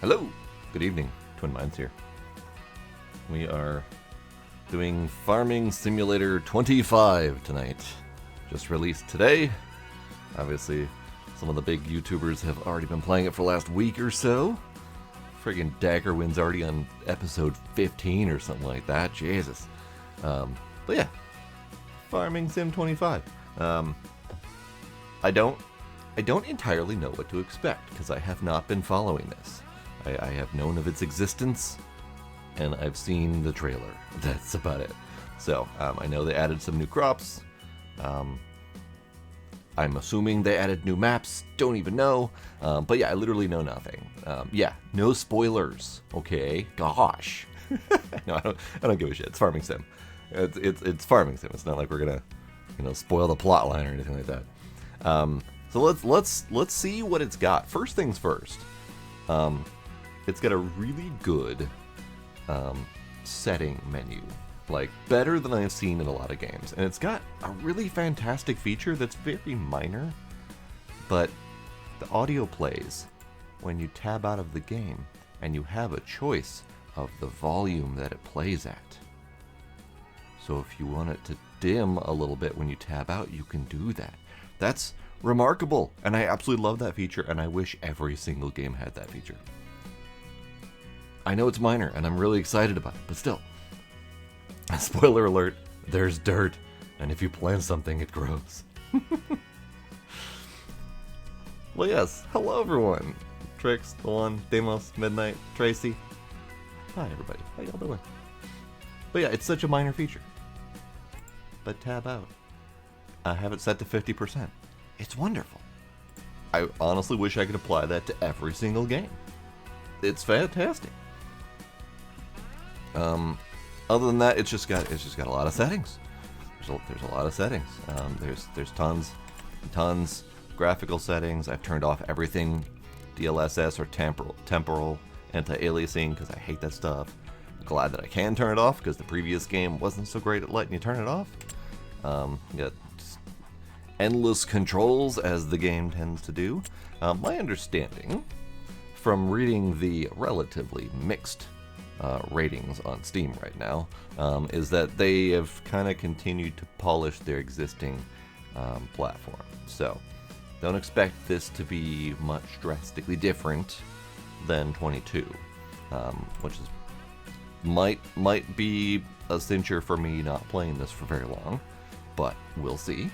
Hello, good evening, Twin Minds here. We are doing Farming Simulator 25 tonight. Just released today. Obviously, some of the big YouTubers have already been playing it for the last week or so. Friggin' Daggerwind's already on episode 15 or something like that. Jesus. But yeah, Farming Sim 25. I don't entirely know what to expect because I have not been following this. I have known of its existence, and I've seen the trailer. That's about it. So, I know they added some new crops. I'm assuming they added new maps. Don't even know. But yeah, I literally know nothing. Yeah, no spoilers. Okay, gosh. No, I don't give a shit. It's Farming Sim. It's Farming Sim. It's not like we're gonna, spoil the plot line or anything like that. So let's see what it's got. First things first. It's got a really good setting menu, like better than I've seen in a lot of games, and it's got a really fantastic feature that's very minor, but the audio plays when you tab out of the game, and you have a choice of the volume that it plays at. So if you want it to dim a little bit when you tab out, you can do that. That's remarkable, and I absolutely love that feature, and I wish every single game had that feature. I know it's minor, and I'm really excited about it, but still. Spoiler alert, there's dirt, and if you plant something, it grows. Well, yes, hello everyone. Trix, The One, Demos, Midnight, Tracy. Hi everybody, how y'all doing? But yeah, it's such a minor feature. But tab out. I have it set to 50%. It's wonderful. I honestly wish I could apply that to every single game. It's fantastic. Other than that, it's just got a lot of settings. There's a lot of settings. There's tons graphical settings. I've turned off everything DLSS or temporal anti-aliasing because I hate that stuff. I'm glad that I can turn it off because the previous game wasn't so great at letting you turn it off. You got endless controls as the game tends to do. My understanding from reading the relatively mixed ratings on Steam right now is that they have kind of continued to polish their existing platform. So don't expect this to be much drastically different than 22, which is might be a cincher for me not playing this for very long, but we'll see.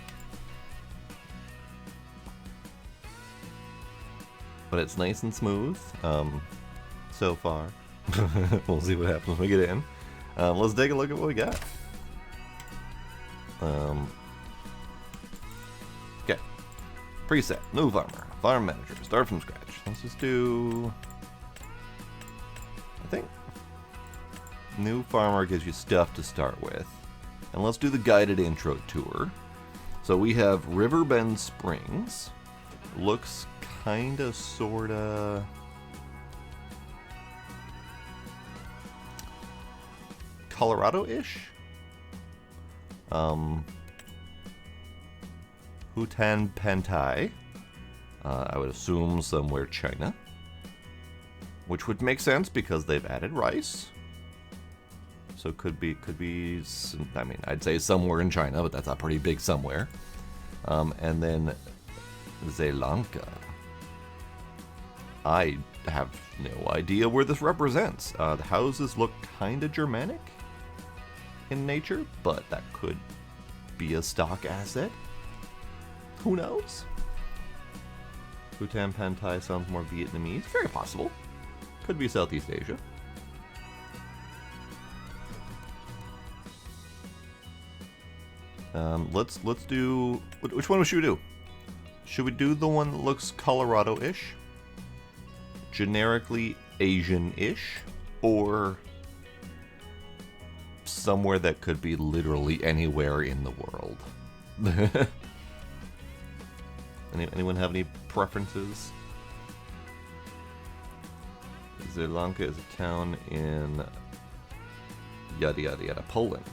But it's nice and smooth so far. We'll see what happens when we get in. Let's take a look at what we got. Okay. Preset. New farmer. Farm manager. Start from scratch. Let's just do... I think new farmer gives you stuff to start with. And let's do the guided intro tour. So we have Riverbend Springs. Looks kinda, sorta... Colorado-ish? Hutan Pantai. I would assume somewhere China. Which would make sense because they've added rice. So could be, I mean, I'd say somewhere in China, but that's a pretty big somewhere. And then Sri Lanka. I have no idea where this represents. The houses look kinda Germanic in nature, but that could be a stock asset. Who knows? Bhutan Pantai sounds more Vietnamese. Very possible. Could be Southeast Asia. Let's do... Which one should we do? Should we do the one that looks Colorado-ish? Generically Asian-ish? Or somewhere that could be literally anywhere in the world? Anyone have any preferences? Sri Lanka is a town in yada yada yada, Poland.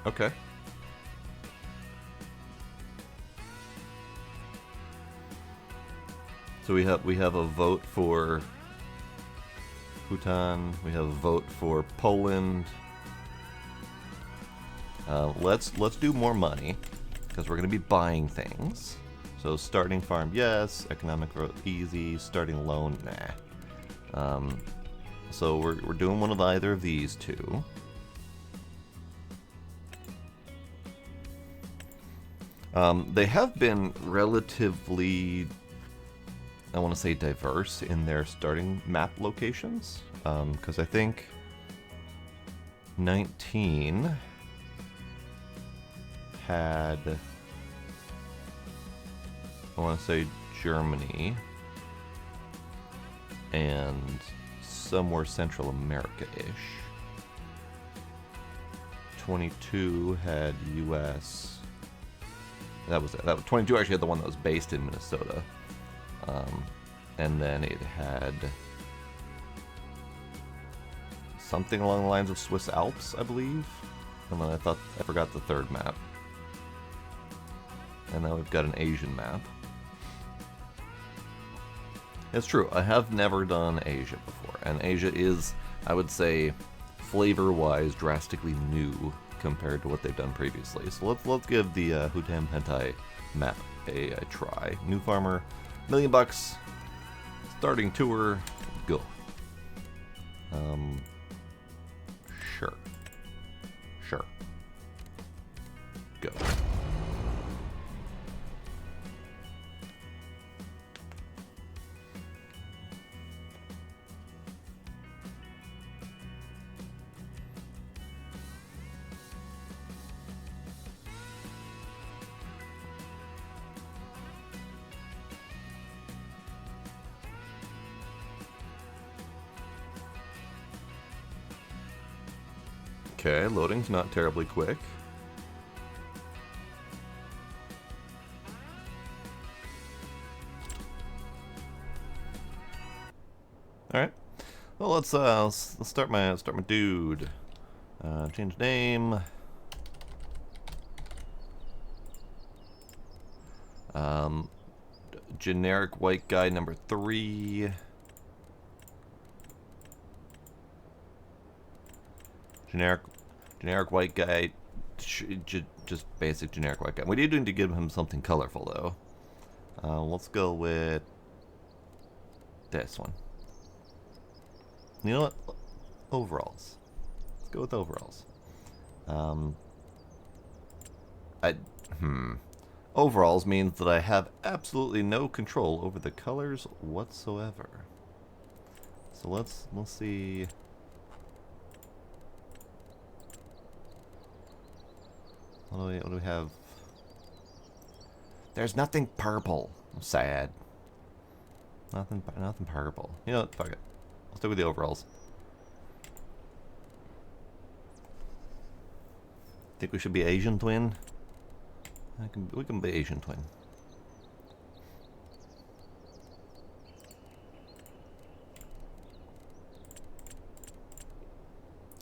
Okay. So we have a vote for Bhutan. We have a vote for Poland. Let's do more money because we're going to be buying things. So starting farm, yes. Economic growth, easy. Starting loan, nah. So we're doing one of either of these two. They have been relatively, I want to say, diverse in their starting map locations. Because I think 19 had, I want to say, Germany and somewhere Central America-ish. 22 had US. That was it. 22 actually had the one that was based in Minnesota. And then it had something along the lines of Swiss Alps, I believe. And then I forgot the third map. And now we've got an Asian map. It's true, I have never done Asia before. And Asia is, I would say, flavor-wise, drastically new compared to what they've done previously. So let's give the Hutan Pentai map a try. New farmer, $1 million. Starting tour, go. Sure. Go. Okay, loading's not terribly quick. All right. Well, let's start my dude. Change name. Generic white guy number 3. Generic white guy, just basic generic white guy. We need to give him something colorful though. Let's go with this one. You know what? Overalls. Let's go with overalls. Overalls means that I have absolutely no control over the colors whatsoever. So let's see. What do we have? There's nothing purple. I'm sad. Nothing purple. You know what? Fuck it. I'll stick with the overalls. Think we should be Asian twin? We can be Asian twin.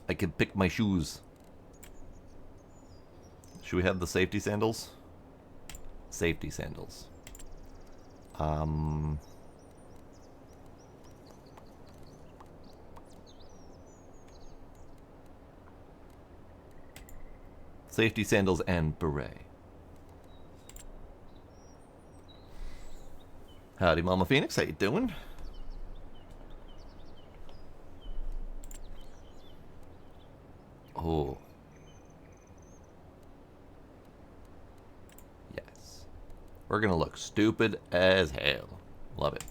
I can pick my shoes. Should we have the safety sandals? Safety sandals. Safety sandals and beret. Howdy, Mama Phoenix. How you doing? Oh. Yes. We're gonna look stupid as hell. Love it.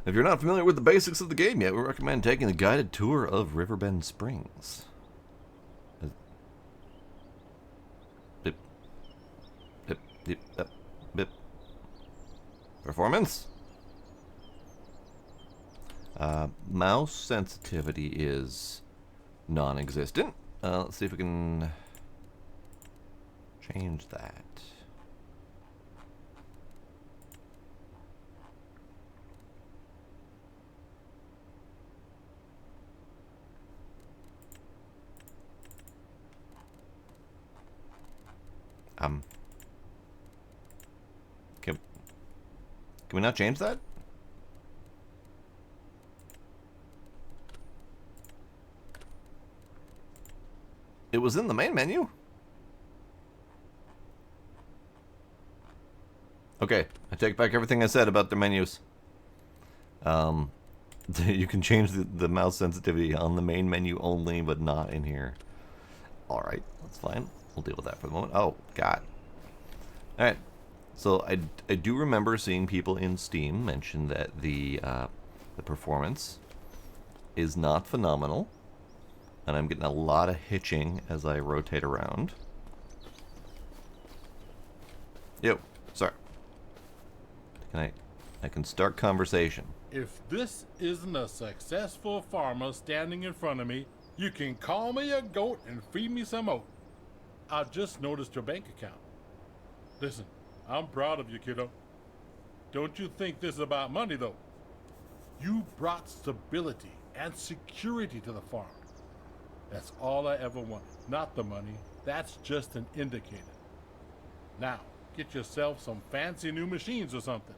If you're not familiar with the basics of the game yet, we recommend taking a guided tour of Riverbend Springs. Bip. Bip. Bip. Bip. Bip. Performance. Mouse sensitivity is non-existent. Let's see if we can change that. Can we not change that? It was in the main menu. Okay, I take back everything I said about the menus. You can change the mouse sensitivity on the main menu only, but not in here. Alright, that's fine. We'll deal with that for the moment. Oh, God. Alright, so I do remember seeing people in Steam mention that the performance is not phenomenal. And I'm getting a lot of hitching as I rotate around. Yo, sorry. I can start conversation. If this isn't a successful farmer standing in front of me, you can call me a goat and feed me some oat. I just noticed your bank account. Listen, I'm proud of you, kiddo. Don't you think this is about money, though? You brought stability and security to the farm. That's all I ever wanted. Not the money. That's just an indicator. Now, get yourself some fancy new machines or something.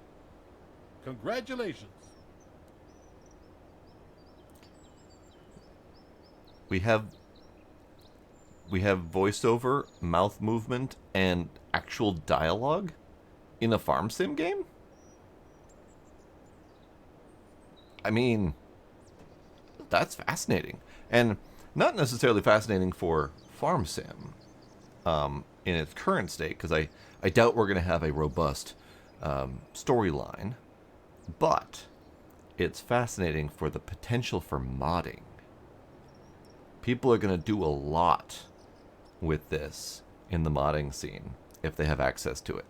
Congratulations. We have voiceover, mouth movement, and actual dialogue in a farm sim game? I mean, that's fascinating. And not necessarily fascinating for farm sim in its current state, because I doubt we're going to have a robust storyline. But it's fascinating for the potential for modding. People are going to do a lot with this in the modding scene if they have access to it.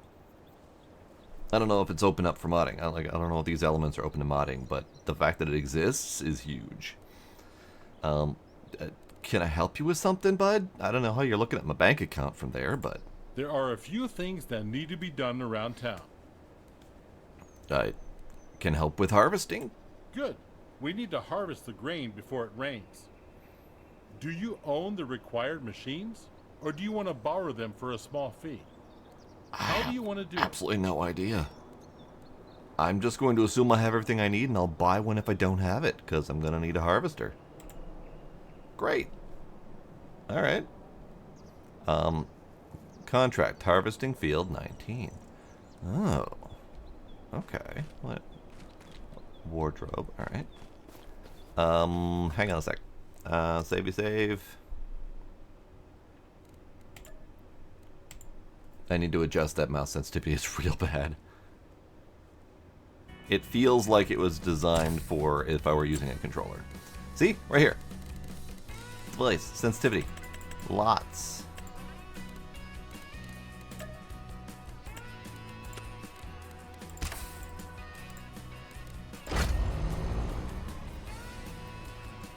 I don't know if it's open up for modding. I don't know if these elements are open to modding, but the fact that it exists is huge. Can I help you with something, bud? I don't know how you're looking at my bank account from there, but... There are a few things that need to be done around town. I can help with harvesting. Good. We need to harvest the grain before it rains. Do you own the required machines? Or do you want to borrow them for a small fee? How do you want to do it? Absolutely no idea. I'm just going to assume I have everything I need, and I'll buy one if I don't have it, because I'm going to need a harvester. Great. Alright. Contract. Harvesting field 19. Oh. Okay. What? Wardrobe. Alright. Hang on a sec. Save. I need to adjust that mouse sensitivity. It's real bad. It feels like it was designed for if I were using a controller. See? Right here. Displays. Sensitivity. Lots.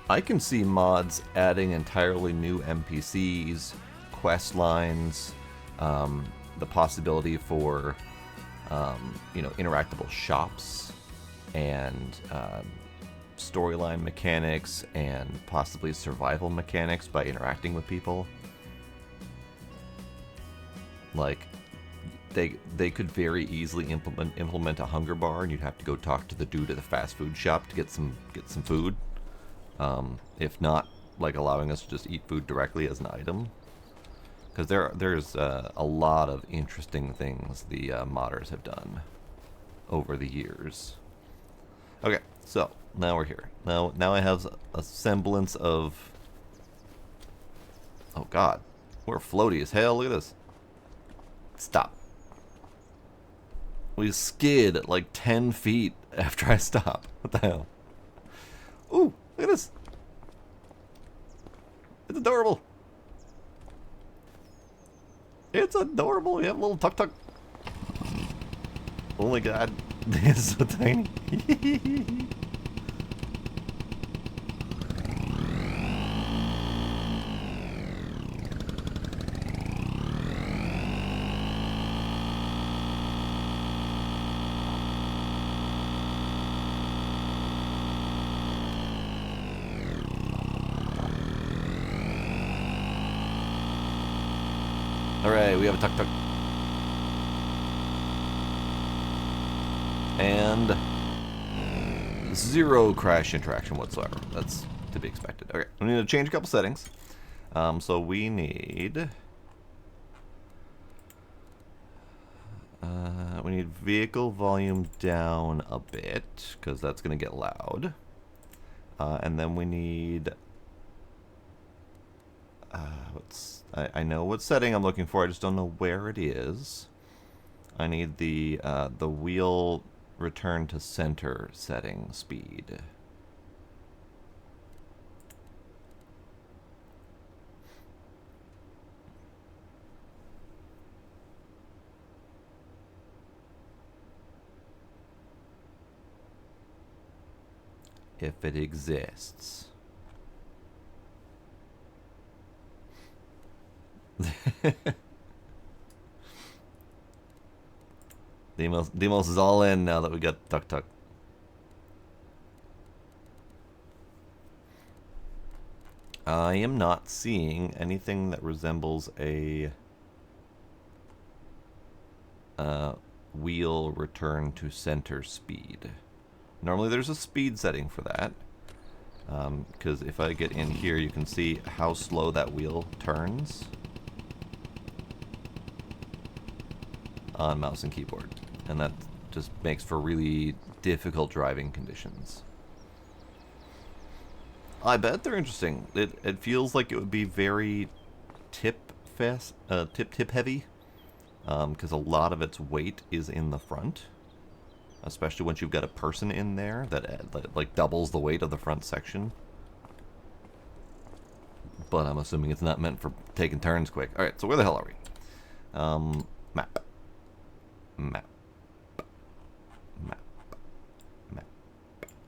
I can see mods adding entirely new NPCs, quest lines, the possibility for, interactable shops, and storyline mechanics, and possibly survival mechanics by interacting with people. Like, they could very easily implement a hunger bar, and you'd have to go talk to the dude at the fast food shop to get some food. If not, like, allowing us to just eat food directly as an item. Because there's a lot of interesting things the modders have done over the years. Okay, so now we're here. Now I have a semblance of... Oh god, we're floaty as hell. Look at this. Stop. We skid at like 10 feet after I stop. What the hell? Ooh, look at this. It's adorable. It's adorable. We have a little tuk-tuk. Oh my god. It's so tiny. Alright, we have a tuk-tuk. And 0 crash interaction whatsoever. That's to be expected. Okay, we need to change a couple settings. So we need... we need vehicle volume down a bit, because that's going to get loud. And then we need... I know what setting I'm looking for, I just don't know where it is. I need the wheel return to center setting speed. If it exists. Demos is all in now that we got Tuk Tuk. I am not seeing anything that resembles a wheel return to center speed. Normally there's a speed setting for that. Because if I get in here, you can see how slow that wheel turns on mouse and keyboard. And that just makes for really difficult driving conditions. I bet they're interesting. It feels like it would be very tip heavy, because a lot of its weight is in the front, especially once you've got a person in there that like doubles the weight of the front section. But I'm assuming it's not meant for taking turns quick. All right, so where the hell are we? Map.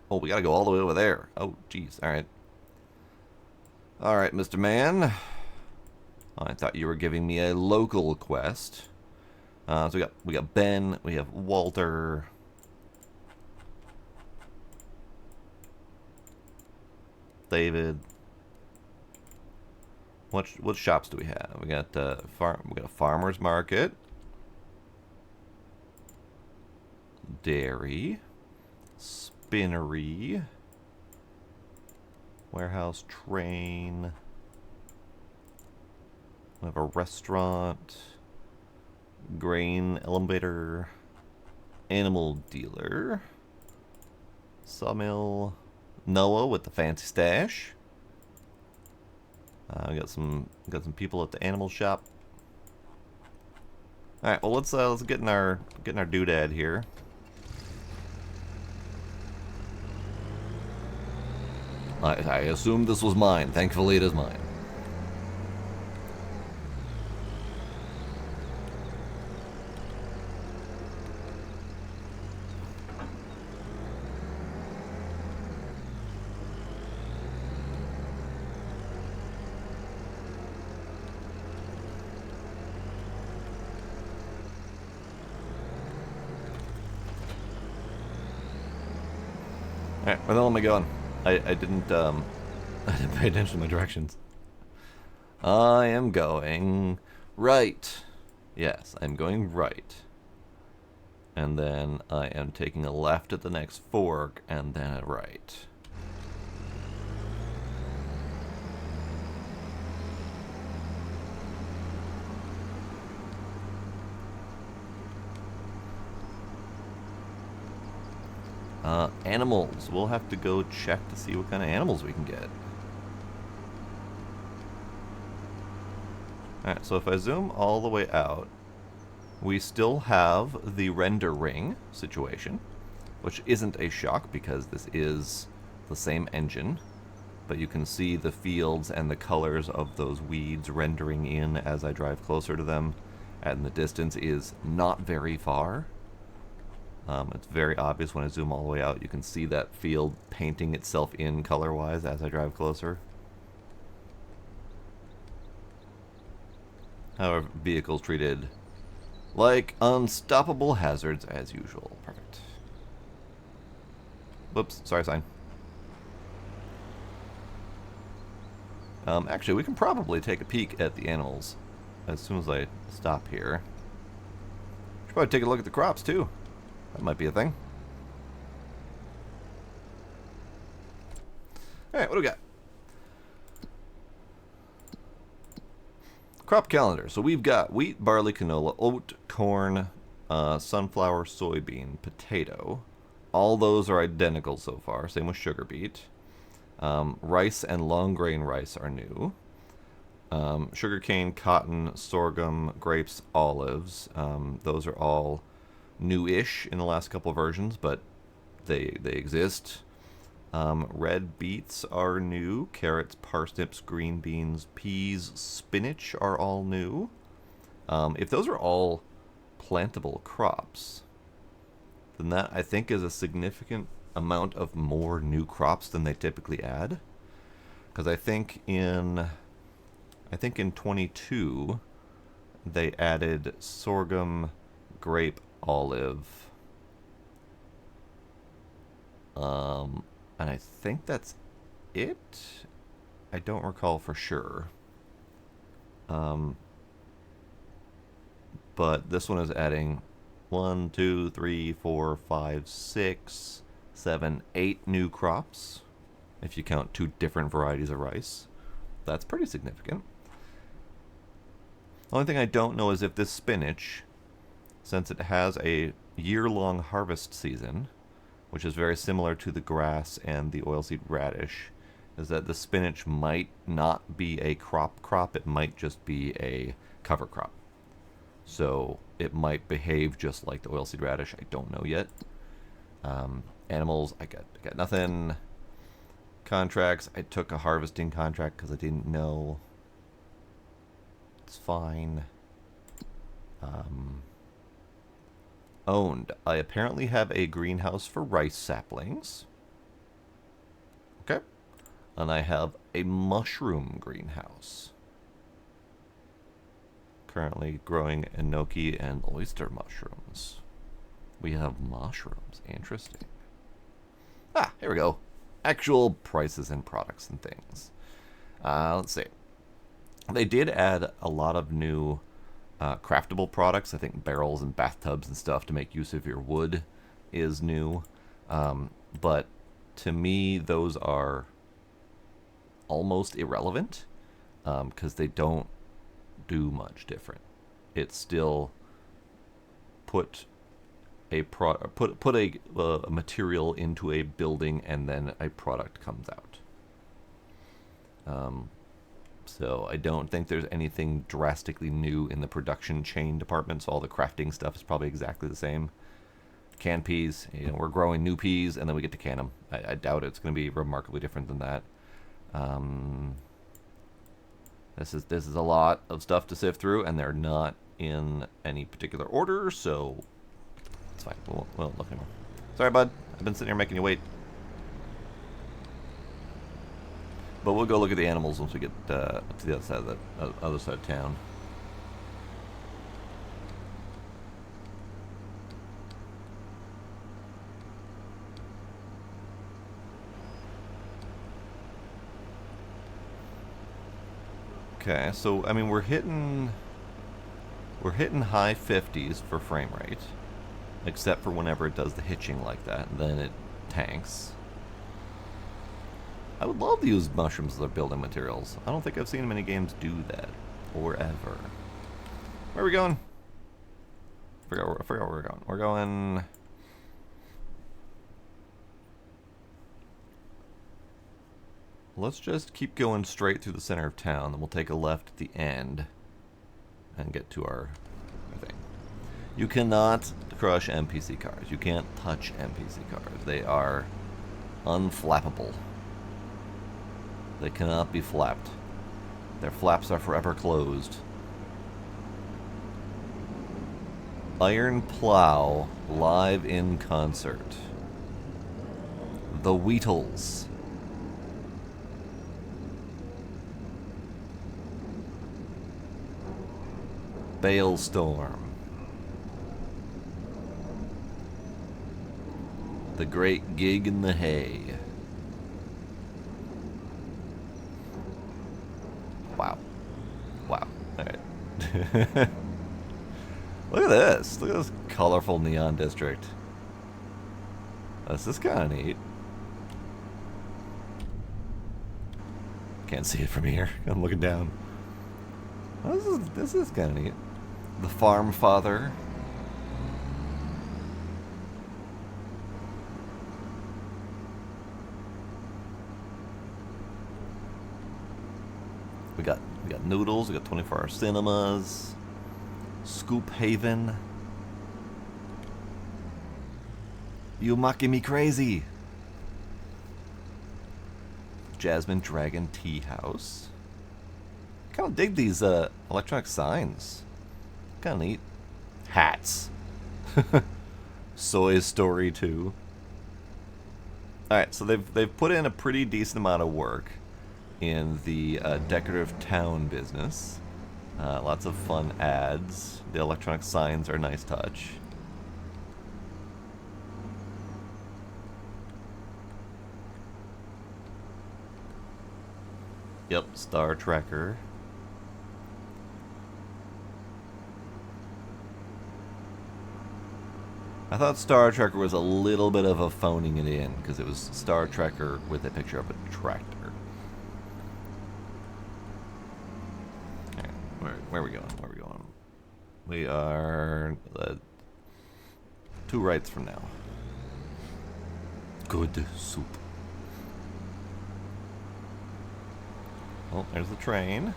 Oh, we gotta go all the way over there. Oh, jeez. All right. All right, Mr. Man. I thought you were giving me a local quest. So we got Ben. We have Walter. David. What shops do we have? We got a farmer's market. Dairy. Spinnery. Warehouse, train. We have a restaurant. Grain elevator. Animal dealer. Sawmill. Noah with the fancy stash. We got some people at the animal shop. All right, well let's get in our doodad here. I assumed this was mine. Thankfully, it is mine. Alright, where the hell am I going? I didn't pay attention to my directions. I am going right. Yes, I'm going right. And then I am taking a left at the next fork, and then a right. Animals. We'll have to go check to see what kind of animals we can get. Alright, so if I zoom all the way out, we still have the render ring situation, which isn't a shock because this is the same engine, but you can see the fields and the colors of those weeds rendering in as I drive closer to them, and the distance is not very far. It's very obvious when I zoom all the way out. You can see that field painting itself in color-wise as I drive closer. However, vehicles treated like unstoppable hazards as usual. Perfect. Whoops, sorry sign. Actually, we can probably take a peek at the animals as soon as I stop here. Should probably take a look at the crops too. That might be a thing. Alright, what do we got? Crop calendar. So we've got wheat, barley, canola, oat, corn, sunflower, soybean, potato. All those are identical so far. Same with sugar beet. Rice and long grain rice are new. Sugarcane, cotton, sorghum, grapes, olives. Those are all new-ish in the last couple of versions, but they exist. Red beets are new. Carrots, parsnips, green beans, peas, spinach are all new. If those are all plantable crops, then that, I think, is a significant amount of more new crops than they typically add. Because I think in 22, they added sorghum, grape, olive. And I think that's it. I don't recall for sure. But this one is adding 1, 2, 3, 4, 5, 6, 7, 8 new crops. If you count 2 different varieties of rice. That's pretty significant. The only thing I don't know is if this spinach, since it has a year-long harvest season, which is very similar to the grass and the oilseed radish, is that the spinach might not be a crop. It might just be a cover crop. So it might behave just like the oilseed radish. I don't know yet. Animals, I got nothing. Contracts, I took a harvesting contract because I didn't know. It's fine. Owned. I apparently have a greenhouse for rice saplings. Okay. And I have a mushroom greenhouse. Currently growing enoki and oyster mushrooms. We have mushrooms. Interesting. Ah, here we go. Actual prices and products and things. Let's see. They did add a lot of new craftable products. I think barrels and bathtubs and stuff to make use of your wood is new. But to me, those are almost irrelevant because they don't do much different. It's still put a material into a building and then a product comes out. So I don't think there's anything drastically new in the production chain department. So all the crafting stuff is probably exactly the same. Canned peas, we're growing new peas and then we get to can them. I doubt it's going to be remarkably different than that. This is a lot of stuff to sift through, and they're not in any particular order, so it's fine. We'll look anymore. Sorry, bud. I've been sitting here making you wait. But we'll go look at the animals once we get to the other side of town. Okay, so I mean we're hitting high 50s for frame rate, except for whenever it does the hitching like that, and then it tanks. I would love to use mushrooms as their building materials. I don't think I've seen many games do that, or ever. Where are we going? I forgot where we're going. We're going. Let's just keep going straight through the center of town, then we'll take a left at the end and get to our thing. You cannot crush NPC cars. You can't touch NPC cars. They are unflappable. They cannot be flapped. Their flaps are forever closed. Iron Plow live in concert. The Weetles. Bailstorm. The Great Gig in the Hay. Wow. Wow. Alright. Look at this. Look at this colorful neon district. This is kind of neat. Can't see it from here. I'm looking down. Oh, this is kind of neat. The Farm Father. We got Noodles. We got 24-hour cinemas. Scoop Haven. You mocking me crazy. Jasmine Dragon Tea House. Kind of dig these electronic signs. Kind of neat. Hats. Soy Story 2. Alright, so they've put in a pretty decent amount of work in the decorative town business. Lots of fun ads. The electronic signs are a nice touch. Yep, Star Trekker. I thought Star Trekker was a little bit of a phoning it in, because it was Star Trekker with a picture of a tractor. Alright, where are we going? Where are we going? We are 2 rights from now. Good soup. Oh, there's the train.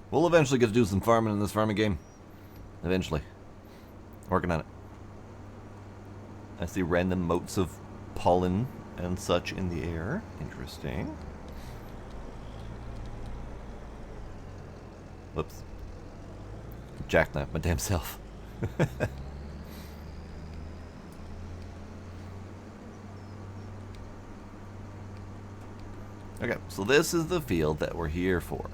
We'll eventually get to do some farming in this farming game. Eventually. Working on it. I see random motes of pollen and such in the air. Interesting. Whoops. Jackknife my damn self. Okay, so this is the field that we're here for.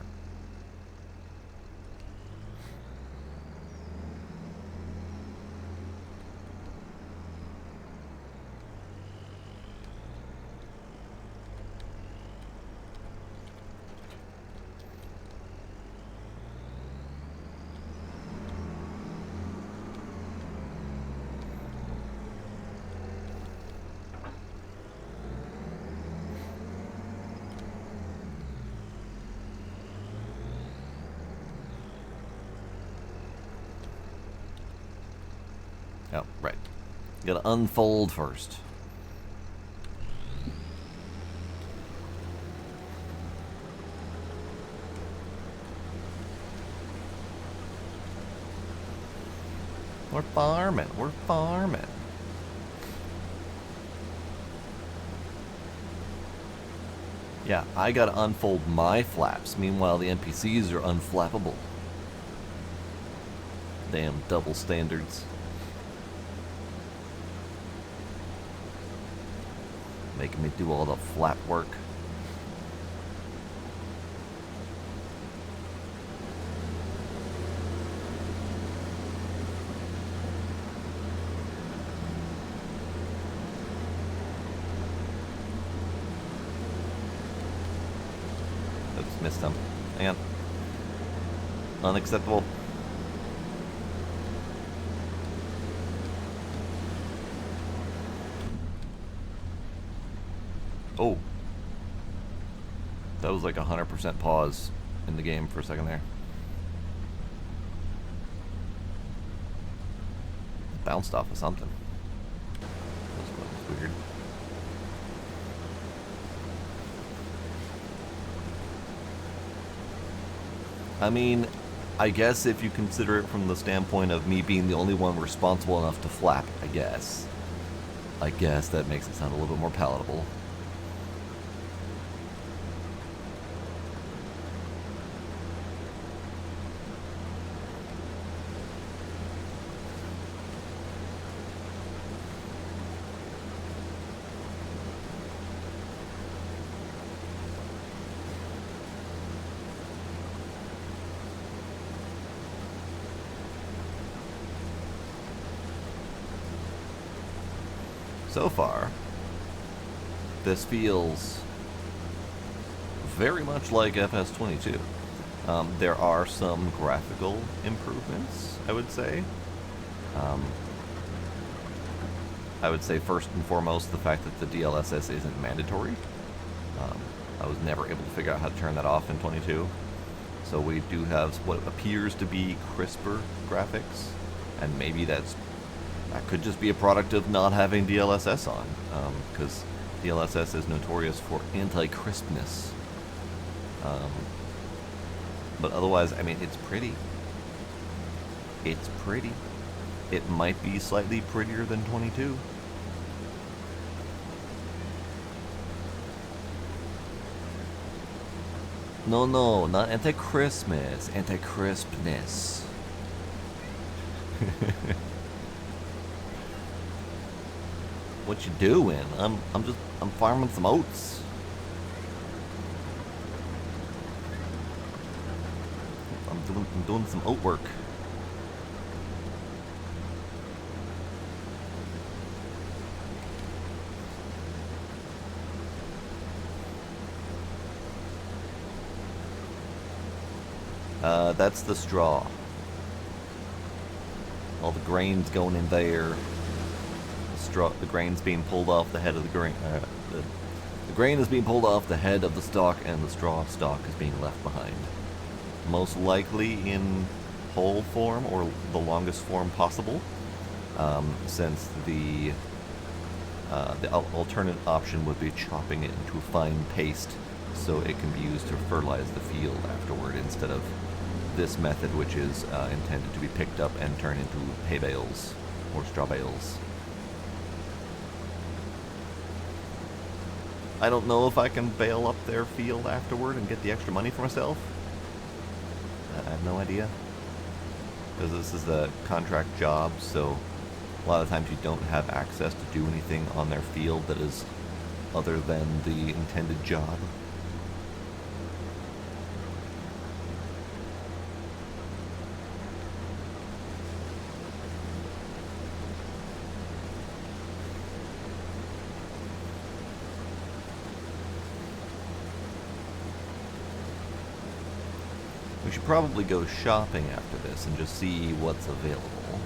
Oh, right. You gotta unfold first. We're farming. We're farming. Yeah, I gotta unfold my flaps. Meanwhile, the NPCs are unflappable. Damn double standards. Making me do all the flap work. Oops, missed them. Hang on. Unacceptable. Oh. That was like 100% pause in the game for a second there. Bounced off of something. That was weird. I mean, I guess if you consider it from the standpoint of me being the only one responsible enough to flap, I guess that makes it sound a little bit more palatable. So far, this feels very much like FS22. There are some graphical improvements, I would say. I would say first and foremost the fact that the DLSS isn't mandatory. I was never able to figure out how to turn that off in 22. So we do have what appears to be crisper graphics, and maybe that could just be a product of not having DLSS on, because DLSS is notorious for anti-crispness. But otherwise, I mean, it's pretty. It's pretty. It might be slightly prettier than 22. No, not anti-Christmas, anti-crispness. What you doing? I'm farming some oats. I'm doing some oat work. That's the straw. All the grain's going in there. The grain's being pulled off the head of the grain. The grain is being pulled off the head of the stalk, and the straw stalk is being left behind. Most likely in whole form, or the longest form possible, since the alternate option would be chopping it into a fine paste so it can be used to fertilize the field afterward, instead of this method, which is intended to be picked up and turned into hay bales or straw bales. I don't know if I can bale up their field afterward and get the extra money for myself. I have no idea, because this is a contract job, so a lot of times you don't have access to do anything on their field that is other than the intended job. We should probably go shopping after this and just see what's available.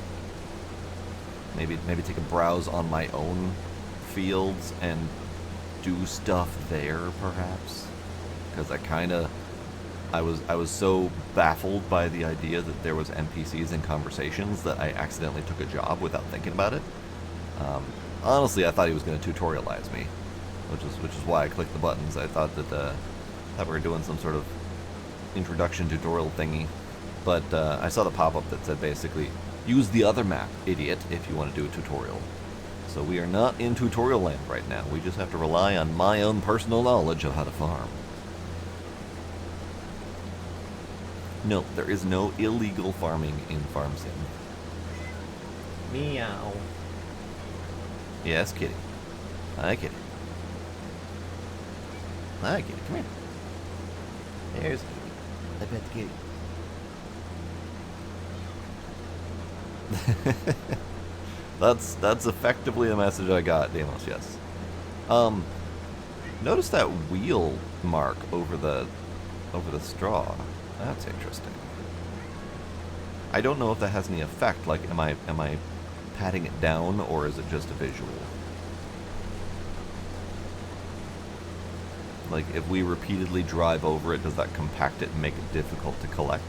Maybe take a browse on my own fields and do stuff there, perhaps. Because I was so baffled by the idea that there was NPCs in conversations that I accidentally took a job without thinking about it. Honestly, I thought he was going to tutorialize me, which is why I clicked the buttons. I thought that we were doing some sort of introduction tutorial thingy, but I saw the pop-up that said basically, use the other map, idiot, if you want to do a tutorial. So we are not in tutorial land right now. We just have to rely on my own personal knowledge of how to farm. No, there is no illegal farming in Farm Sim. Meow. Yes, kitty. Hi, kitty. Hi, kitty. Come here. There's kitty. I bet the kitty. That's effectively the message I got, Damos, yes. Notice that wheel mark over the straw. That's interesting. I don't know if that has any effect. Like, am I patting it down, or is it just a visual? Like, if we repeatedly drive over it, does that compact it and make it difficult to collect?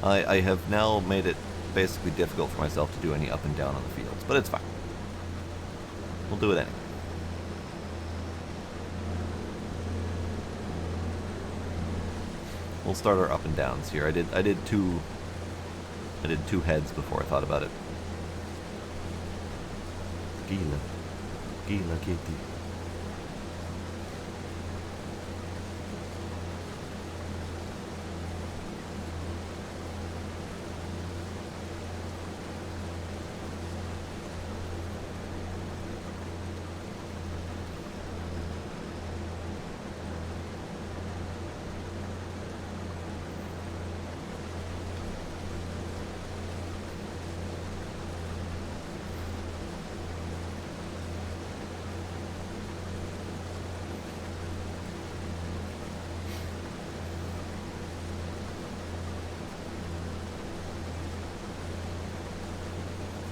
I have now made it basically difficult for myself to do any up and down on the fields, but it's fine. We'll do it anyway. We'll start our up and downs here. I did two heads before I thought about it. Gila kitty.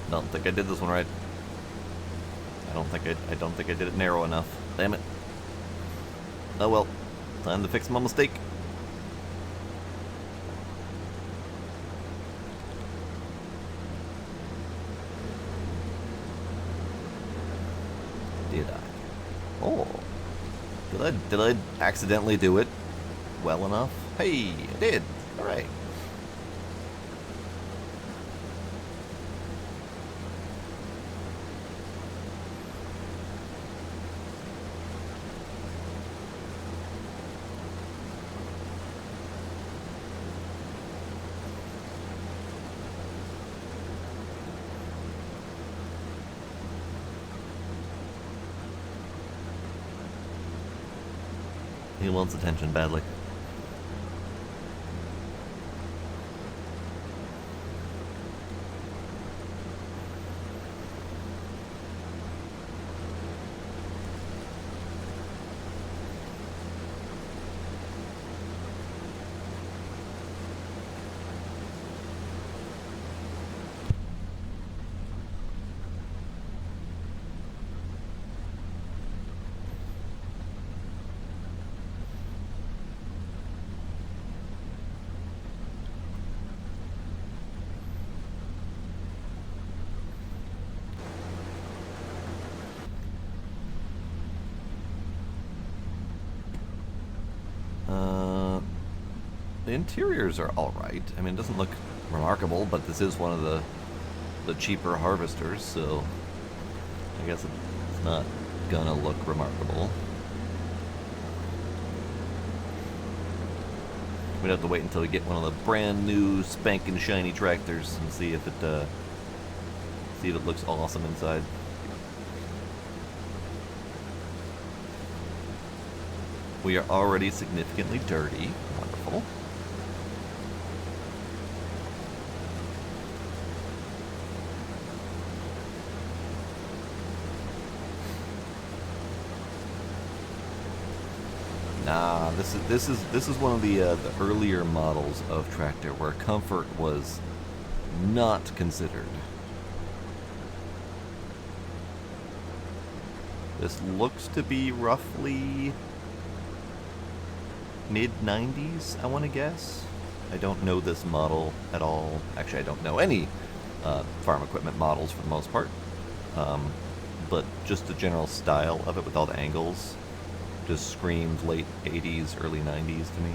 I don't think I did this one right. I don't think I did it narrow enough. Damn it. Oh well. Time to fix my mistake. Did I? Oh. Did I accidentally do it well enough? Hey, I did. Alright. He wants attention badly. The interiors are alright. I mean, it doesn't look remarkable, but this is one of the cheaper harvesters, so I guess it's not gonna look remarkable. We'd have to wait until we get one of the brand new spanking shiny tractors and see if it looks awesome inside. We are already significantly dirty. Wonderful. Nah, this is one of the earlier models of tractor where comfort was not considered. This looks to be roughly mid-90s, I want to guess. I don't know this model at all. Actually, I don't know any farm equipment models for the most part. But just the general style of it with all the angles just screamed late 80s, early 90s to me.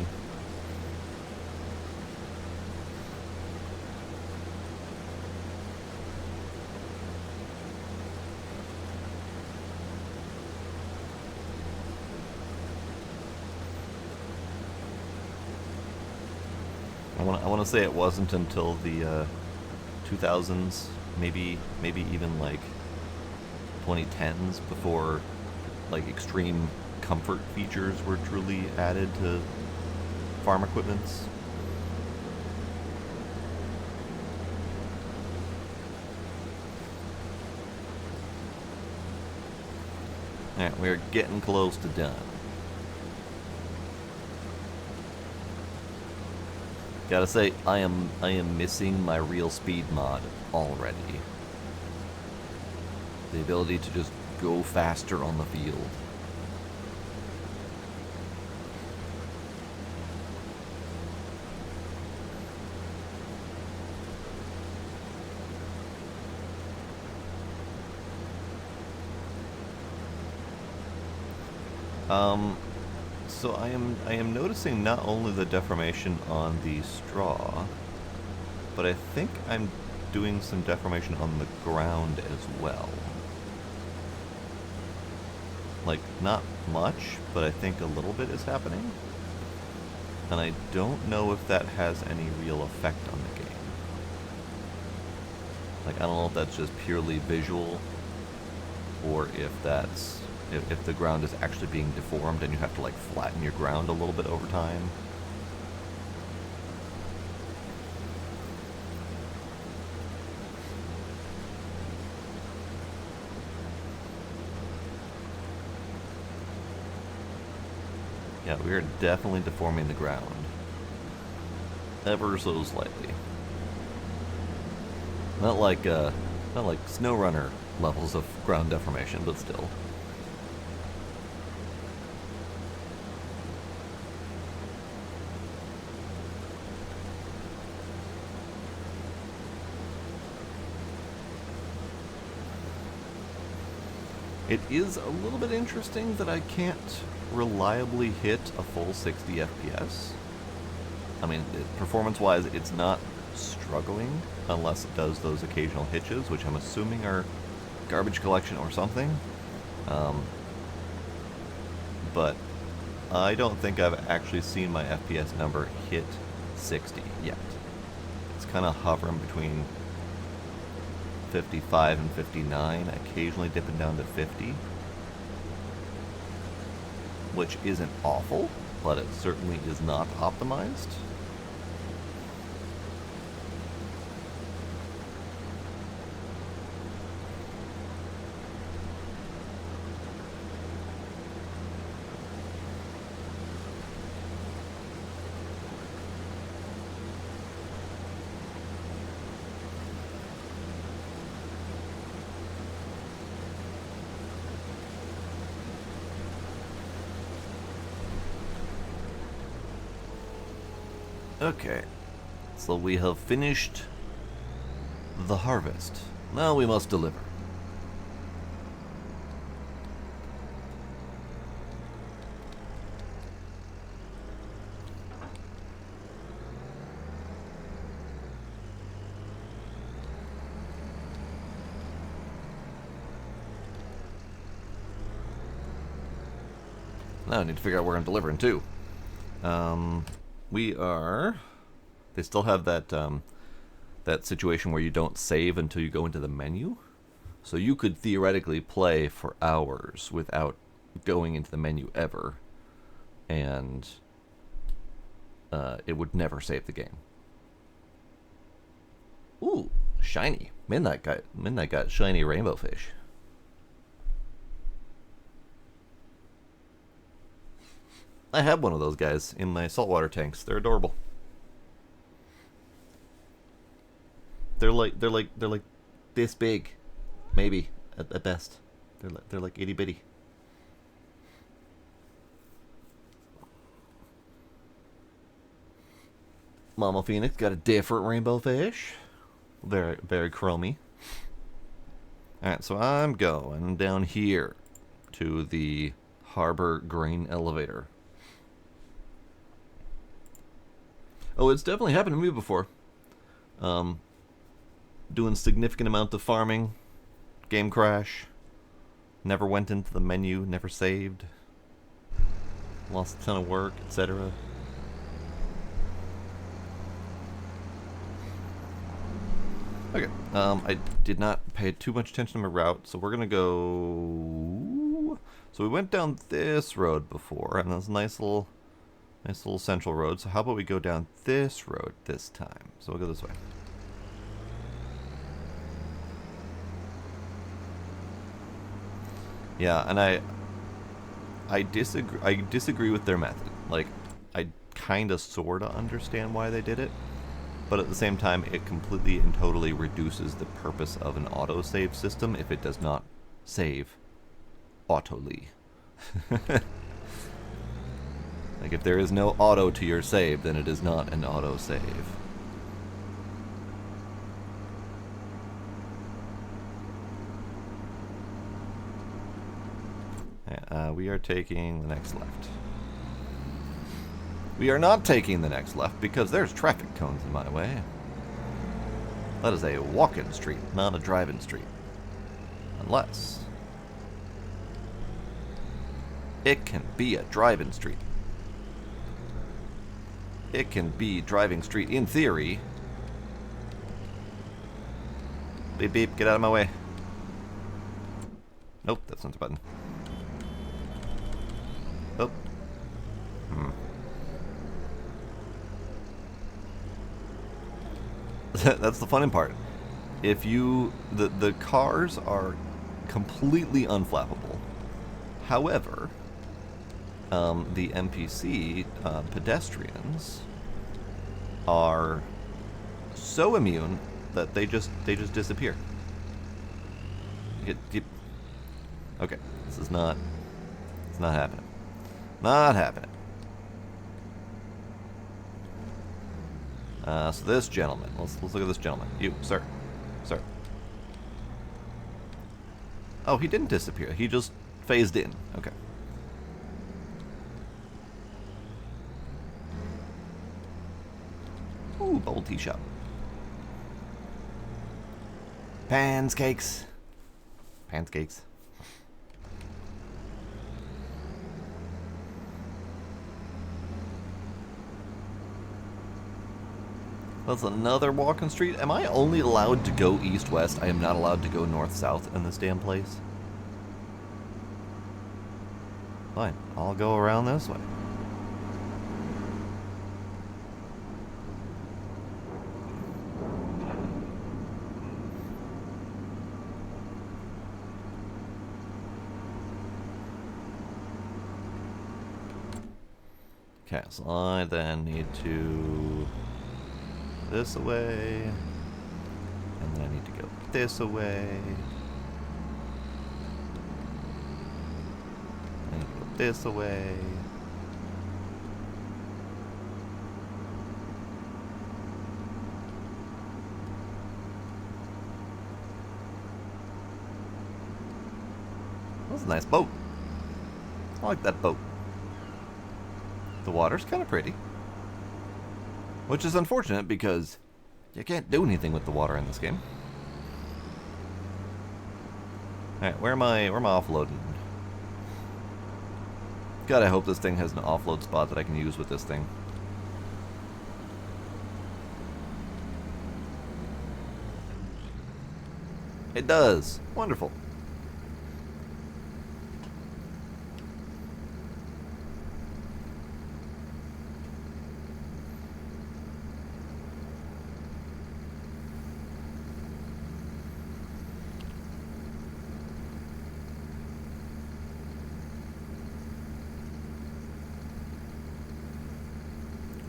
I want to say it wasn't until the 2000s, maybe even like 2010s before like extreme comfort features were truly added to farm equipments. Alright, we're getting close to done. Gotta say, I am missing my real speed mod already. The ability to just go faster on the field. So I am noticing not only the deformation on the straw, but I think I'm doing some deformation on the ground as well. Like, not much, but I think a little bit is happening. And I don't know if that has any real effect on the game. Like, I don't know if that's just purely visual, or if that's if the ground is actually being deformed and you have to like flatten your ground a little bit over time. Yeah, we are definitely deforming the ground. Ever so slightly. Not like Not like SnowRunner levels of ground deformation, but still. It is a little bit interesting that I can't reliably hit a full 60 FPS. I mean, performance-wise, it's not struggling unless it does those occasional hitches, which I'm assuming are garbage collection or something. But I don't think I've actually seen my FPS number hit 60 yet. It's kind of hovering between 55 and 59, occasionally dipping down to 50, which isn't awful, but it certainly is not optimized. Okay, so we have finished the harvest. Now we must deliver. Now I need to figure out where I'm delivering to. We are... They still have that that situation where you don't save until you go into the menu. So you could theoretically play for hours without going into the menu ever. And it would never save the game. Ooh, shiny. Midnight got shiny rainbow fish. I have one of those guys in my saltwater tanks. They're adorable. They're like this big, maybe at best. They're like itty bitty. Mama Phoenix got a different rainbow fish. Very chromy. Alright, so I'm going down here to the harbor grain elevator. Oh, it's definitely happened to me before. Doing significant amount of farming, game crash, never went into the menu, never saved, lost a ton of work, etc. Okay, I did not pay too much attention to my route, so we're gonna go... So we went down this road before, and that's a nice little central road, so how about we go down this road this time? So we'll go this way. Yeah, and I disagree with their method. Like, I kinda sorta understand why they did it, but at the same time it completely and totally reduces the purpose of an autosave system if it does not save autoly. Like, if there is no auto to your save, then it is not an auto save. We are taking the next left. We are not taking the next left because there's traffic cones in my way. That is a walk-in street, not a drive-in street. Unless it can be a drive-in street. It can be driving street in theory. Beep beep, get out of my way. Nope, that's not the button. Oh. That's the funny part. If you... The cars are completely unflappable. However, the NPC pedestrians are so immune that they just disappear. Okay, this is not. It's not happening. Not happening. So this gentleman. Let's look at this gentleman. You, sir, sir. Oh, he didn't disappear. He just phased in. Okay. Ooh, bubble tea shop. Pancakes. Pancakes. That's another walking street. Am I only allowed to go east-west? I am not allowed to go north-south in this damn place. Fine, I'll go around this way. Okay, so I then need to this away, and then I need to go this away. I need to go this away. That's a nice boat. I like that boat. The water's kind of pretty. Which is unfortunate because you can't do anything with the water in this game. Alright, where am I offloading? God, I hope this thing has an offload spot that I can use with this thing. It does. Wonderful.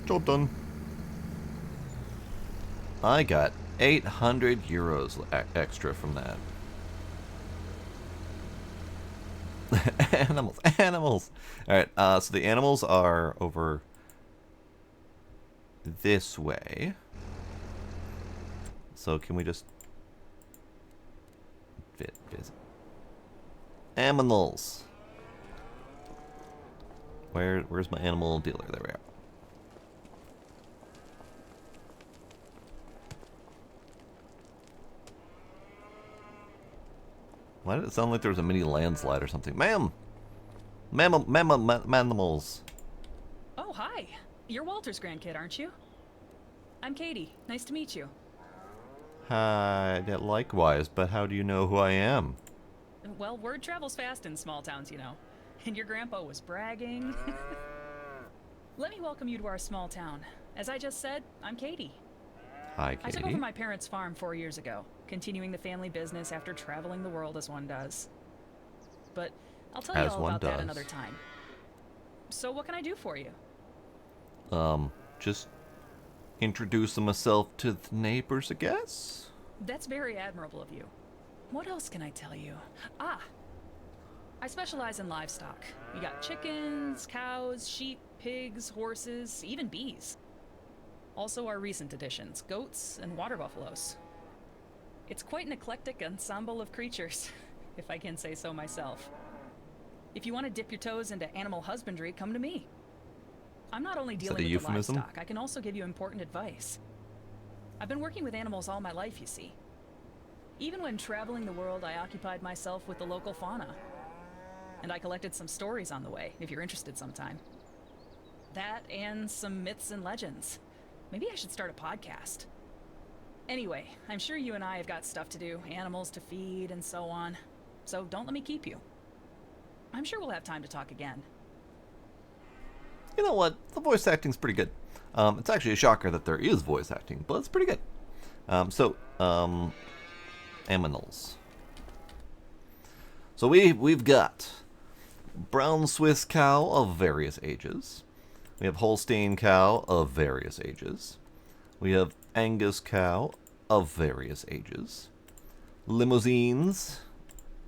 Job done. I got 800 euros extra from that. Animals, animals. Alright, so the animals are over this way. So can we just visit? Animals. Where's my animal dealer? There we are. Why did it sound like there was a mini landslide or something? Ma'am! Mamamals. Oh, hi. You're Walter's grandkid, aren't you? I'm Katie. Nice to meet you. Hi, likewise, but how do you know who I am? Well, word travels fast in small towns, you know. And your grandpa was bragging. Let me welcome you to our small town. As I just said, I'm Katie. Hi, Katie. I took over my parents' farm 4 years ago, continuing the family business after traveling the world as one does. But I'll tell you all about that another time. So what can I do for you? Just introduce myself to the neighbors, I guess? That's very admirable of you. What else can I tell you? I specialize in livestock. We got chickens, cows, sheep, pigs, horses, even bees. Also our recent additions, goats and water buffaloes. It's quite an eclectic ensemble of creatures, if I can say so myself. If you want to dip your toes into animal husbandry, come to me. I'm not only dealing with the livestock, I can also give you important advice. I've been working with animals all my life, you see. Even when traveling the world, I occupied myself with the local fauna. And I collected some stories on the way, if you're interested sometime. That and some myths and legends. Maybe I should start a podcast. Anyway, I'm sure you and I have got stuff to do, animals to feed and so on. So don't let me keep you. I'm sure we'll have time to talk again. You know what? The voice acting's pretty good. It's actually a shocker that there is voice acting, but it's pretty good. Aminals. So we've got brown Swiss cow of various ages. We have Holstein cow of various ages. We have Angus cow of various ages. Limousines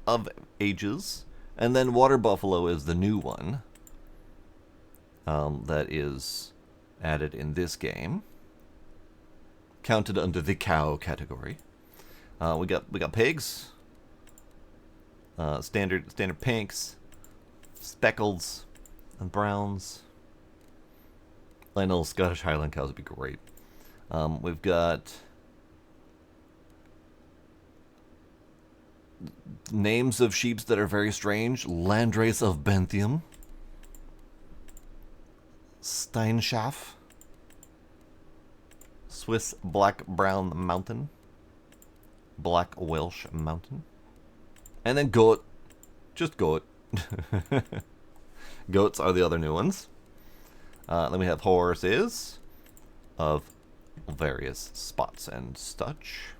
of ages. And then water buffalo is the new one that is added in this game, counted under the cow category. We got pigs, standard pinks, speckles, and browns. I know Scottish Highland cows would be great. We've got names of sheeps that are very strange. Landrace of Benthium, Steinschaft, Swiss Black Brown Mountain, Black Welsh Mountain, and then goat. Just goat. Goats are the other new ones. Then we have horses of various spots and such.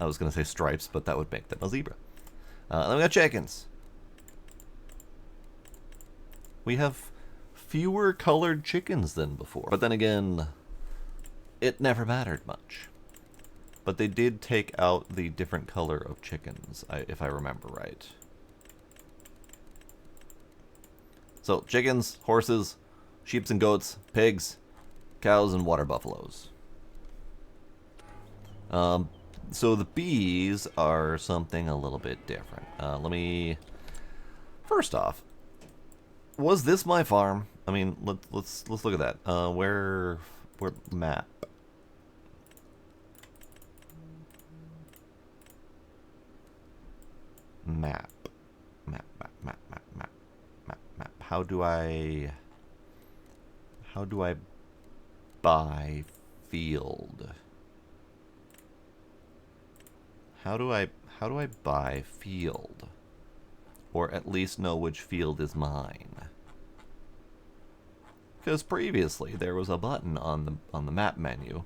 I was going to say stripes, but that would make them a zebra. Then we got chickens. We have fewer colored chickens than before. But then again, it never mattered much. But they did take out the different color of chickens, if I remember right. So, chickens, horses, sheep and goats, pigs, cows, and water buffaloes. So the bees are something a little bit different. Let me... First off, was this my farm? I mean, let's look at that. Where map? Map. How do I buy field? How do I buy field? Or at least know which field is mine? Because previously there was a button on the map menu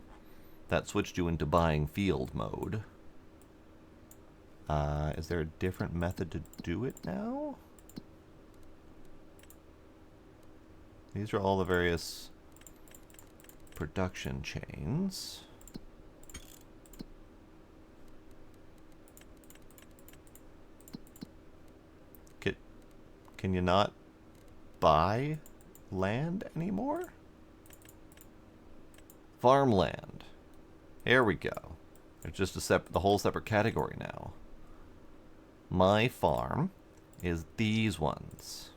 that switched you into buying field mode. Is there a different method to do it now? These are all the various production chains. Can you not buy land anymore? Farmland. Here we go. It's just the whole separate category now. My farm is these ones.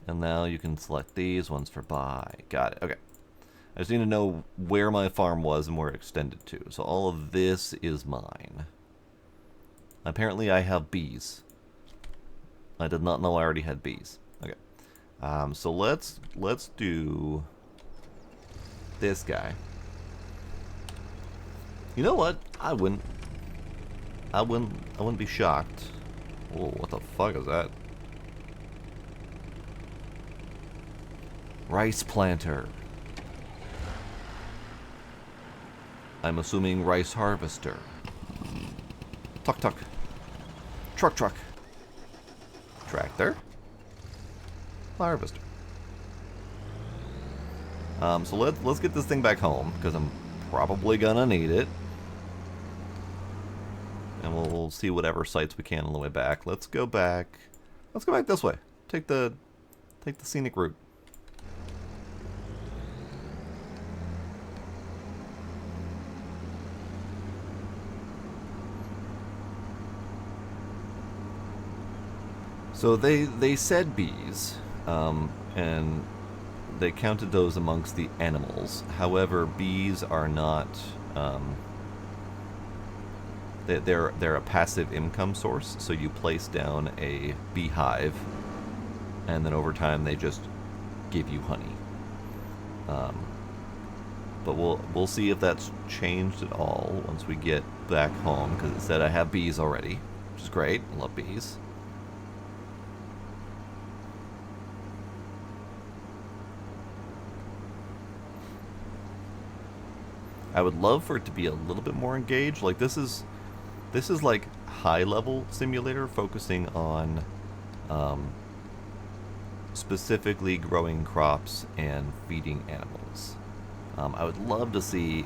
And now you can select these ones for buy. Got it. Okay. I just need to know where my farm was and where it extended to. So all of this is mine. Apparently I have bees. I did not know I already had bees. Okay. So let's do this guy. You know what? I wouldn't be shocked. Whoa, what the fuck is that? Rice planter. I'm assuming rice harvester. Tuck tuck. Truck truck. Tractor. Harvester. So let's get this thing back home because I'm probably gonna need it. And we'll see whatever sites we can on the way back. Let's go back. Let's go back this way. Take the scenic route. So they said bees, and they counted those amongst the animals. However, bees are not. They're a passive income source. So you place down a beehive, and then over time they just give you honey. But we'll see if that's changed at all once we get back home, because it said I have bees already, which is great. I love bees. I would love for it to be a little bit more engaged. Like this is like high level simulator focusing on specifically growing crops and feeding animals. I would love to see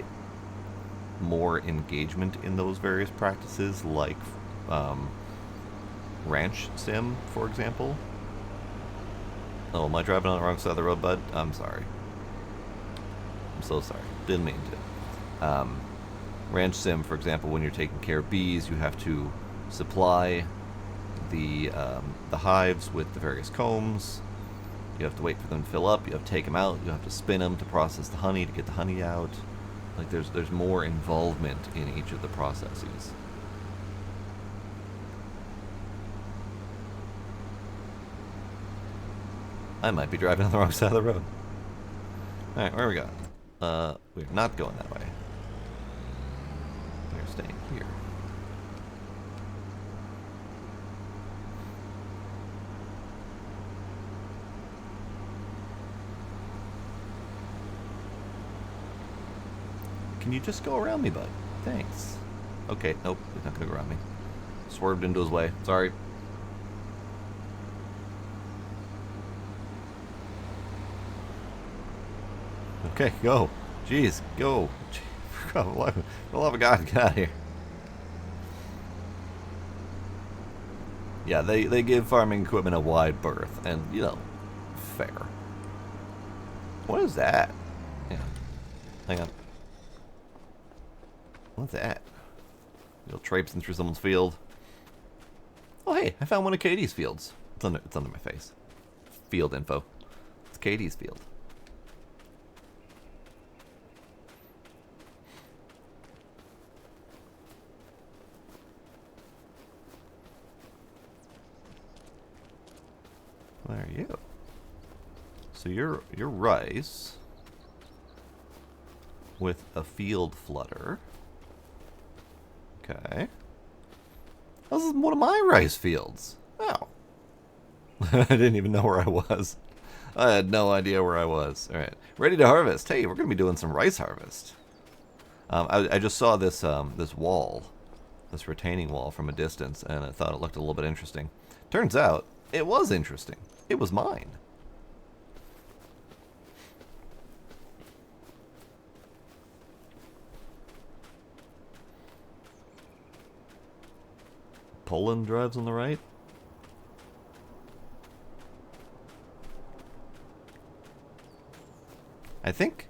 more engagement in those various practices, like ranch sim, for example. Oh, am I driving on the wrong side of the road, bud? I'm sorry. I'm so sorry. Didn't mean to. Ranch sim, for example, when you're taking care of bees, you have to supply the hives with the various combs. You have to wait for them to fill up. You have to take them out. You have to spin them to process the honey to get the honey out. Like there's more involvement in each of the processes. I might be driving on the wrong side of the road. Alright, where are we going? We're not going that way. We're staying here. Can you just go around me, bud? Thanks. Okay, nope, he's not gonna go around me. Swerved into his way. Sorry. Okay, go. Jeez, go. For the love of God, get out of here. Yeah, they give farming equipment a wide berth, and, you know, fair. What is that? Yeah. Hang on. What's that? You'll traipsing through someone's field. Oh, hey, I found one of Katie's fields. It's under my face. Field info. It's Katie's field. Where are you? So you're rice with a field flutter. Okay. This is one of my rice fields. Oh. I didn't even know where I was. I had no idea where I was. All right. Ready to harvest. Hey, we're going to be doing some rice harvest. I just saw this this wall, this retaining wall from a distance, and I thought it looked a little bit interesting. Turns out, it was interesting. It was mine. Poland drives on the right. I think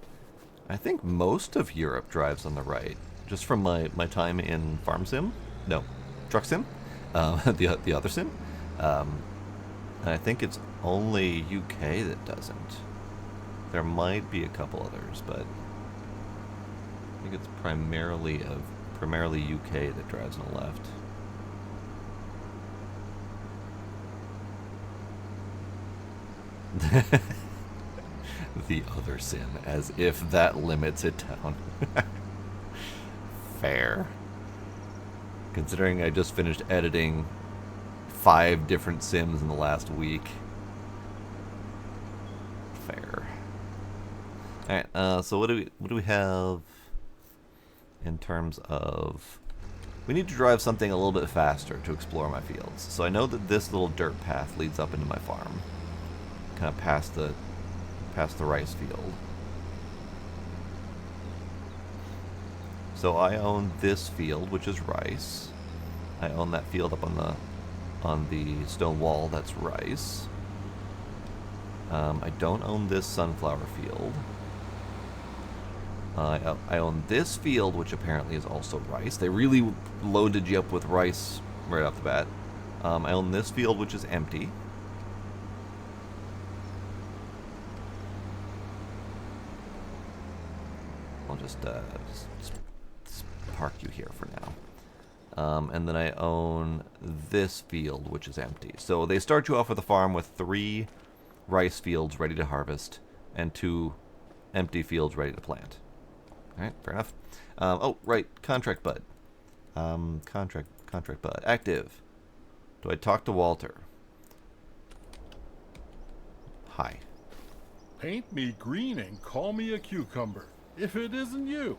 most of Europe drives on the right. Just from my time in Farm Sim, no, Truck Sim, the other sim. And I think it's only UK that doesn't. There might be a couple others, but I think it's primarily UK that drives on the left. The other sim, as if that limits it down. Fair. Considering I just finished editing 5 different sims in the last week. Fair. Alright, so what do we have in terms of... We need to drive something a little bit faster to explore my fields. So I know that this little dirt path leads up into my farm. Kind of past the rice field. So I own this field, which is rice. I own that field up on the stone wall, that's rice. I don't own this sunflower field. I own this field, which apparently is also rice. They really loaded you up with rice right off the bat. I own this field, which is empty. I'll just park you here for now. And then I own this field, which is empty. So they start you off with a farm with 3 rice fields ready to harvest and 2 empty fields ready to plant. All right, fair enough. Oh, right, contract bud. Contract bud. Active. Do I talk to Walter? Hi. Paint me green and call me a cucumber, if it isn't you.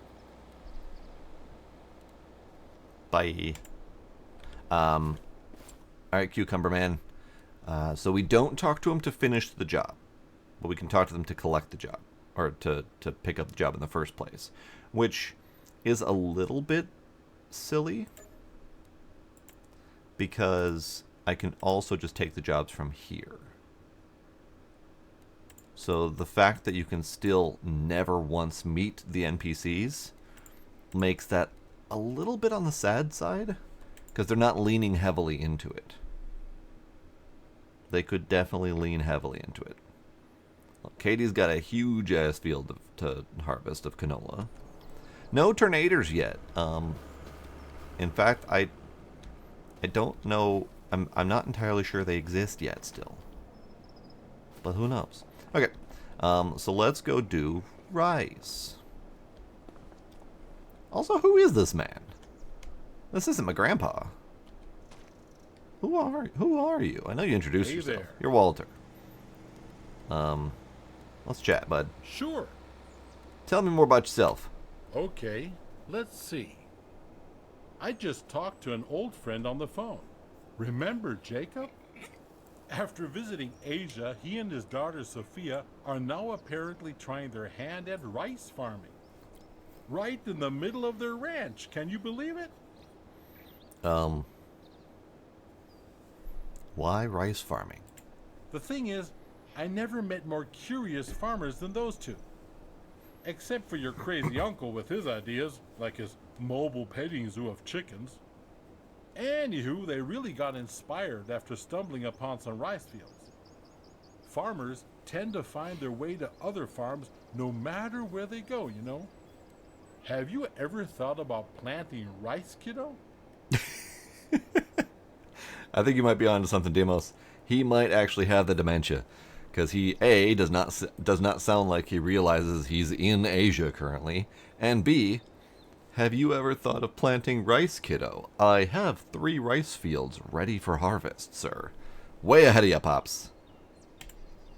Bye. Alright, Cucumber Man. So we don't talk to him to finish the job, but we can talk to them to collect the job, or to pick up the job in the first place, which is a little bit silly, because I can also just take the jobs from here. So the fact that you can still never once meet the NPCs makes that a little bit on the sad side, because they're not leaning heavily into it. They could definitely lean heavily into it. Well, Katie's got a huge ass field to harvest of canola. No tornadoes yet. In fact, I don't know. I'm not entirely sure they exist yet still. But who knows? Okay. So let's go do rice. Also, who is this man? This isn't my grandpa. Who are you? I know you introduced yourself. There. You're Walter. Let's chat, bud. Sure. Tell me more about yourself. Okay, let's see. I just talked to an old friend on the phone. Remember Jacob? After visiting Asia, he and his daughter Sophia are now apparently trying their hand at rice farming. Right in the middle of their ranch. Can you believe it? Why rice farming? The thing is, I never met more curious farmers than those two. Except for your crazy uncle with his ideas, like his mobile petting zoo of chickens. Anywho, they really got inspired after stumbling upon some rice fields. Farmers tend to find their way to other farms no matter where they go, you know? Have you ever thought about planting rice, kiddo? I think you might be onto something, Demos. He might actually have the dementia, because he A, does not sound like he realizes he's in Asia currently, and B, have you ever thought of planting rice, kiddo? I have 3 rice fields ready for harvest, sir. Way ahead of ya, pops.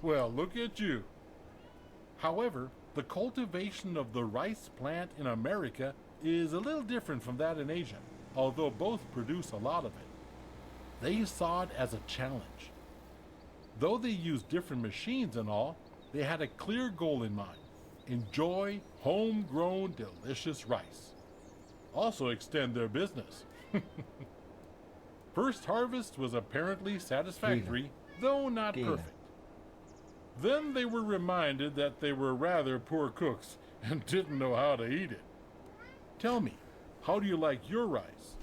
Well, look at you. However, the cultivation of the rice plant in America is a little different from that in Asia, although both produce a lot of it. They saw it as a challenge. Though they used different machines and all, they had a clear goal in mind. Enjoy homegrown, delicious rice. Also extend their business. First harvest was apparently satisfactory, though not perfect. Then they were reminded that they were rather poor cooks and didn't know how to eat it. Tell me, how do you like your rice?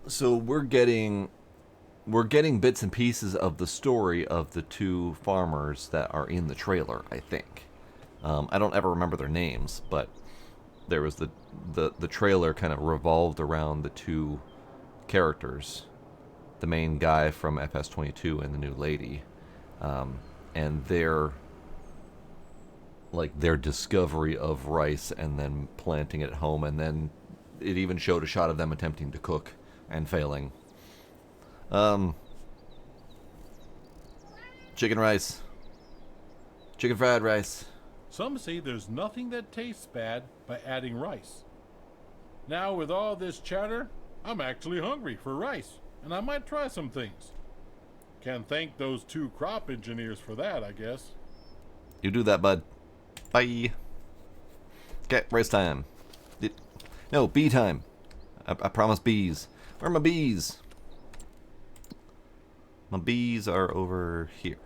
So we're getting bits and pieces of the story of the 2 farmers that are in the trailer, I think. I don't ever remember their names, but there was the trailer kind of revolved around the 2 characters, the main guy from FS22 and the new lady, and their discovery of rice and then planting it at home, and then it even showed a shot of them attempting to cook and failing. Chicken rice. Chicken fried rice. Some say there's nothing that tastes bad by adding rice. Now, with all this chatter, I'm actually hungry for rice, and I might try some things. Can thank those 2 crop engineers for that, I guess. You do that, bud. Bye. Okay, rice time. No, bee time. I promise bees. Where are my bees? My bees are over here.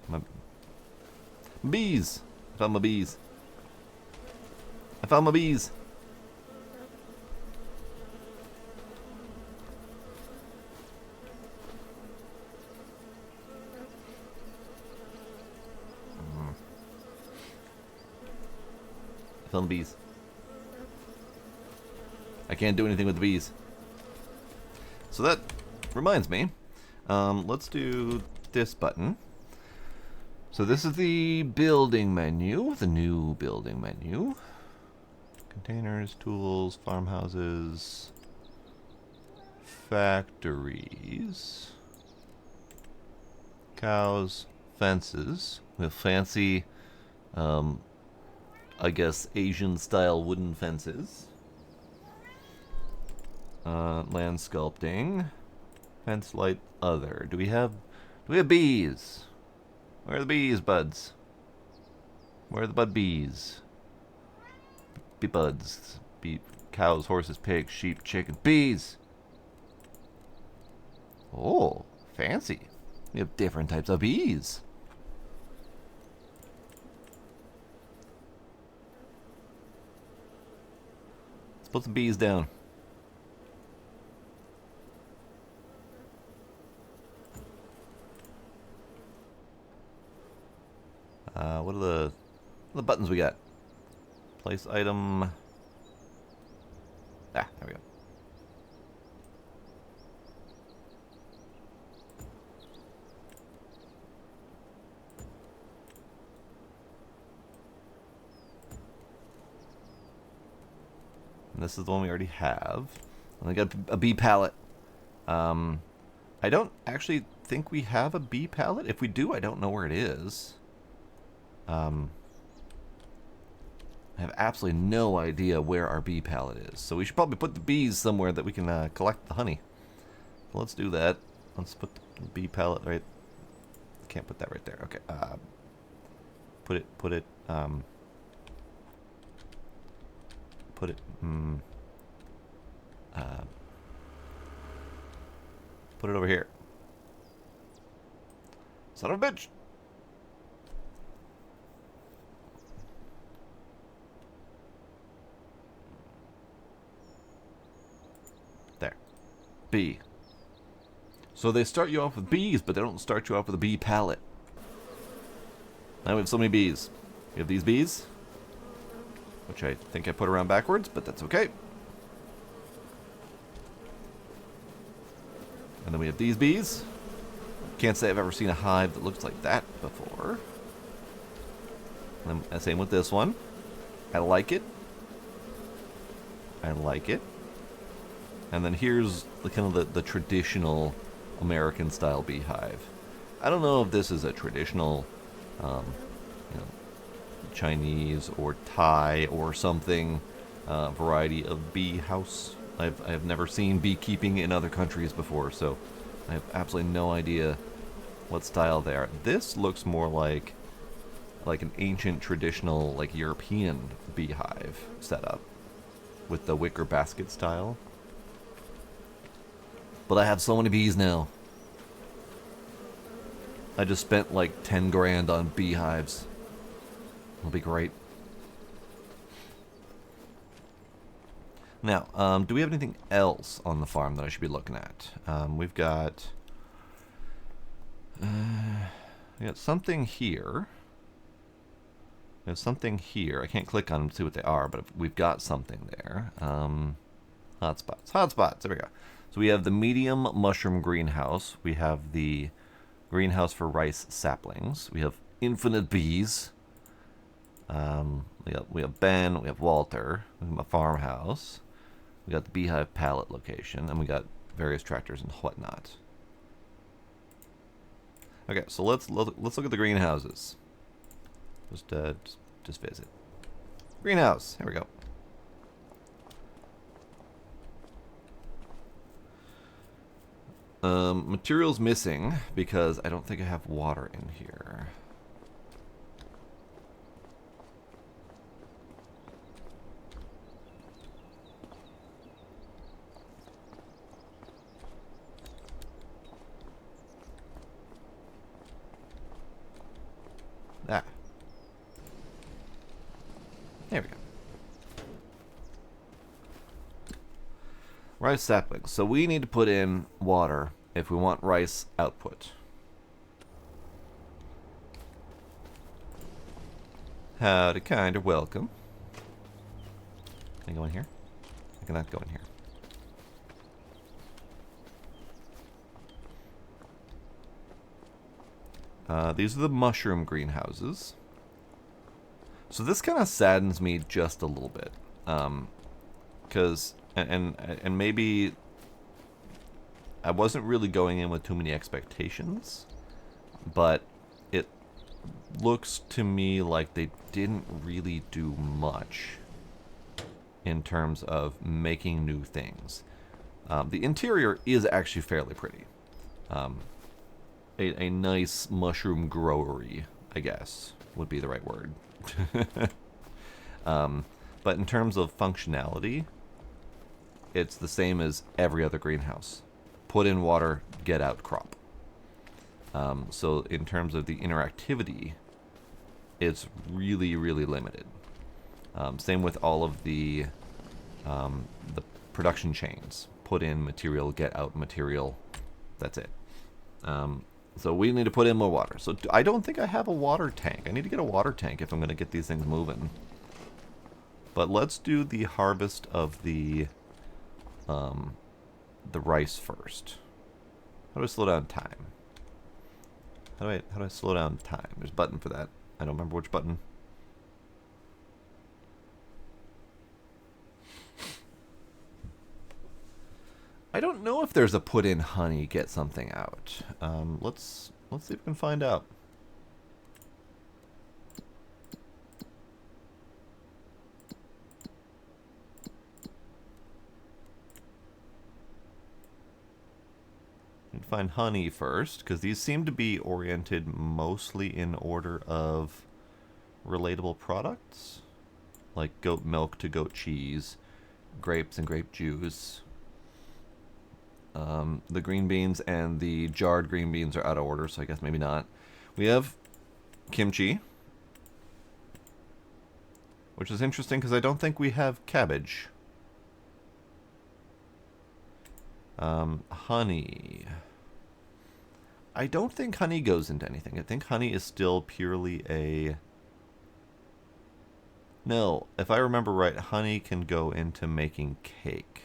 My bees. I found my bees. I found my bees. I found the bees. I can't do anything with the bees. So that reminds me. Let's do this button. So this is the building menu, the new building menu. Containers, tools, farmhouses, factories, cows, fences. We have fancy, I guess, Asian-style wooden fences. Land sculpting, fence light, other. Do we have bees? Where are the bees, buds? Where are the bud bees? Be buds. Be cows, horses, pigs, sheep, chickens, bees. Oh, fancy. We have different types of bees. Let's put some bees down. What are the buttons we got? Place item. Ah, there we go. And this is the one we already have. And I got a bee pallet. I don't actually think we have a bee pallet. If we do, I don't know where it is. I have absolutely no idea where our bee pallet is. So we should probably put the bees somewhere that we can collect the honey. So let's do that. Let's put the bee pallet right. Can't put that right there. Okay. Put it. Put it over here. Son of a bitch. There. Bee. So they start you off with bees, but they don't start you off with a bee pallet. Now we have so many bees. We have these bees, which I think I put around backwards, but that's okay. And then we have these bees. Can't say I've ever seen a hive that looks like that before. And same with this one. I like it. I like it. And then here's the kind of the traditional American style beehive. I don't know if this is a traditional you know, Chinese or Thai or something variety of bee house. I've never seen beekeeping in other countries before, so I have absolutely no idea what style they are. This looks more like an ancient traditional like European beehive setup with the wicker basket style. But I have so many bees now. I just spent like 10 grand on beehives. It'll be great. Now, do we have anything else on the farm that I should be looking at? We've got something here. There's something here. I can't click on them to see what they are, but we've got something there. Hotspots. Hotspots. There we go. So we have the medium mushroom greenhouse. We have the greenhouse for rice saplings. We have infinite bees. We have Ben. We have Walter. We have a farmhouse. We got the beehive pallet location, and we got various tractors and whatnot. Okay, so let's look at the greenhouses. Just visit. Greenhouse. Here we go. Materials missing because I don't think I have water in here. Ah. There we go. Rice saplings. So we need to put in water if we want rice output. Howdy, kind of welcome. Can I go in here? I cannot go in here. These are the mushroom greenhouses. So this kind of saddens me just a little bit, because and maybe I wasn't really going in with too many expectations, but it looks to me like they didn't really do much in terms of making new things. The interior is actually fairly pretty. A nice mushroom growery, I guess, would be the right word. But in terms of functionality, it's the same as every other greenhouse. Put in water, get out crop. So in terms of the interactivity, it's really, really limited. Same with all of the production chains. Put in material, get out material. That's it. So we need to put in more water. So I don't think I have a water tank. I need to get a water tank if I'm going to get these things moving. But let's do the harvest of the rice first. How do I slow down time? How do I slow down time? There's a button for that. I don't remember which button. I don't know if there's a put in honey, get something out. Let's see if we can find out. Need to find honey first, because these seem to be oriented mostly in order of relatable products, like goat milk to goat cheese, grapes and grape juice. The green beans and the jarred green beans are out of order, so I guess maybe not. We have kimchi, which is interesting because I don't think we have cabbage. Honey. I don't think honey goes into anything. I think honey is still purely a... No, if I remember right, honey can go into making cake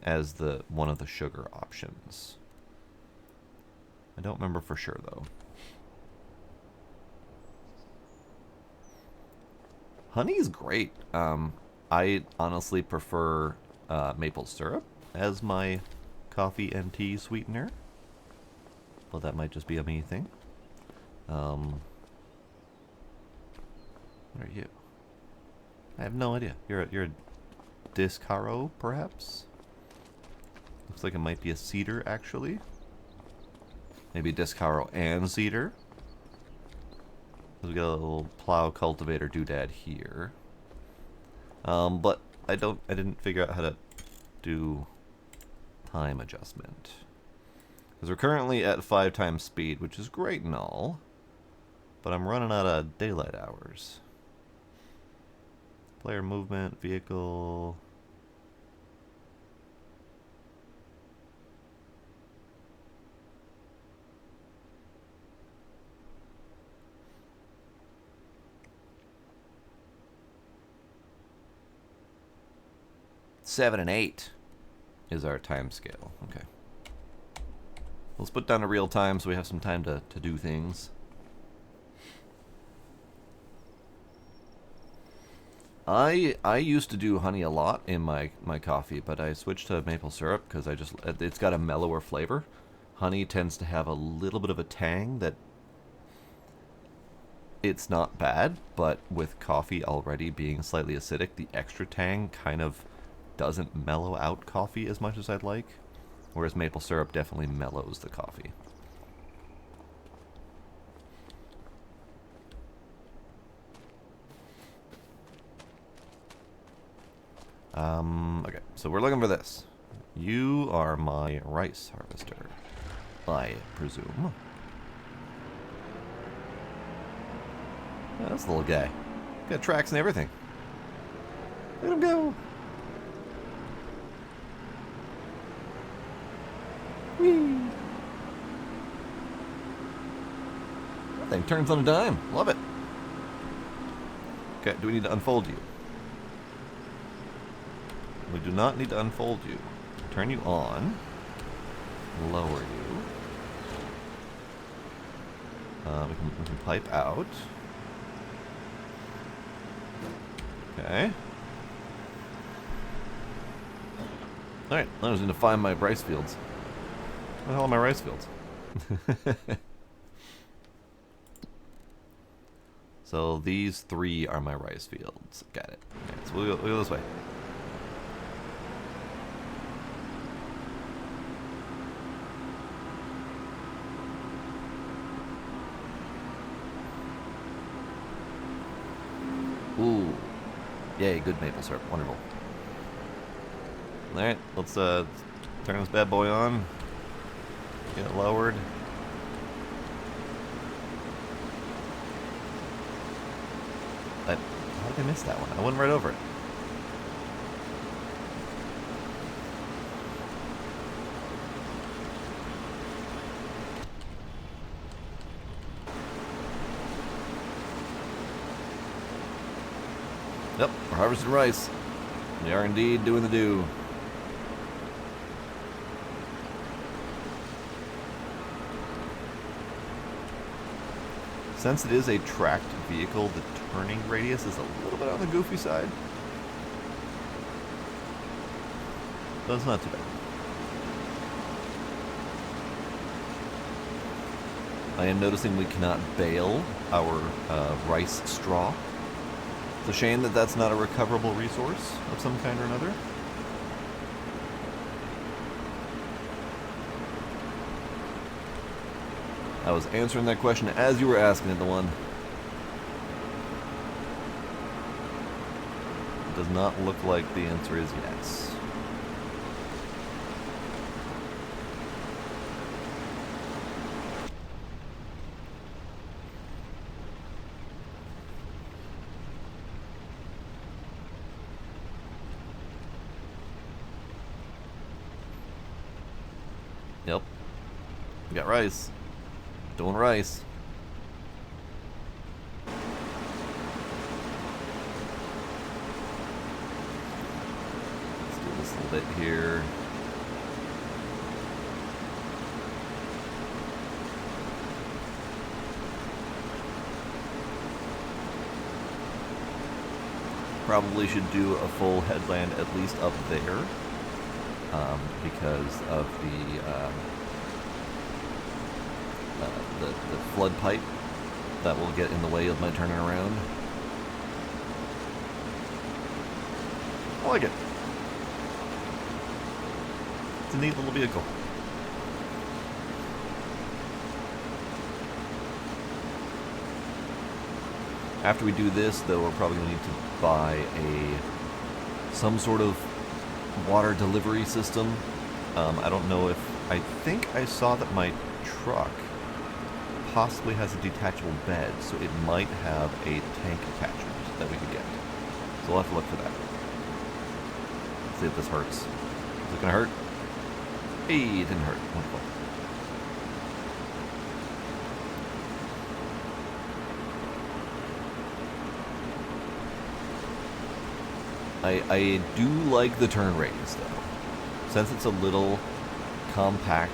as one of the sugar options. I don't remember for sure though. Honey is great. I honestly prefer maple syrup as my coffee and tea sweetener. Well, that might just be a me thing. What are you? I have no idea. You're a Discaro, perhaps? Looks like it might be a cedar, actually. Maybe Discaro and cedar. We got a little plow cultivator doodad here. But I didn't figure out how to do time adjustment. Because we're currently at 5 times speed, which is great and all. But I'm running out of daylight hours. Player movement, vehicle... Seven and 8 is our time scale. Okay. Let's put down to real time so we have some time to do things. I used to do honey a lot in my coffee, but I switched to maple syrup because it's got a mellower flavor. Honey tends to have a little bit of a tang that it's not bad, but with coffee already being slightly acidic, the extra tang kind of doesn't mellow out coffee as much as I'd like, whereas maple syrup definitely mellows the coffee. Okay, so we're looking for this. You are my rice harvester, I presume. Yeah, that's the little guy. Got tracks and everything. Let him go. Whee! That thing turns on a dime. Love it. Okay, do we need to unfold you? We do not need to unfold you. Turn you on. Lower you. We can pipe out. Okay. Alright, I was going to find my rice fields. Where the hell are my rice fields? So these 3 are my rice fields. Got it. Okay, so we'll go this way. Ooh. Yay, good maple syrup. Wonderful. Alright, let's turn this bad boy on. Get it lowered. How did I miss that one? I went right over it. Yep, we're harvesting rice. We are indeed doing the do. Since it is a tracked vehicle, the turning radius is a little bit on the goofy side. But it's not too bad. I am noticing we cannot bale our rice straw. It's a shame that that's not a recoverable resource of some kind or another. I was answering that question as you were asking it, the one. It does not look like the answer is yes. Yep. We got rice. Doing rice. Let's do this a little bit here. Probably should do a full headland at least up there. Because of the flood pipe that will get in the way of my turning around. I like it. It's a neat little vehicle. After we do this, though, we're probably going to need to buy some sort of water delivery system. I don't know if... I think I saw that my truck possibly has a detachable bed, so it might have a tank attachment that we could get. So we'll have to look for that. Let's see if this hurts. Is it gonna hurt? Hey, it didn't hurt. Wonderful. I do like the turn radius, though. Since it's a little compact,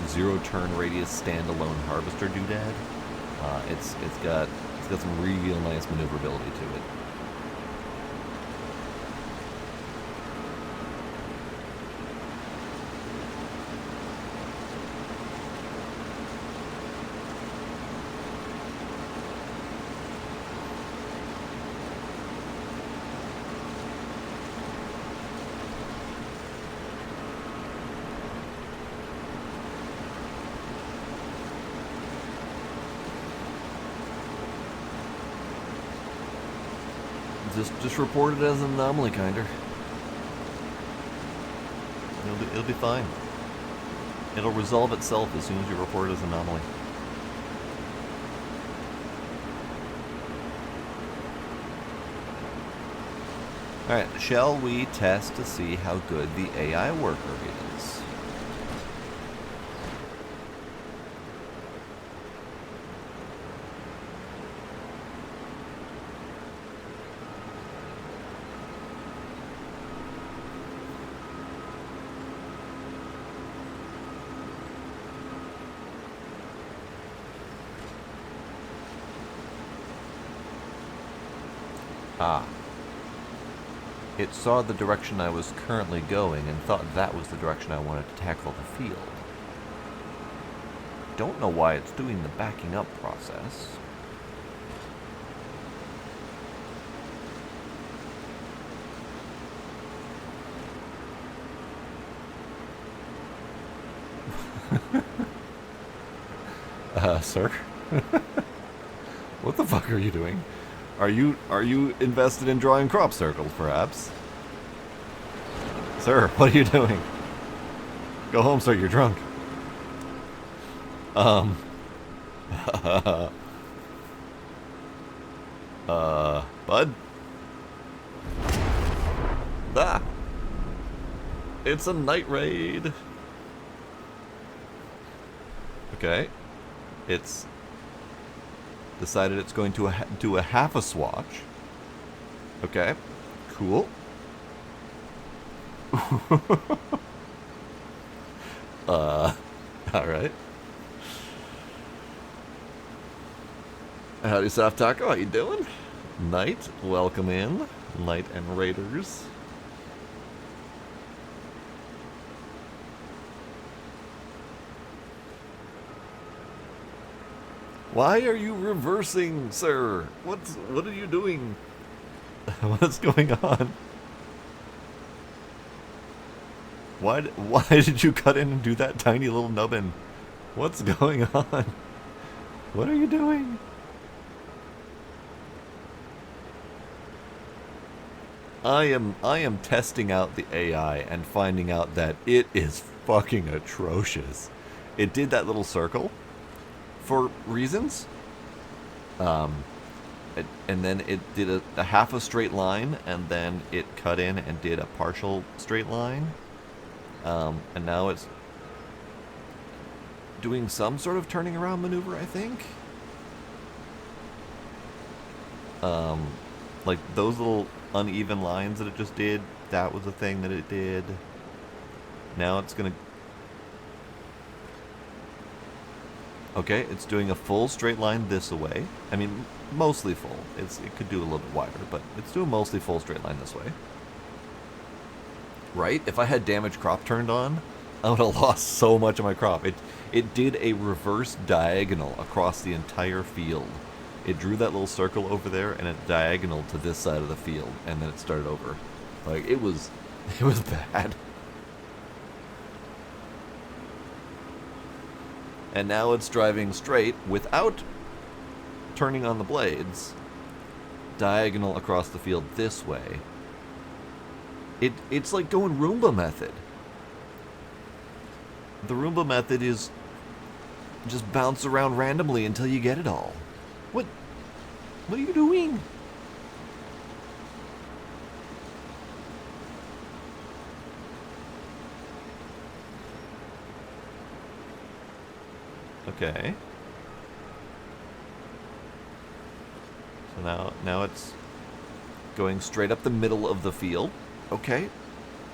zero turn radius standalone harvester doodad, it's got some real nice maneuverability to it. Just report it as an anomaly, kinder. It'll be fine. It'll resolve itself as soon as you report it as an anomaly. Alright, shall we test to see how good the AI worker is? Ah. It saw the direction I was currently going and thought that was the direction I wanted to tackle the field. Don't know why it's doing the backing up process. Sir? What the fuck are you doing? Are you invested in drawing crop circles, perhaps? Sir, what are you doing? Go home, sir, you're drunk. Bud? Ah! It's a night raid! Okay. It's decided it's going to do a half a swatch. Okay. Cool. Alright. Howdy, Soft Taco. How you doing? Knight, welcome in. Knight and Raiders. Why are you reversing, sir? What are you doing? What's going on? Why did you cut in and do that tiny little nubbin? What's going on? What are you doing? I am testing out the AI and finding out that it is fucking atrocious. It did that little circle for reasons. And then it did a half a straight line, and then it cut in and did a partial straight line. And now it's doing some sort of turning around maneuver, I think. Like those little uneven lines that it just did, that was a thing that it did. Now it's gonna... Okay, it's doing a full straight line this way. I mean, mostly full. It could do a little bit wider, but it's doing mostly full straight line this way. Right? If I had damage crop turned on, I would have lost so much of my crop. It did a reverse diagonal across the entire field. It drew that little circle over there, and it diagonal to this side of the field, and then it started over. Like, it was bad. And now it's driving straight without turning on the blades, diagonal across the field this way. It's like going Roomba method. The Roomba method is just bounce around randomly until you get it all. What are you doing? Okay. So now it's going straight up the middle of the field. Okay,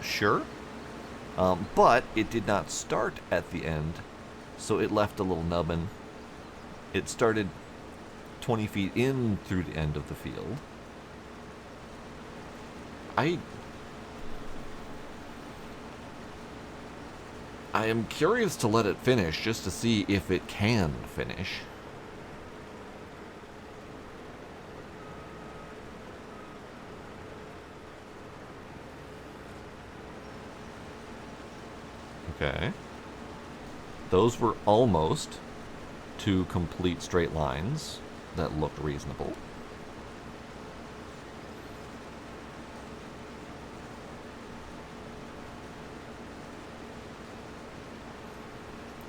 sure. But it did not start at the end, so it left a little nubbin. It started 20 feet in through the end of the field. I am curious to let it finish just to see if it can finish. Okay. Those were almost two complete straight lines that looked reasonable.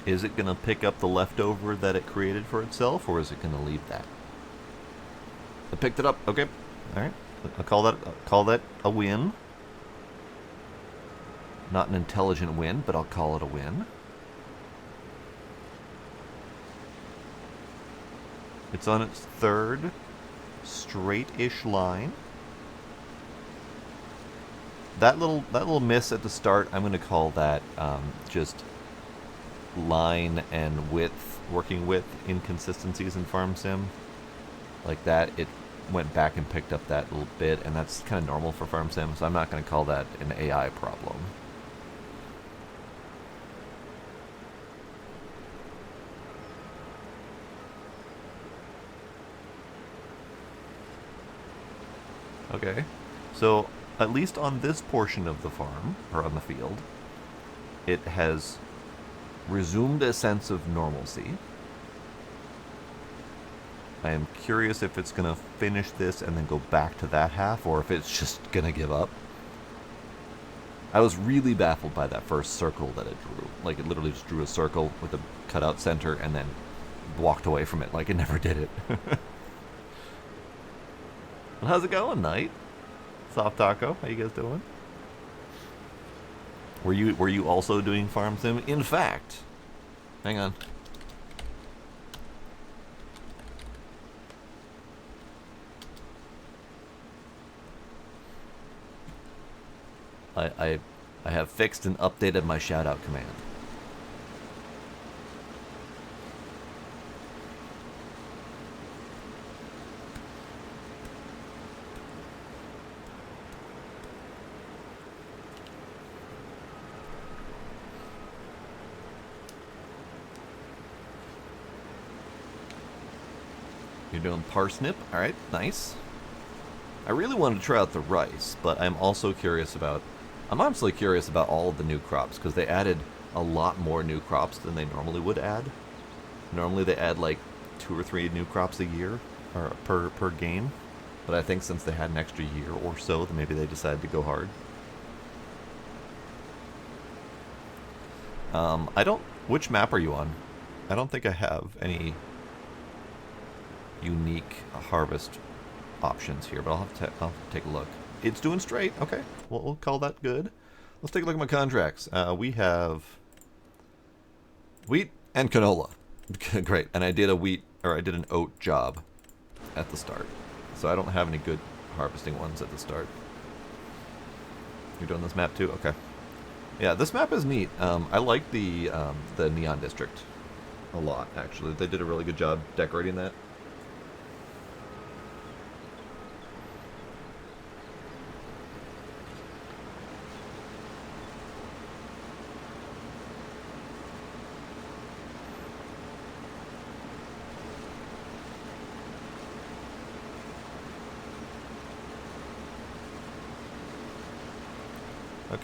Is it going to pick up the leftover that it created for itself, or is it going to leave that? It picked it up. Okay. All right. I'll call that a win. Not an intelligent win, but I'll call it a win. It's on its third straight-ish line. That little miss at the start, I'm going to call that just line and width, working width inconsistencies in Farm Sim. Like that, it went back and picked up that little bit, and that's kind of normal for Farm Sim, so I'm not going to call that an AI problem. Okay, so at least on this portion of the farm, or on the field, it has resumed a sense of normalcy. I am curious if it's going to finish this and then go back to that half, or if it's just going to give up. I was really baffled by that first circle that it drew. Like, it literally just drew a circle with a cutout center and then walked away from it. Like, it never did it. Well, how's it going, Knight? Soft Taco, how you guys doing? Were you also doing Farm Sim? In fact, hang on. I have fixed and updated my shoutout command. You're doing parsnip? Alright, nice. I really wanted to try out the rice, but I'm also curious about... I'm honestly curious about all of the new crops, because they added a lot more new crops than they normally would add. Normally they add like 2 or 3 new crops a year, or per game. But I think since they had an extra year or so, then maybe they decided to go hard. I don't... Which map are you on? I don't think I have any unique harvest options here, but I'll have to take a look. It's doing straight. Okay, we'll call that good. Let's take a look at my contracts. We have wheat and canola. Great, and I did an oat job at the start, so I don't have any good harvesting ones at the start. You're doing this map too? Okay. Yeah, this map is neat. I like the Neon District a lot, actually. They did a really good job decorating that.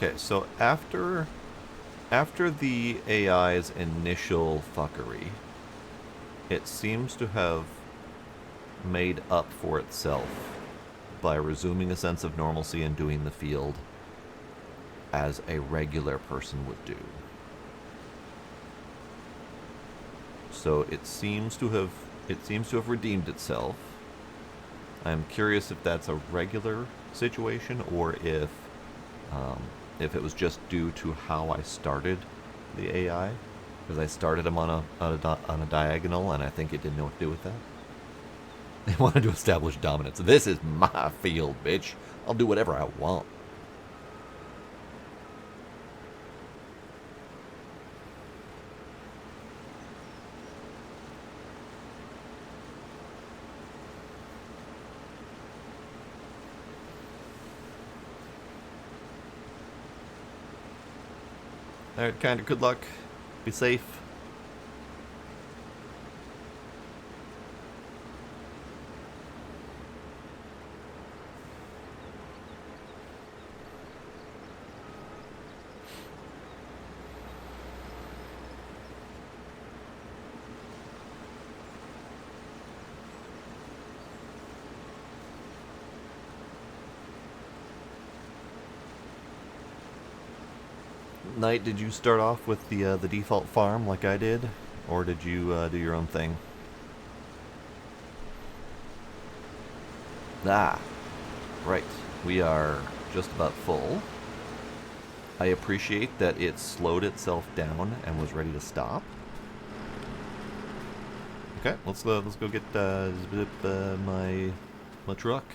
Okay, so after the AI's initial fuckery, it seems to have made up for itself by resuming a sense of normalcy and doing the field as a regular person would do. So it seems to have redeemed itself. I'm curious if that's a regular situation or if it was just due to how I started the AI, because I started him on a diagonal, and I think it didn't know what to do with that. They wanted to establish dominance. This is my field, bitch. I'll do whatever I want. Alright, kinda good luck. Be safe. Knight, did you start off with the default farm like I did, or did you do your own thing? Ah, right. We are just about full. I appreciate that it slowed itself down and was ready to stop. Okay, let's go get my truck.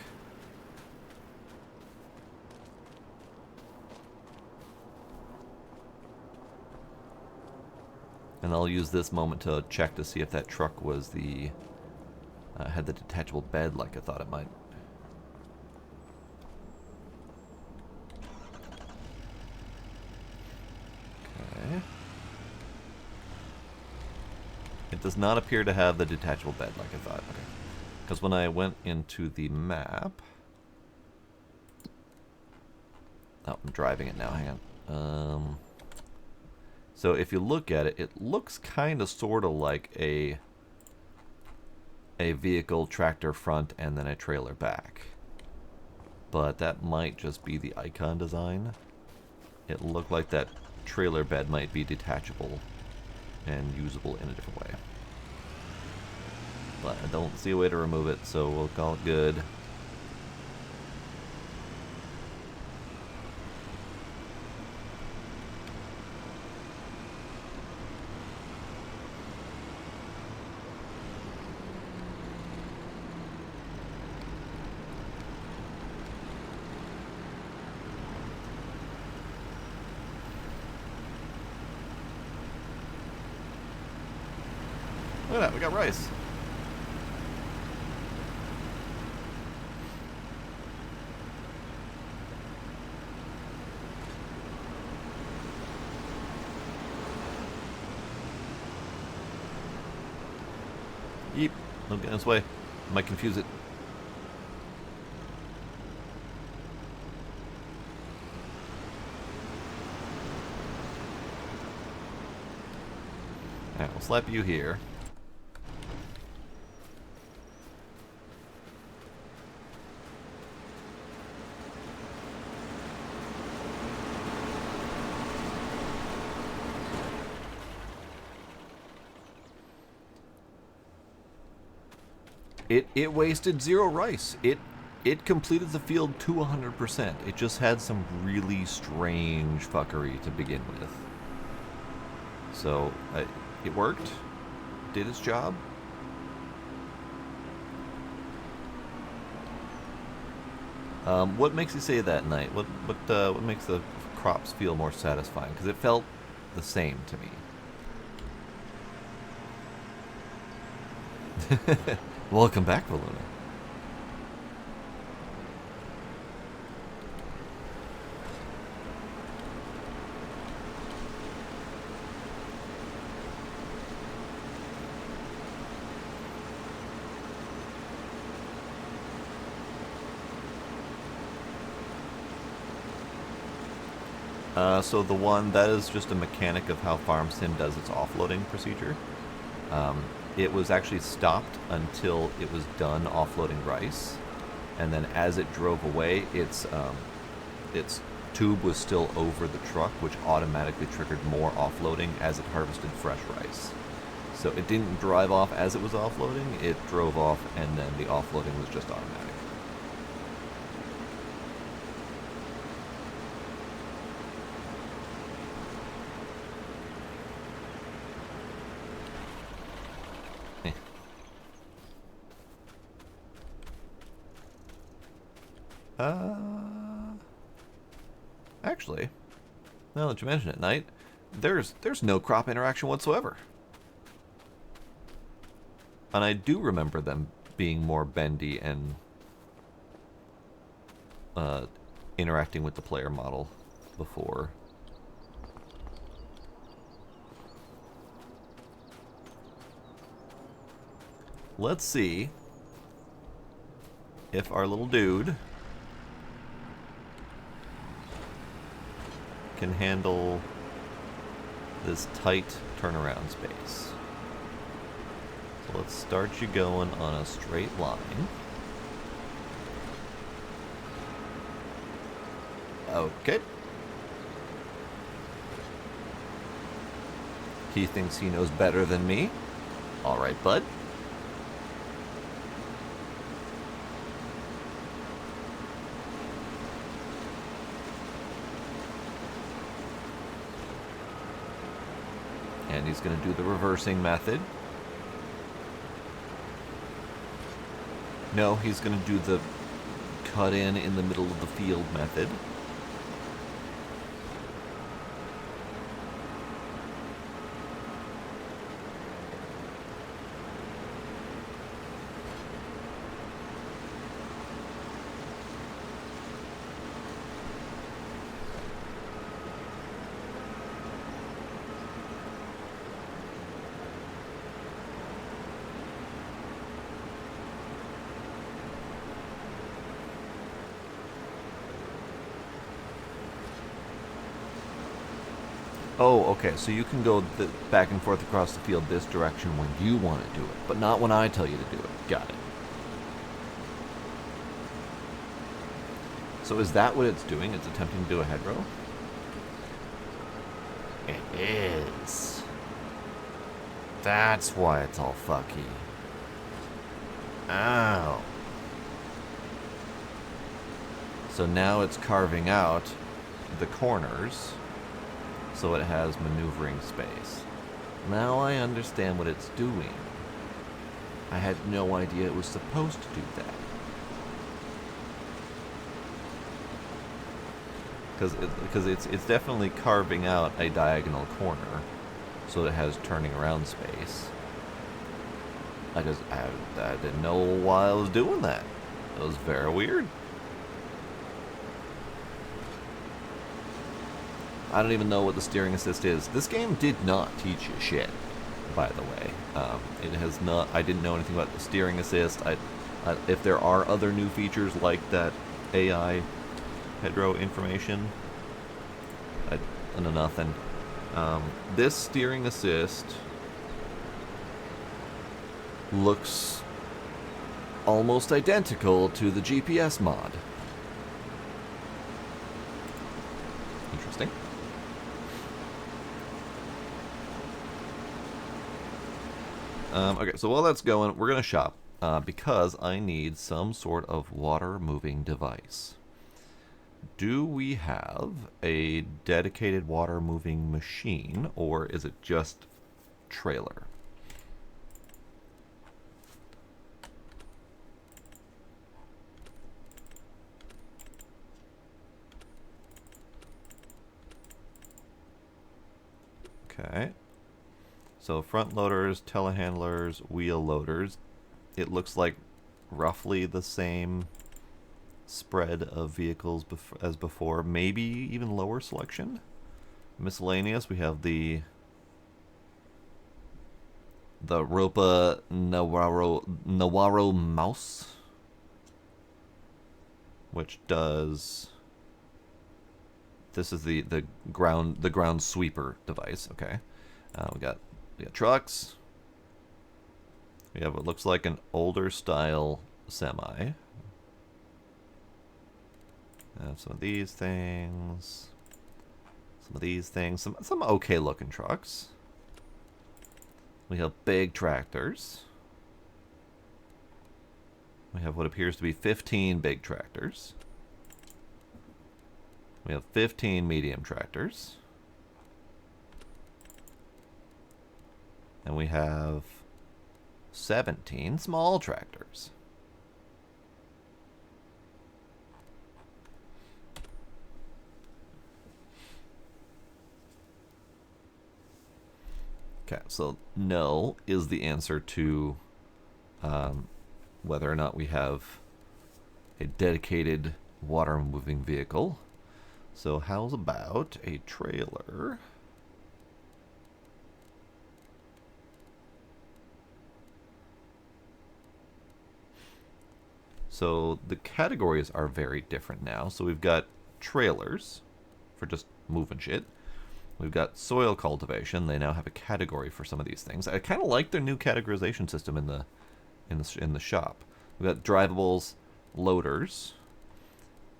And I'll use this moment to check to see if that truck was had the detachable bed like I thought it might. Okay. It does not appear to have the detachable bed like I thought. Okay. Because when I went into the map... Oh, I'm driving it now, hang on. So if you look at it, it looks kind of sort of like a a vehicle tractor front and then a trailer back. But that might just be the icon design. It looked like that trailer bed might be detachable and usable in a different way. But I don't see a way to remove it, so we'll call it good. Look at that, we got rice. Yeep, don't get in its way. Might confuse it. Alright, we'll slap you here. It wasted 0 rice. It completed the field to 100%. It just had some really strange fuckery to begin with. So, it worked. Did its job. What makes you say that, Knight? What makes the crops feel more satisfying? Because it felt the same to me. Welcome back, Valuna. So the one, that is just a mechanic of how Farm Sim does its offloading procedure. It was actually stopped until it was done offloading rice, and then as it drove away, its tube was still over the truck, which automatically triggered more offloading as it harvested fresh rice. So it didn't drive off as it was offloading, it drove off, and then the offloading was just automatic. Actually, now that you mention it, Knight, there's no crop interaction whatsoever. And I do remember them being more bendy and interacting with the player model before. Let's see if our little dude can handle this tight turnaround space. So let's start you going on a straight line. Okay. He thinks he knows better than me. All right, bud. And he's going to do the reversing method. No, he's going to do the cut in the middle of the field method. Oh, okay, so you can go back and forth across the field this direction when you want to do it, but not when I tell you to do it. Got it. So is that what it's doing? It's attempting to do a head row? It is. That's why it's all fucky. Ow. So now it's carving out the corners so it has maneuvering space. Now I understand what it's doing. I had no idea it was supposed to do that. Because it's definitely carving out a diagonal corner so it has turning around space. I didn't know why I was doing that. It was very weird. I don't even know what the steering assist is. This game did not teach you shit, by the way. It has not. I didn't know anything about the steering assist. If there are other new features like that AI head-row information, I know nothing. This steering assist looks almost identical to the GPS mod. Interesting. Okay, so while that's going, we're going to shop because I need some sort of water-moving device. Do we have a dedicated water-moving machine, or is it just trailer? Okay. So front loaders, telehandlers, wheel loaders. It looks like roughly the same spread of vehicles as before. Maybe even lower selection. Miscellaneous, we have the Ropa Nawaro mouse, which does. This is the ground sweeper device. Okay, we got trucks. We have what looks like an older style semi. Some of these things. Some of these things. Some okay looking trucks. We have big tractors. We have what appears to be 15 big tractors. We have 15 medium tractors. And we have 17 small tractors. Okay, so no is the answer to whether or not we have a dedicated water-moving vehicle. So how's about a trailer? So the categories are very different now. So we've got trailers for just moving shit. We've got soil cultivation. They now have a category for some of these things. I kind of like their new categorization system in the shop. We've got drivables, loaders,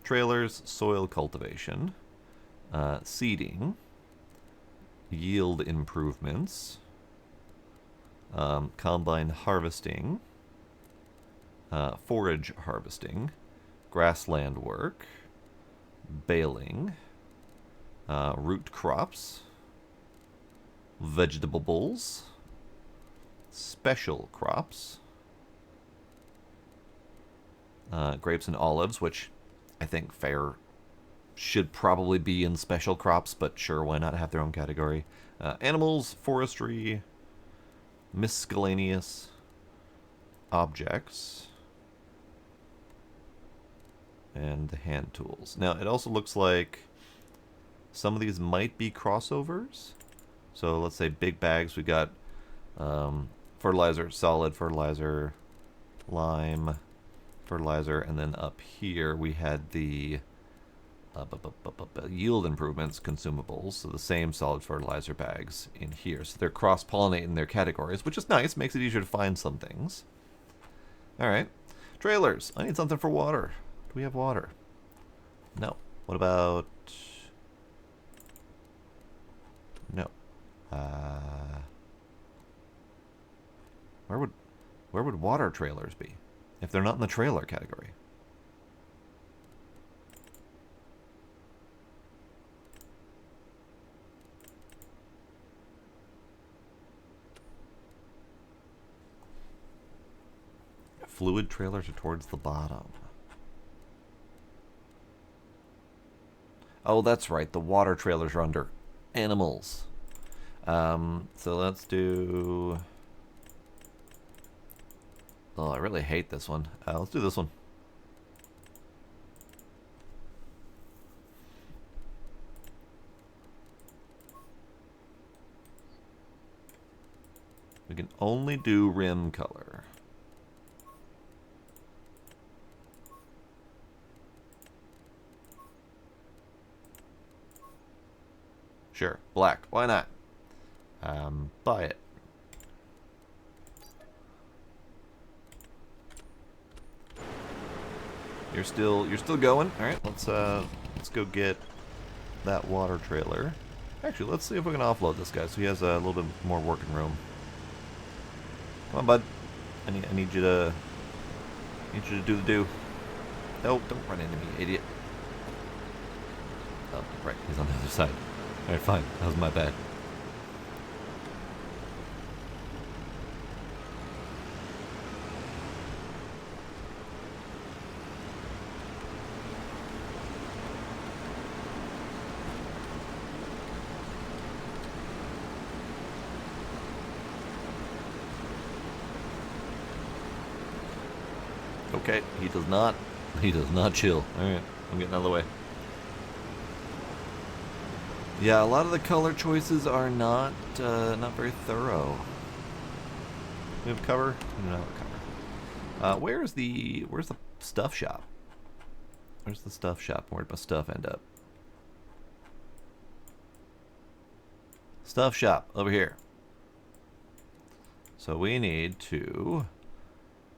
trailers, soil cultivation, seeding, yield improvements, combine harvesting, forage harvesting, grassland work, baling, root crops, vegetables, special crops, grapes and olives, which I think fair should probably be in special crops, but sure, why not have their own category? Animals, forestry, miscellaneous objects, and the hand tools. Now, it also looks like some of these might be crossovers. So let's say big bags, we got fertilizer, solid fertilizer, lime, fertilizer, and then up here we had the yield improvements, consumables, so the same solid fertilizer bags in here. So they're cross-pollinating their categories, which is nice, makes it easier to find some things. Alright. Trailers. I need something for water. Do we have water? No. What about... No. Where would water trailers be? If they're not in the trailer category. Fluid trailers are towards the bottom. Oh, that's right. The water trailers are under animals. So let's do... Oh, I really hate this one. Let's do this one. We can only do rim color. Sure, black. Why not? Buy it. You're still going. All right, let's go get that water trailer. Actually, let's see if we can offload this guy so he has a little bit more working room. Come on, bud. I need you to do the do. No, don't run into me, idiot. Oh, right, he's on the other side. All right, fine. That was my bad. Okay, he does not chill. Alright, I'm getting out of the way. Yeah, a lot of the color choices are not very thorough. We have cover? We don't have a cover. Where's the stuff shop? Where's the stuff shop? Where'd my stuff end up? Stuff shop, over here. So we need to...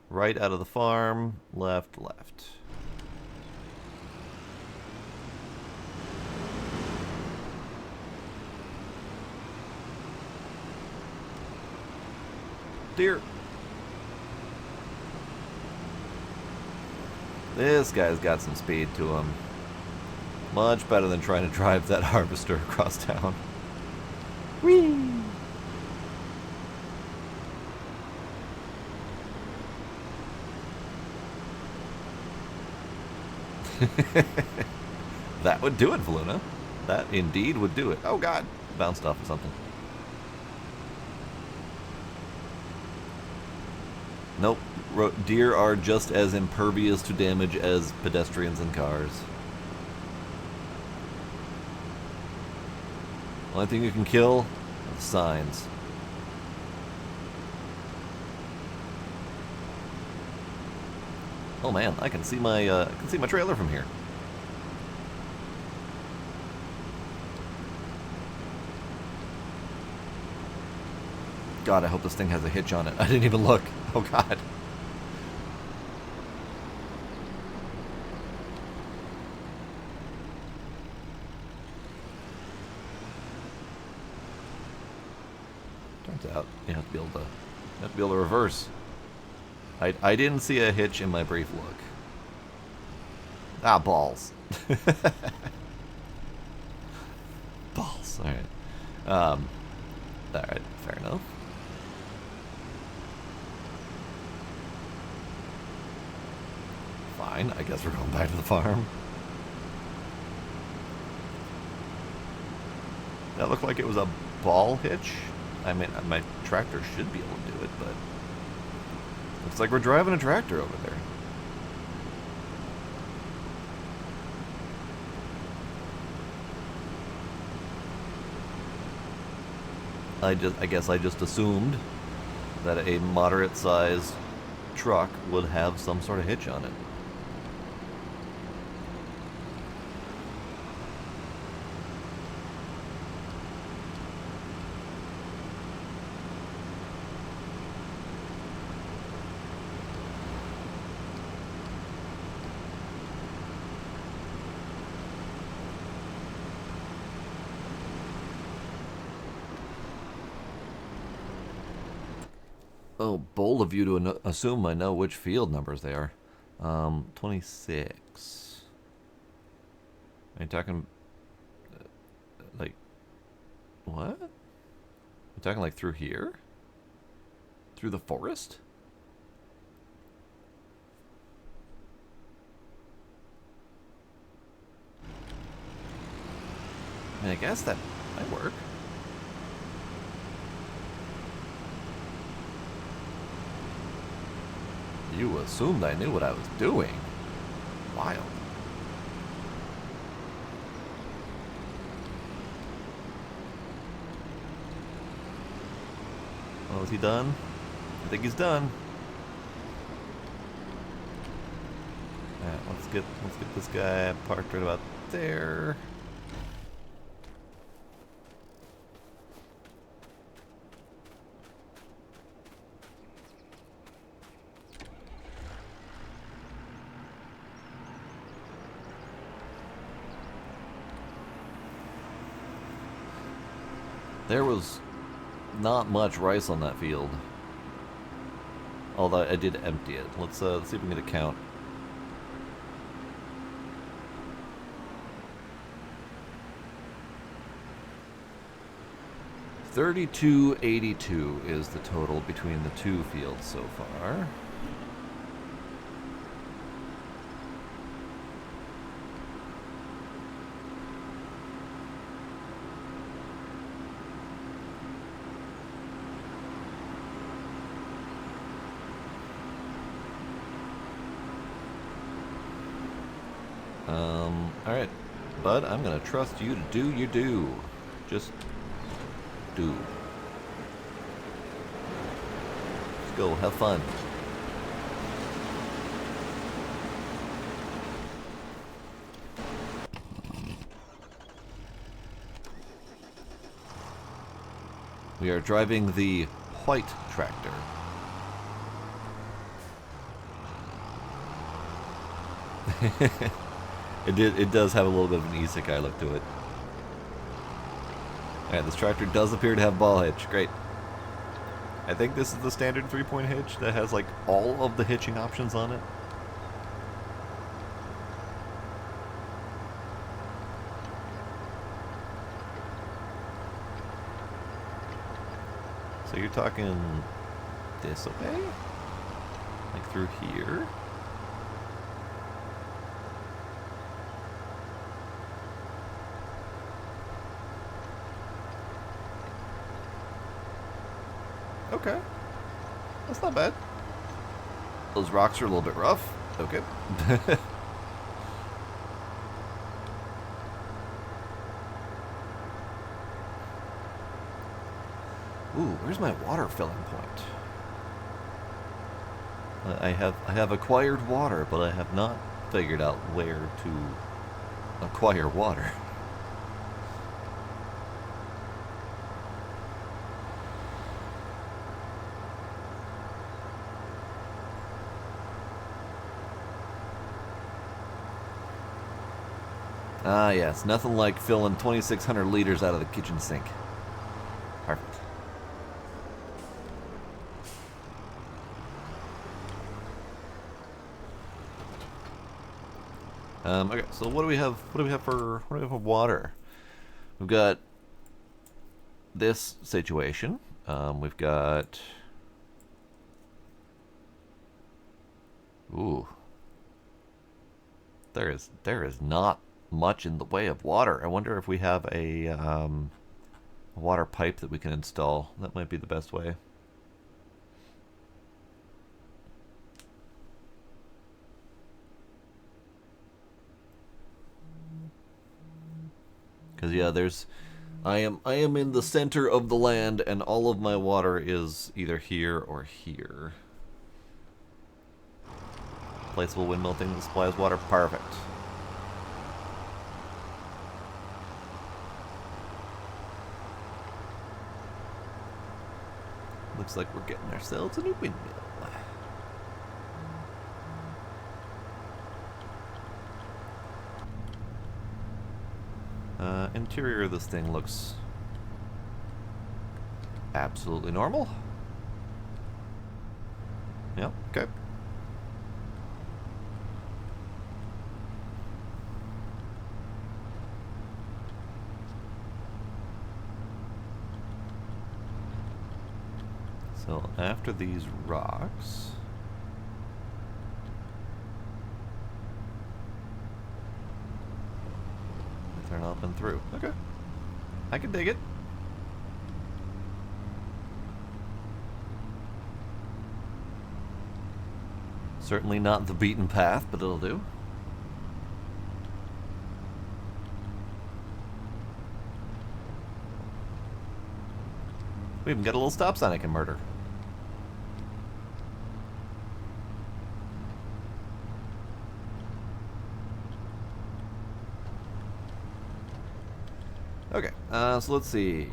Right out of the farm, left, left. Deer. This guy's got some speed to him. Much better than trying to drive that harvester across town. Whee! That would do it, Valuna. That indeed would do it. Oh god, bounced off of something. Nope, deer are just as impervious to damage as pedestrians and cars. Only thing you can kill are the signs. Oh man, I can see my trailer from here. God, I hope this thing has a hitch on it. I didn't even look. Oh god. Turns out you have to be able to reverse. I didn't see a hitch in my brief look. Ah, balls. Balls. All right. All right. Fair enough. Fine. I guess we're going back to the farm. That looked like it was a ball hitch. I mean, my tractor should be able to do it, but looks like we're driving a tractor over there. I guess I just assumed that a moderate-sized truck would have some sort of hitch on it. Oh, bold of you to assume I know which field numbers they are. 26. Are you talking... like... what? You talking like through here? Through the forest? I mean, I guess that might work. You assumed I knew what I was doing. Wild. Oh, is he done? I think he's done. Alright, let's get this guy parked right about there. There was not much rice on that field. Although I did empty it. Let's see if we can get a count. $32.82 is the total between the two fields so far. Alright, bud, I'm gonna trust you to do your do. Just do. Let's go, have fun. We are driving the white tractor. It does have a little bit of an isekai look to it. Alright, this tractor does appear to have ball hitch. Great. I think this is the standard 3-point hitch that has like all of the hitching options on it. So you're talking this way? Like through here? Okay. That's not bad. Those rocks are a little bit rough. Okay. Ooh, where's my water filling point? I have acquired water, but I have not figured out where to acquire water. Ah, yes. Nothing like filling 2,600 liters out of the kitchen sink. Perfect. Okay, so what do we have? What do we have for water? We've got this situation. We've got. Ooh. There is not much in the way of water. I wonder if we have a water pipe that we can install. That might be the best way. Because yeah, I am in the center of the land, and all of my water is either here or here. Placeable windmill thing that supplies water. Perfect. Looks like we're getting ourselves a new windmill. Interior of this thing looks absolutely normal. Okay. So after these rocks, turn up and through. Okay. I can dig it. Certainly not the beaten path, but it'll do. We even got a little stop sign I can murder. Okay, so let's see.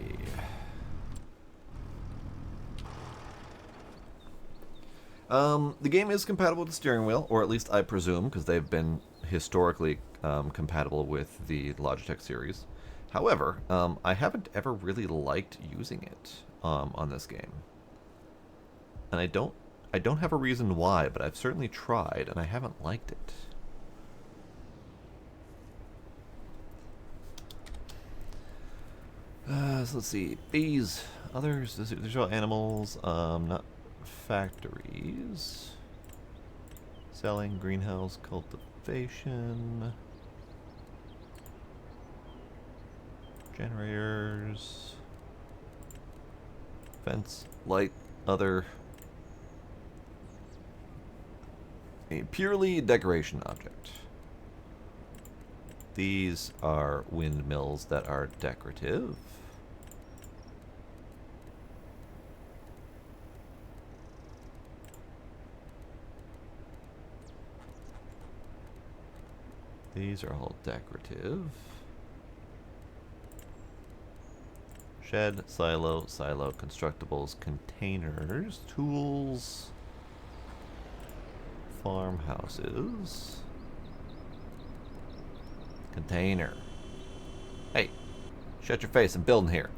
The game is compatible with the steering wheel, or at least I presume, because they've been historically compatible with the Logitech series. However, I haven't ever really liked using it on this game, and I don't have a reason why, but I've certainly tried, and I haven't liked it. So let's see. Bees. Others. There's all animals. Not factories. Selling. Greenhouse. Cultivation. Generators. Fence. Light. Other. A purely decoration object. These are windmills that are decorative. These are all decorative. Shed, silo, constructibles, containers, tools, farmhouses. Container. Hey, shut your face, I'm building here.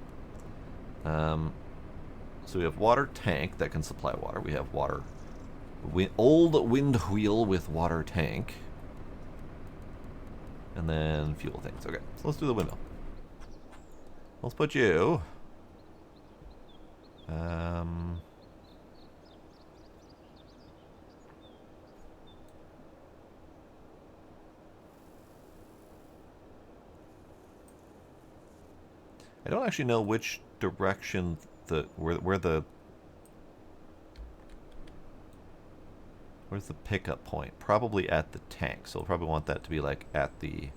So we have water tank that can supply water. We have water, old wind wheel with water tank. And then fuel things. Okay, so let's do the windmill. Let's put you. I don't actually know which direction where's the pickup point? Probably at the tank. So we'll probably want that to be like at the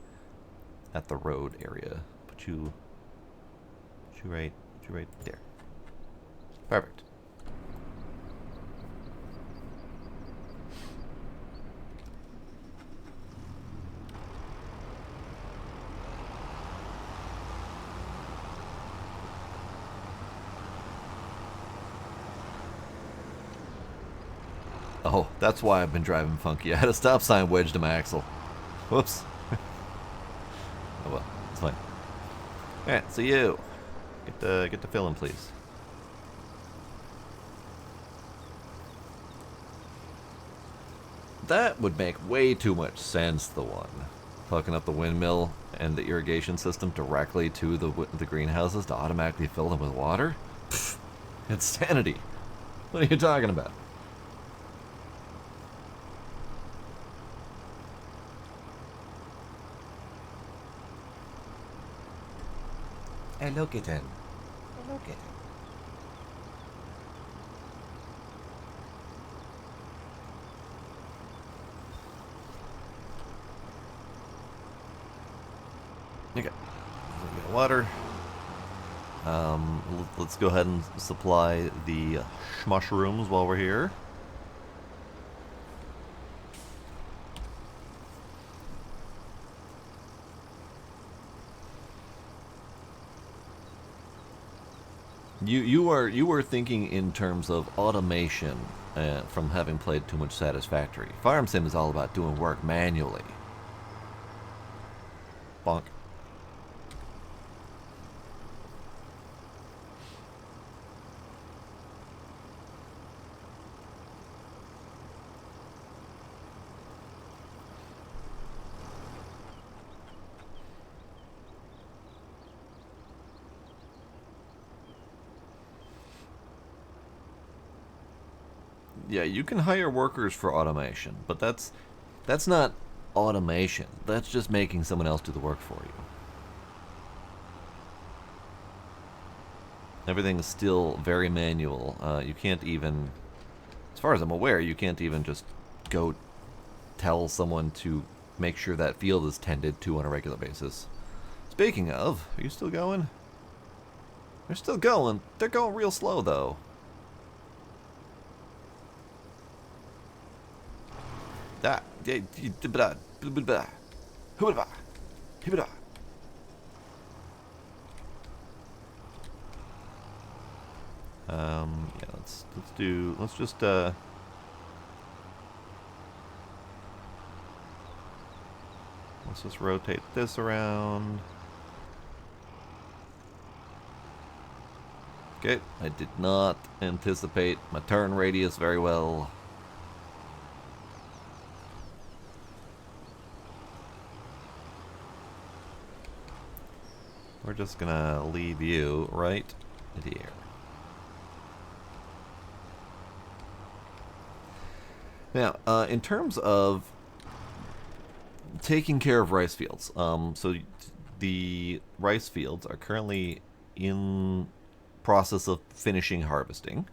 road area. Put you right there. Perfect. Oh, that's why I've been driving funky. I had a stop sign wedged to my axle. Whoops. Oh well, it's fine. Alright, so you. Get the filling, please. That would make way too much sense, the one. Hooking up the windmill and the irrigation system directly to the greenhouses to automatically fill them with water? Pfft, it's sanity. What are you talking about? Hello, kitten. Hello, kitten. Okay. We got water. Let's go ahead and supply the mushrooms while we're here. You were thinking in terms of automation from having played too much Satisfactory. Farm Sim is all about doing work manually. Bonk. Yeah, you can hire workers for automation, but that's not automation. That's just making someone else do the work for you. Everything is still very manual. You can't even, as far as I'm aware, you can't even just go tell someone to make sure that field is tended to on a regular basis. Speaking of, are you still going? They're still going. They're going real slow, though. Yeah, let's just rotate this around. Okay, I did not anticipate my turn radius very well. We're just gonna leave you right here. Now, in terms of taking care of rice fields, so the rice fields are currently in process of finishing harvesting.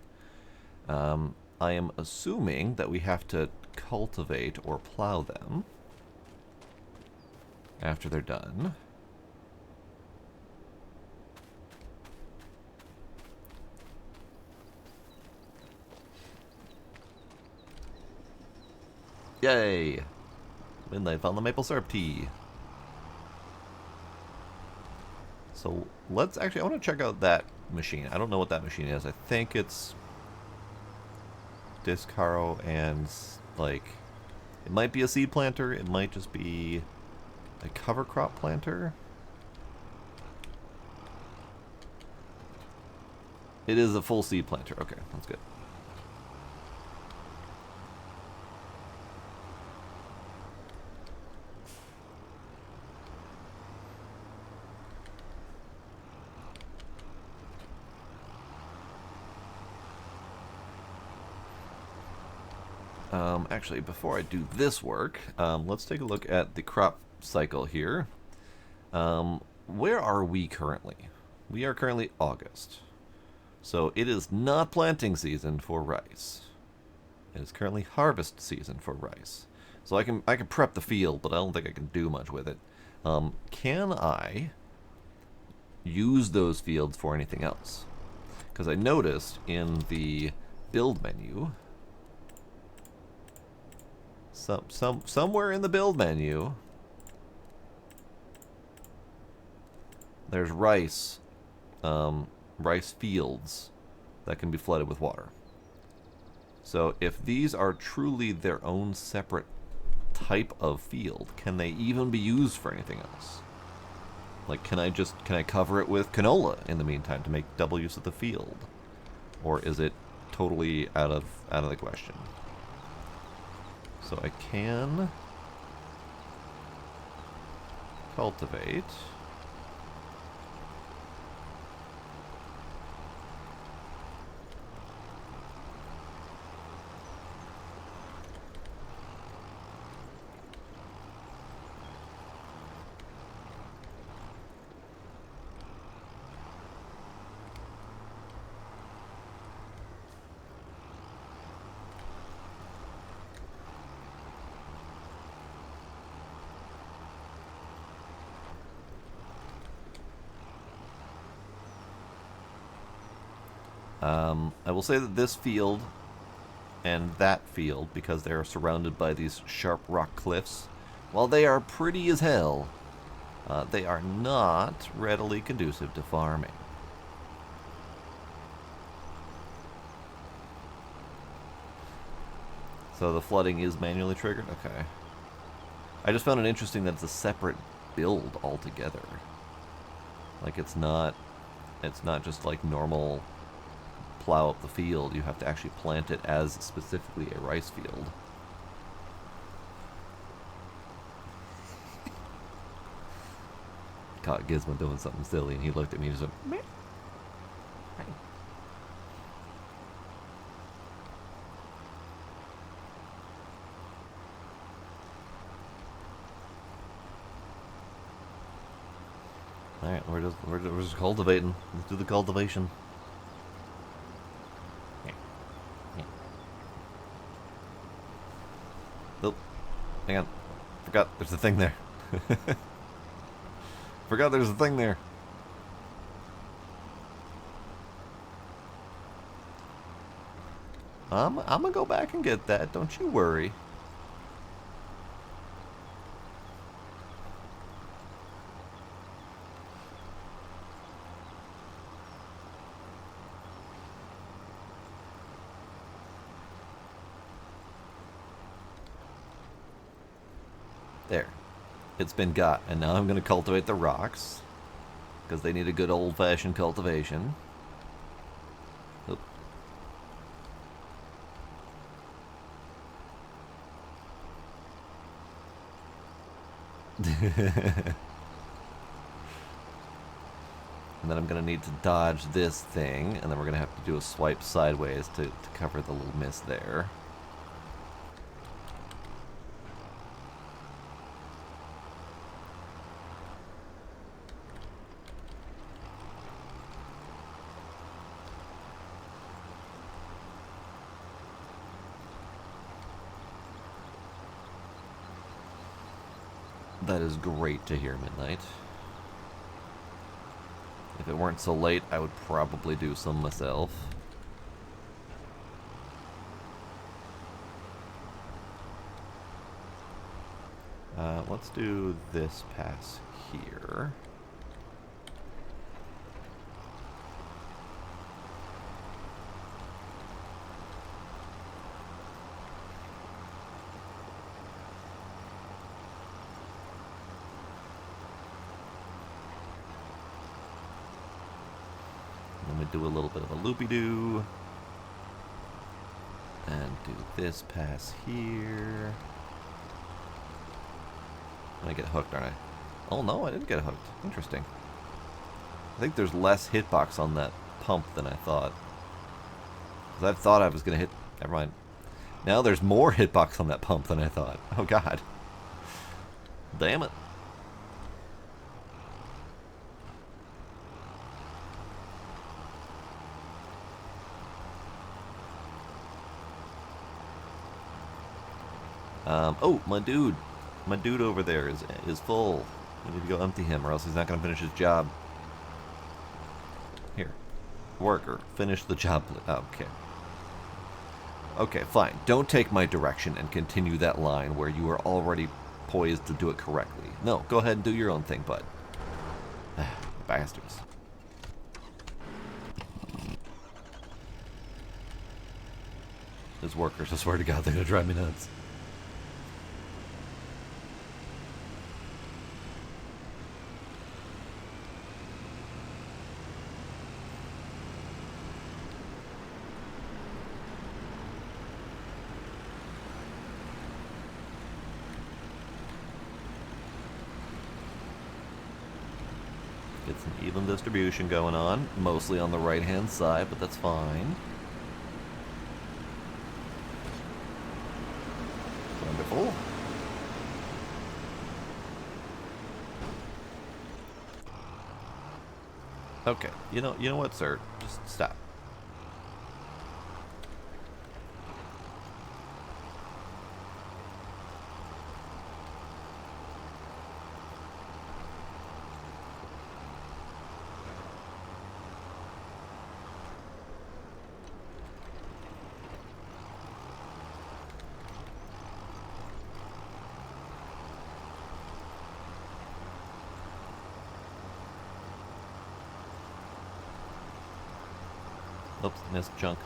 I am assuming that we have to cultivate or plow them after they're done. Yay! Midnight found the maple syrup tea. So let's actually, I want to check out that machine. I don't know what that machine is. I think it's disc harrow and like, it might be a seed planter. It might just be a cover crop planter. It is a full seed planter. Okay, that's good. Actually, before I do this work, let's take a look at the crop cycle here. Where are we currently? We are currently August. So it is not planting season for rice. It is currently harvest season for rice. So I can prep the field, but I don't think I can do much with it. Can I use those fields for anything else? Because I noticed in the build menu, somewhere in the build menu, there's rice fields that can be flooded with water. So if these are truly their own separate type of field, can they even be used for anything else? Like, can I cover it with canola in the meantime to make double use of the field? Or is it totally out of the question? So I can cultivate. I will say that this field and that field, because they are surrounded by these sharp rock cliffs, while they are pretty as hell, they are not readily conducive to farming. So the flooding is manually triggered? Okay. I just found it interesting that it's a separate build altogether. Like, it's not just like normal plow up the field. You have to actually plant it as specifically a rice field. Caught Gizmo doing something silly and he looked at me and just went, meh. Alright, we're just cultivating. Let's do the cultivation. Oh, hang on. Forgot there's a thing there. Forgot there's a thing there. I'm gonna go back and get that. Don't you worry. There. It's been got. And now I'm going to cultivate the rocks. Because they need a good old-fashioned cultivation. Oop. And then I'm going to need to dodge this thing. And then we're going to have to do a swipe sideways to cover the little miss there. That is great to hear, Midnight. If it weren't so late, I would probably do some myself. Let's do this pass here. Then we do a little bit of a loopy-doo. And do this pass here. I get hooked, aren't I? Oh no, I didn't get hooked. Interesting. I think there's less hitbox on that pump than I thought. Because I thought I was going to hit... Never mind. Now there's more hitbox on that pump than I thought. Oh god. Damn it. Oh, my dude. My dude over there is full. We need to go empty him or else he's not going to finish his job. Here. Worker, finish the job. Okay. Okay, fine. Don't take my direction and continue that line where you are already poised to do it correctly. No, go ahead and do your own thing, bud. Bastards. These workers, I swear to God, they're going to drive me nuts. Get some even distribution going on, mostly on the right-hand side, but that's fine. Wonderful. Okay, you know what, sir? Just stop. Oops, missed chunk.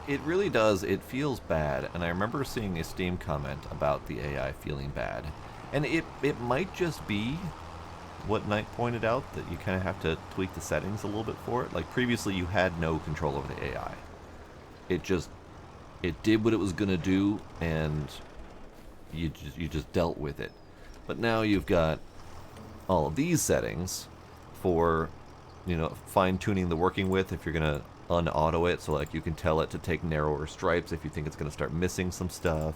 It really does. It feels bad, and I remember seeing a Steam comment about the AI feeling bad. And it might just be what Knight pointed out, that you kind of have to tweak the settings a little bit for it. Like previously you had no control over the AI. It did what it was gonna do, and you just dealt with it. But now you've got all of these settings for, you know, fine-tuning the working width if you're going to unauto it, so like you can tell it to take narrower stripes if you think it's going to start missing some stuff.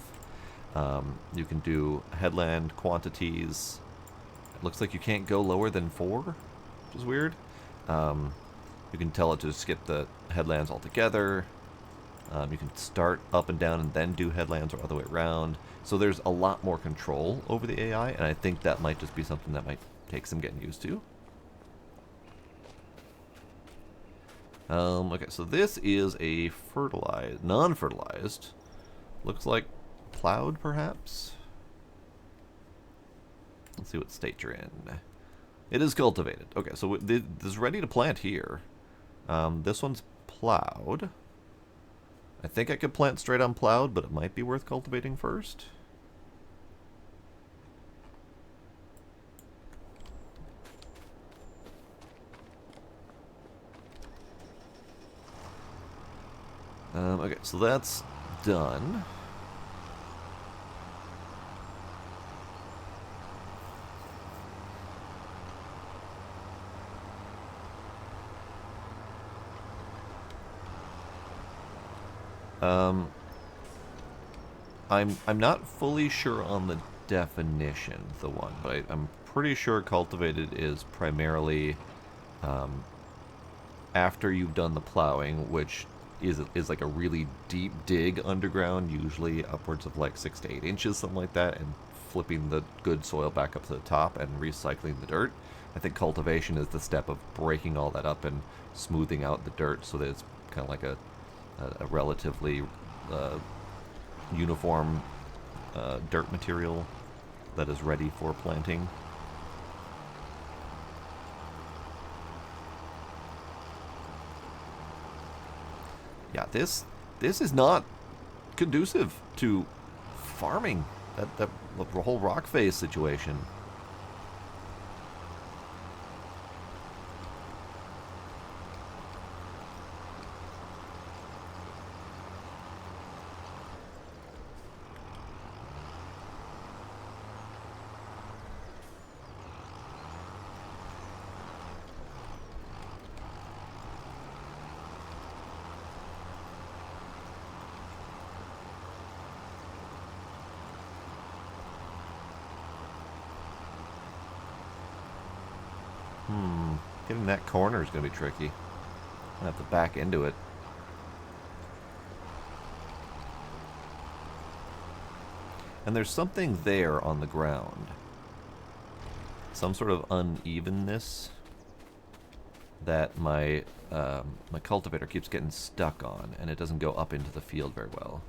You can do headland quantities. It looks like you can't go lower than 4, which is weird. You can tell it to skip the headlands altogether. You can start up and down and then do headlands or other way around. So there's a lot more control over the AI, and I think that might just be something that might take some getting used to. Okay, so this is a fertilized, non-fertilized. Looks like plowed, perhaps? Let's see what state you're in. It is cultivated. Okay, so this is ready to plant here. This one's plowed. I think I could plant straight on plowed, but it might be worth cultivating first. Okay, so that's done. I'm not fully sure on the definition of the one, but I'm pretty sure cultivated is primarily after you've done the plowing, which is like a really deep dig underground, usually upwards of like 6 to 8 inches, something like that, and flipping the good soil back up to the top and recycling the dirt. I think cultivation is the step of breaking all that up and smoothing out the dirt so that it's kind of like a relatively uniform dirt material that is ready for planting. Yeah, this is not conducive to farming. That whole rock phase situation. Getting that corner is going to be tricky. I have to back into it. And there's something there on the ground. Some sort of unevenness that my my cultivator keeps getting stuck on, and it doesn't go up into the field very well.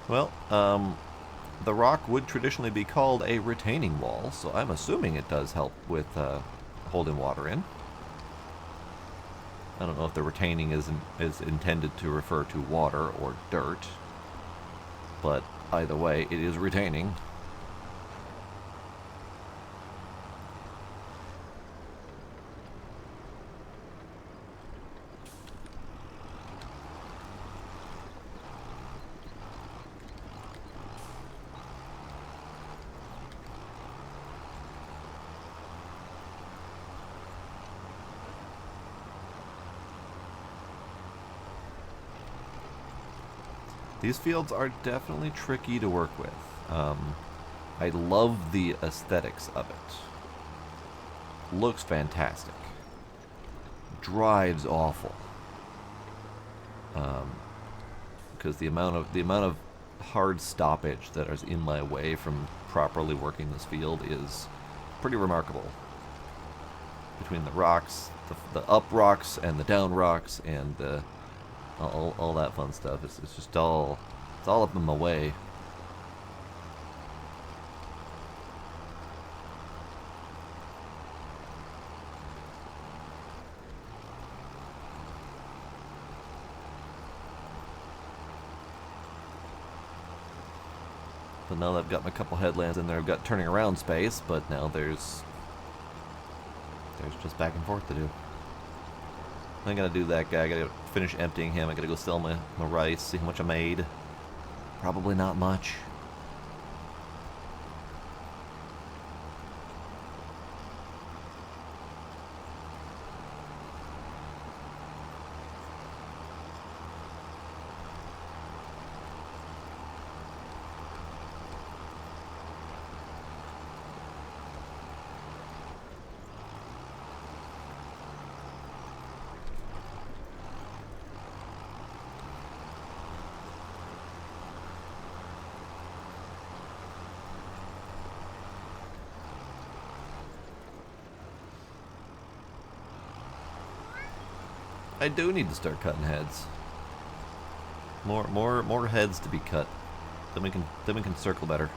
Well, the rock would traditionally be called a retaining wall, so I'm assuming it does help with holding water in. I don't know if the retaining is intended to refer to water or dirt, but either way, it is retaining. These fields are definitely tricky to work with. I love the aesthetics of it. Looks fantastic. Drives awful. Because the amount of hard stoppage that is in my way from properly working this field is pretty remarkable. Between the rocks, the up rocks and the down rocks and the all that fun stuff. It's just it's all up in my way. So now that I've got my couple headlands in there, I've got turning around space, but now there's just back and forth to do. I gotta do that guy. I gotta finish emptying him. I gotta go sell my rice, see how much I made. Probably not much. I do need to start cutting heads. More heads to be cut. Then we can circle better.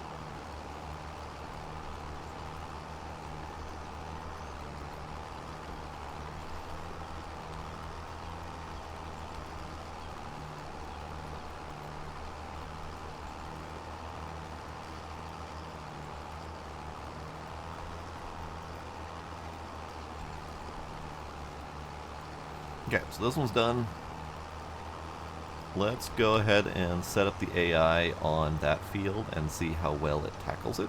Okay, so this one's done. Let's go ahead and set up the AI on that field and see how well it tackles it.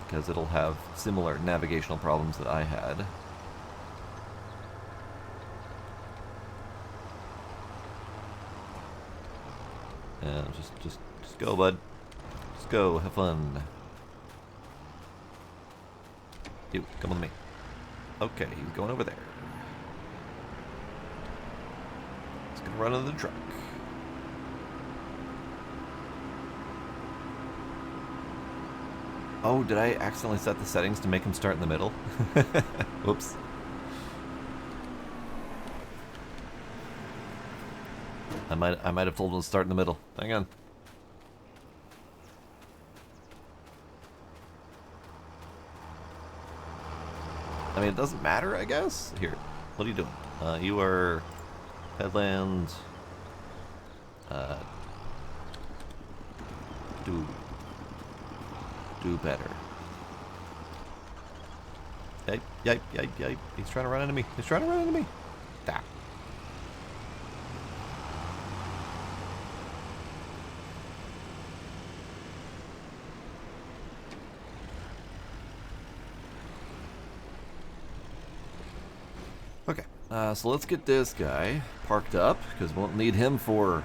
Because it'll have similar navigational problems that I had. And just go, bud. Just go, have fun. You, come with me. Okay, he's going over there. Gonna run into the truck. Oh, did I accidentally set the settings to make him start in the middle? Whoops. I might have told him to start in the middle. Hang on. I mean, it doesn't matter, I guess. Here, what are you doing? You are headland. Do better. Yipe. He's trying to run into me. Da. Okay, so let's get this guy parked up, because we won't need him for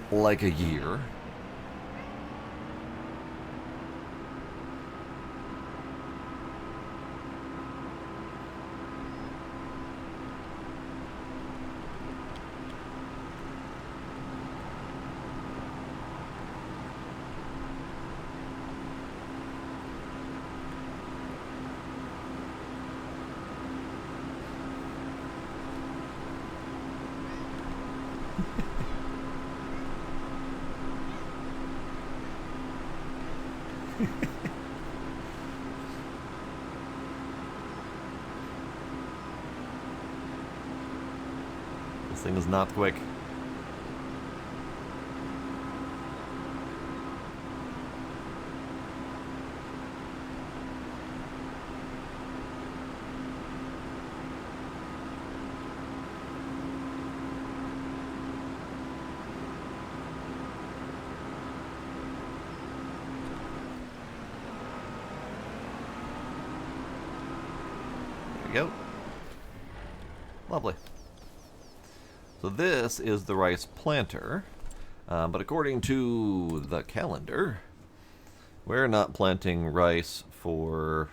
like a year. This thing is not quick. Go. Lovely. So this is the rice planter, but according to the calendar, we're not planting rice for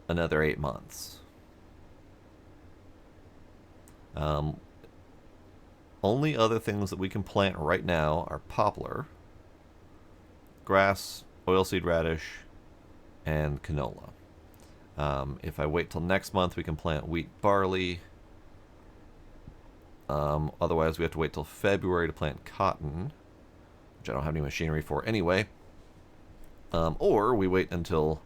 another 8 months. Only other things that we can plant right now are poplar, grass, oilseed radish, and canola. If I wait till next month, we can plant wheat, barley. Otherwise, we have to wait till February to plant cotton, which I don't have any machinery for anyway. Or we wait until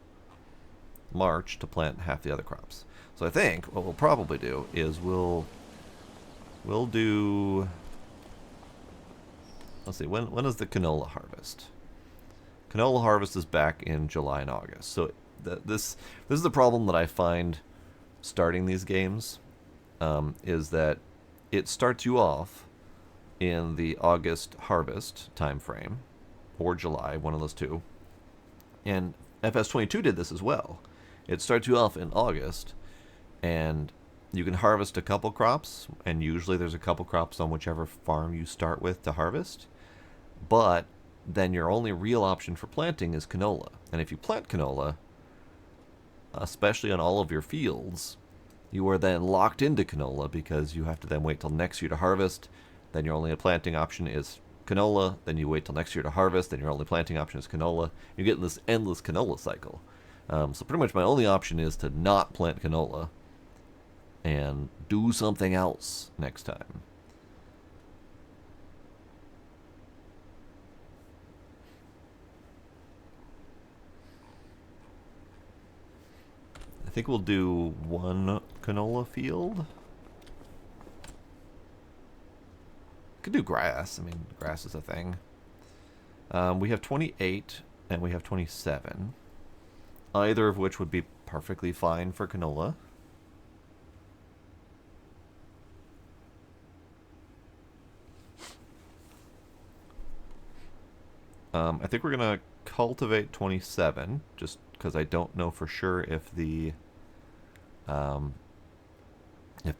March to plant half the other crops. So I think what we'll probably do is we'll do let's see, when is the canola harvest? Canola harvest is back in July and August. So this is the problem that I find starting these games, is that it starts you off in the August harvest time frame, or July, one of those two. And FS22 did this as well. It starts you off in August, and you can harvest a couple crops, and usually there's a couple crops on whichever farm you start with to harvest. But then your only real option for planting is canola. And if you plant canola, especially on all of your fields, you are then locked into canola because you have to then wait till next year to harvest. Then your only planting option is canola. Then you wait till next year to harvest. Then your only planting option is canola. You get in this endless canola cycle. So pretty much my only option is to not plant canola and do something else next time. I think we'll do one canola field. Could do grass. I mean, grass is a thing. We have 28 and we have 27. Either of which would be perfectly fine for canola. I think we're going to cultivate 27, just because I don't know for sure if the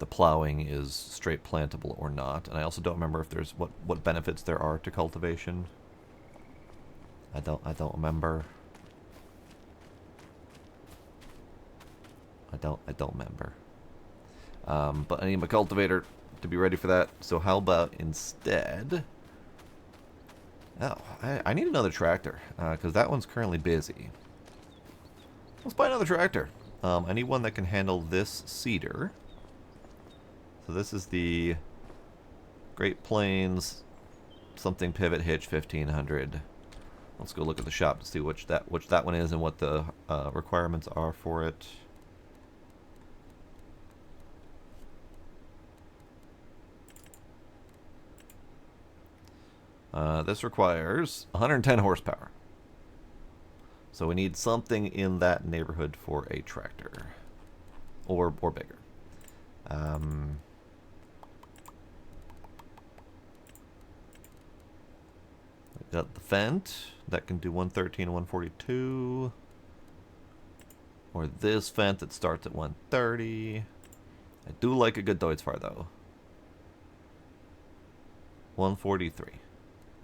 plowing is straight plantable or not. And I also don't remember if there's what benefits there are to cultivation. I don't remember. I don't remember. But I need my cultivator to be ready for that. So how about instead... Oh, I need another tractor, because that one's currently busy. Let's buy another tractor. I need one that can handle this cedar. So this is the Great Plains something pivot hitch 1500. Let's go look at the shop to see which that one is and what the requirements are for it. This requires 110 horsepower. So we need something in that neighborhood for a tractor. Or bigger. We got the Fendt. That can do 113 and 142. Or this Fendt that starts at 130. I do like a good Deutzfahr though. 143.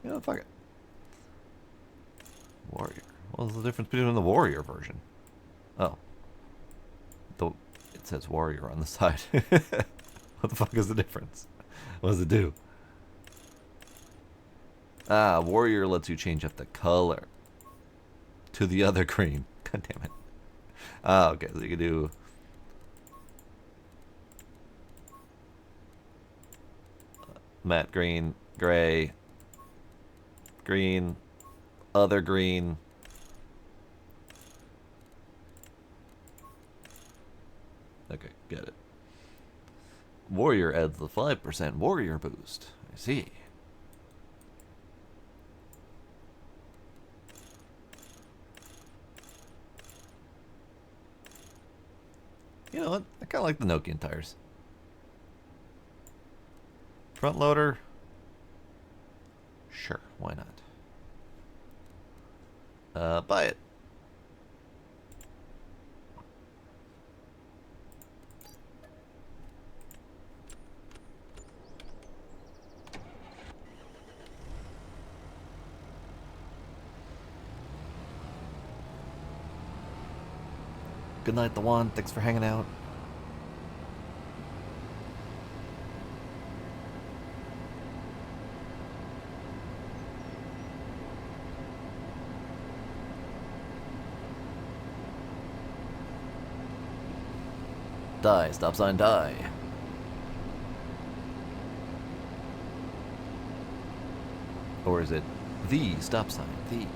You know, fuck it. Warrior. What's the difference between the Warrior version? Oh. It says Warrior on the side. What the fuck is the difference? What does it do? Ah, Warrior lets you change up the color to the other green. God damn it. Ah, okay, so you can do... matte green, gray, green, other green. Okay, get it. Warrior adds the 5% Warrior boost. I see. You know what? I kind of like the Nokian tires. Front loader? Sure, why not? Buy it. Good night, the One. Thanks for hanging out. Die, stop sign, die. Or is it the stop sign, the?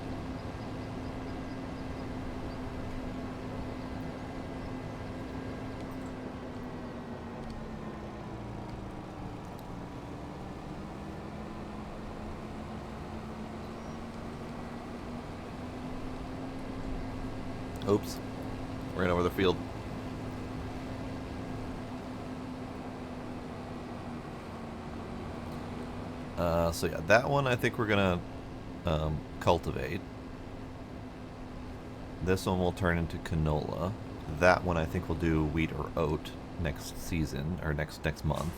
Oops. Ran over the field. So yeah, that one I think we're gonna cultivate. This one will turn into canola. That one I think we'll do wheat or oat next season, or next month.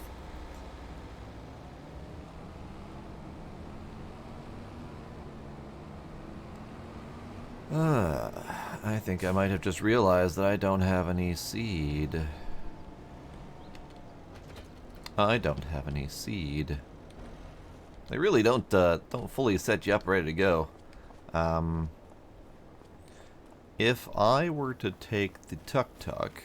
I think I might have just realized that I don't have any seed. I don't have any seed. They really don't fully set you up ready to go. If I were to take the tuk-tuk,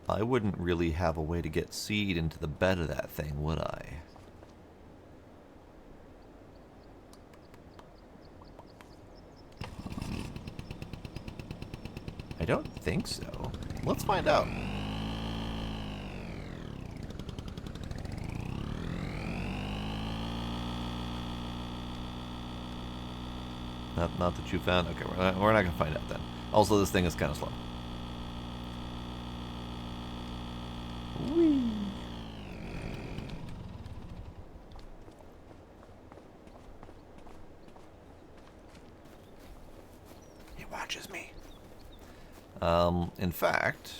I wouldn't really have a way to get seed into the bed of that thing, would I? I don't think so. Let's find out. Not that you found. Okay, we're not gonna find out then. Also, this thing is kind of slow. Whee! He watches me. In fact,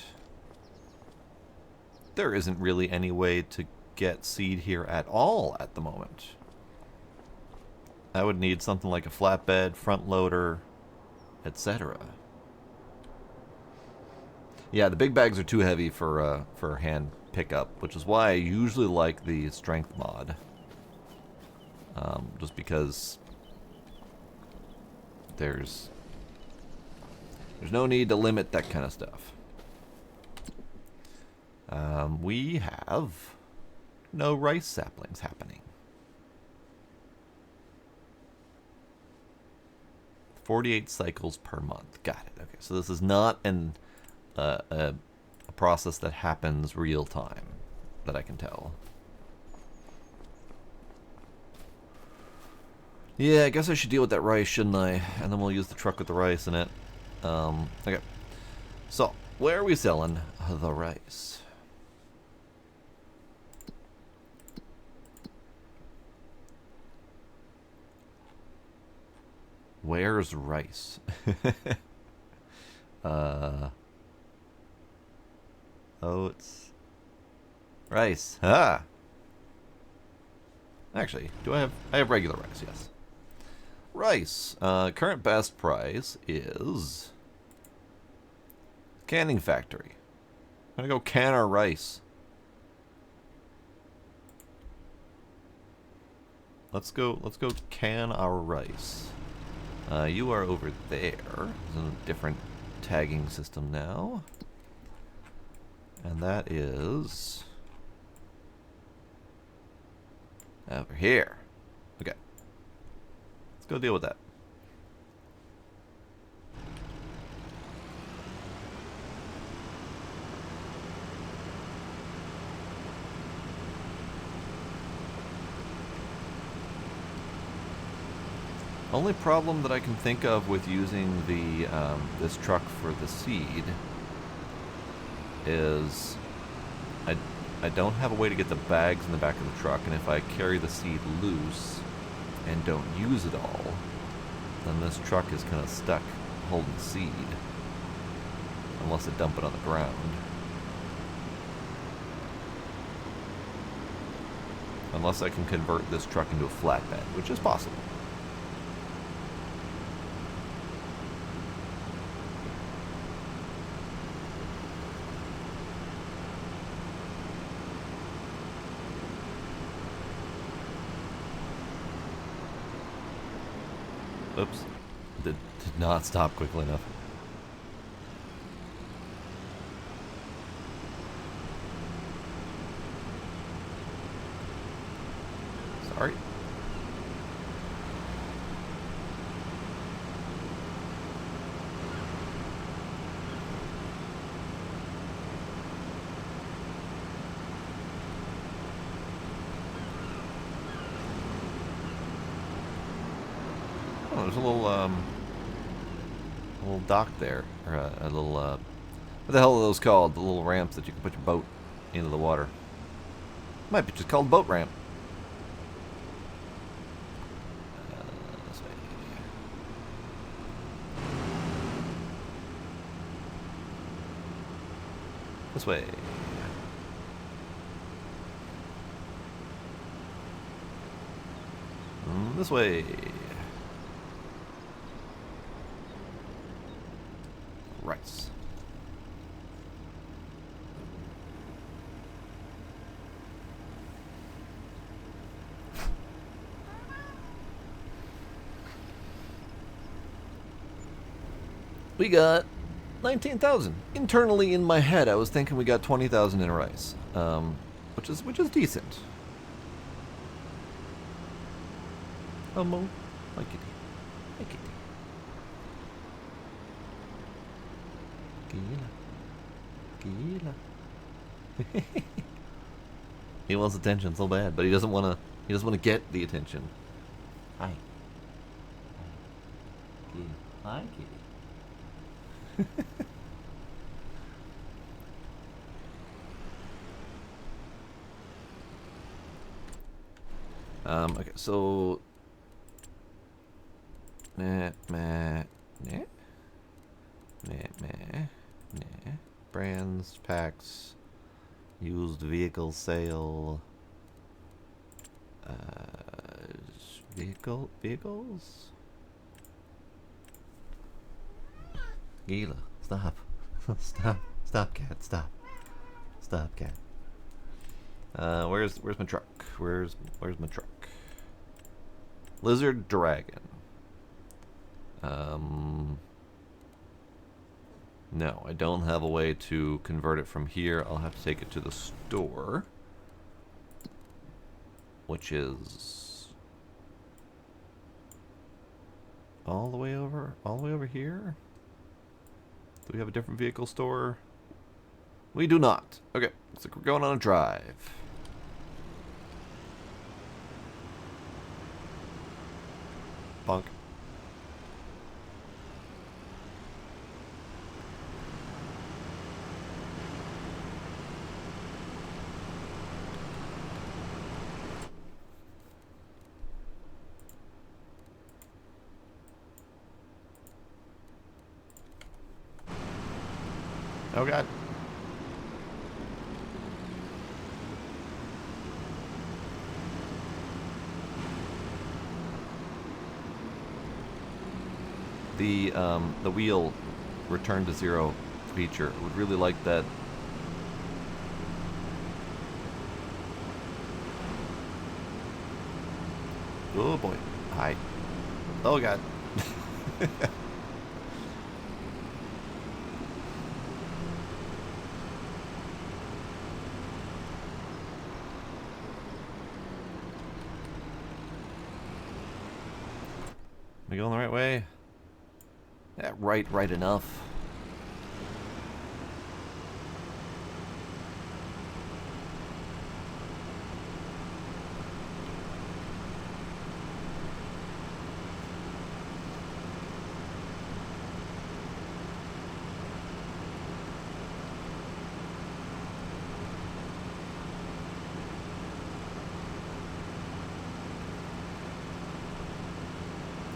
there isn't really any way to get seed here at all at the moment. I would need something like a flatbed, front loader, etc. Yeah, the big bags are too heavy for hand pickup, which is why I usually like the strength mod. Just because there's no need to limit that kind of stuff. We have no rice saplings happening. 48 cycles per month. Got it. Okay, so this is not a process that happens real time, that I can tell. Yeah, I guess I should deal with that rice, shouldn't I? And then we'll use the truck with the rice in it. Okay. So, where are we selling the rice? Where's rice? Oats. Rice. Ah! Actually, I have regular rice, yes. Rice. Current best price is canning factory. I'm gonna go can our rice. Let's go can our rice. You are over there. There's a different tagging system now. And that is over here. Okay. Let's go deal with that. Only problem that I can think of with using the this truck for the seed is I don't have a way to get the bags in the back of the truck, and if I carry the seed loose and don't use it all, then this truck is kind of stuck holding seed unless I dump it on the ground. Unless I can convert this truck into a flatbed, which is possible. Oops. Did not stop quickly enough. Sorry. Oh, there's a little little dock there, or a little what the hell are those called? The little ramps that you can put your boat into the water. Might be just called boat ramp. This way. This way. This way. Right. We got 19,000. Internally in my head, I was thinking we got 20,000 in rice, which is decent. Oh, Mo, hi kitty, hi kitty. Gila. He wants attention so bad, but he doesn't want to. He doesn't want to get the attention. Hi. Hi, kitty. Okay, so brands, packs, used vehicle sale, vehicles. Gila, stop. Stop, cat, stop. Stop, cat. Where's my truck? Where's my truck? Lizard Dragon. No, I don't have a way to convert it from here. I'll have to take it to the store, which is all the way over here. Do we have a different vehicle store? We do not. Okay, looks like we're going on a drive. Bonk. Oh God. The wheel return to zero feature. Would really like that. Oh boy. Hi. Oh God. Am I going the right way? Yeah, right enough.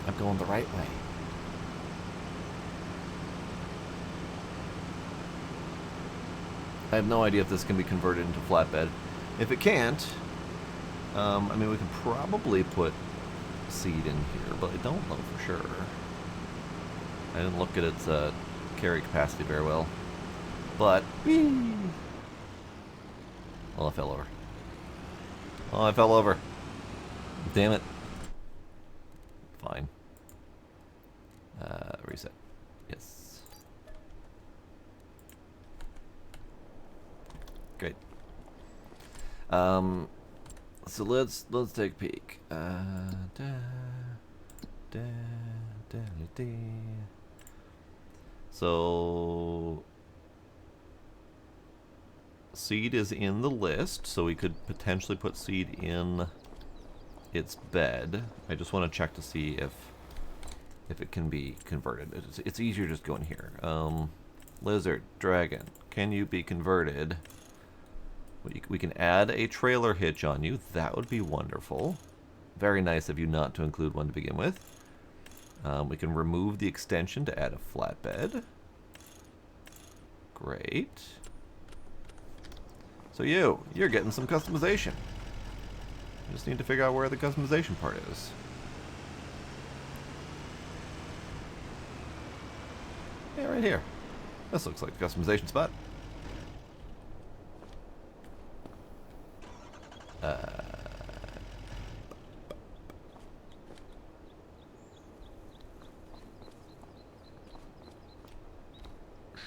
I'm going the right way. I have no idea if this can be converted into flatbed. If it can't, I mean, we can probably put seed in here, but I don't know for sure. I didn't look at its carry capacity very well. But, whee! Oh, I fell over. Oh, I fell over. Damn it. Fine. Reset. Yes. Great. So let's take a peek. So seed is in the list, so we could potentially put seed in its bed. I just want to check to see if if it can be converted. It's easier just going here. Lizard, dragon, can you be converted? We can add a trailer hitch on you. That would be wonderful. Very nice of you not to include one to begin with. We can remove the extension to add a flatbed. Great. So you're getting some customization. You just need to figure out where the customization part is. Yeah, right here. This looks like the customization spot.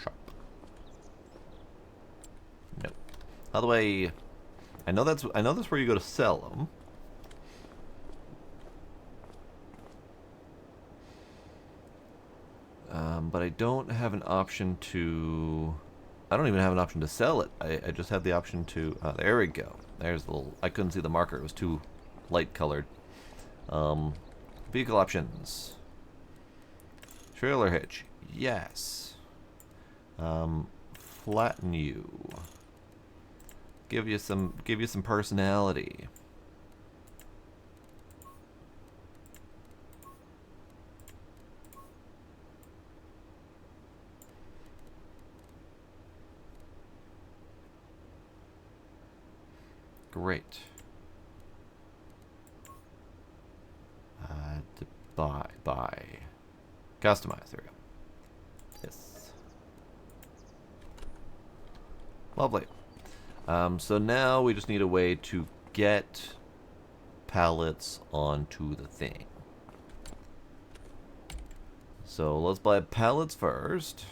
Shop. No. By the way, I know that's where you go to sell them. But I don't have an option to... I don't even have an option to sell it. I just have the option to... there we go. There's the little... I couldn't see the marker. It was too light colored. Vehicle options. Trailer hitch. Yes. Flatten you. Give you some personality. Great. Buy. Customize. There we go. Yes. Lovely. So now we just need a way to get pallets onto the thing. So let's buy pallets first.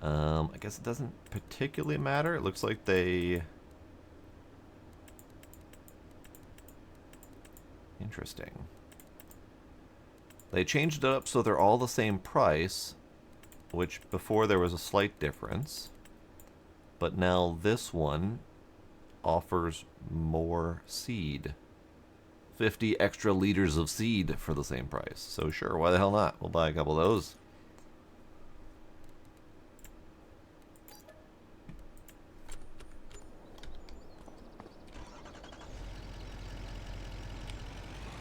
I guess it doesn't particularly matter. It looks like they... Interesting. They changed it up so they're all the same price, which before there was a slight difference. But now this one offers more seed. 50 extra liters of seed for the same price. So sure, why the hell not? We'll buy a couple of those.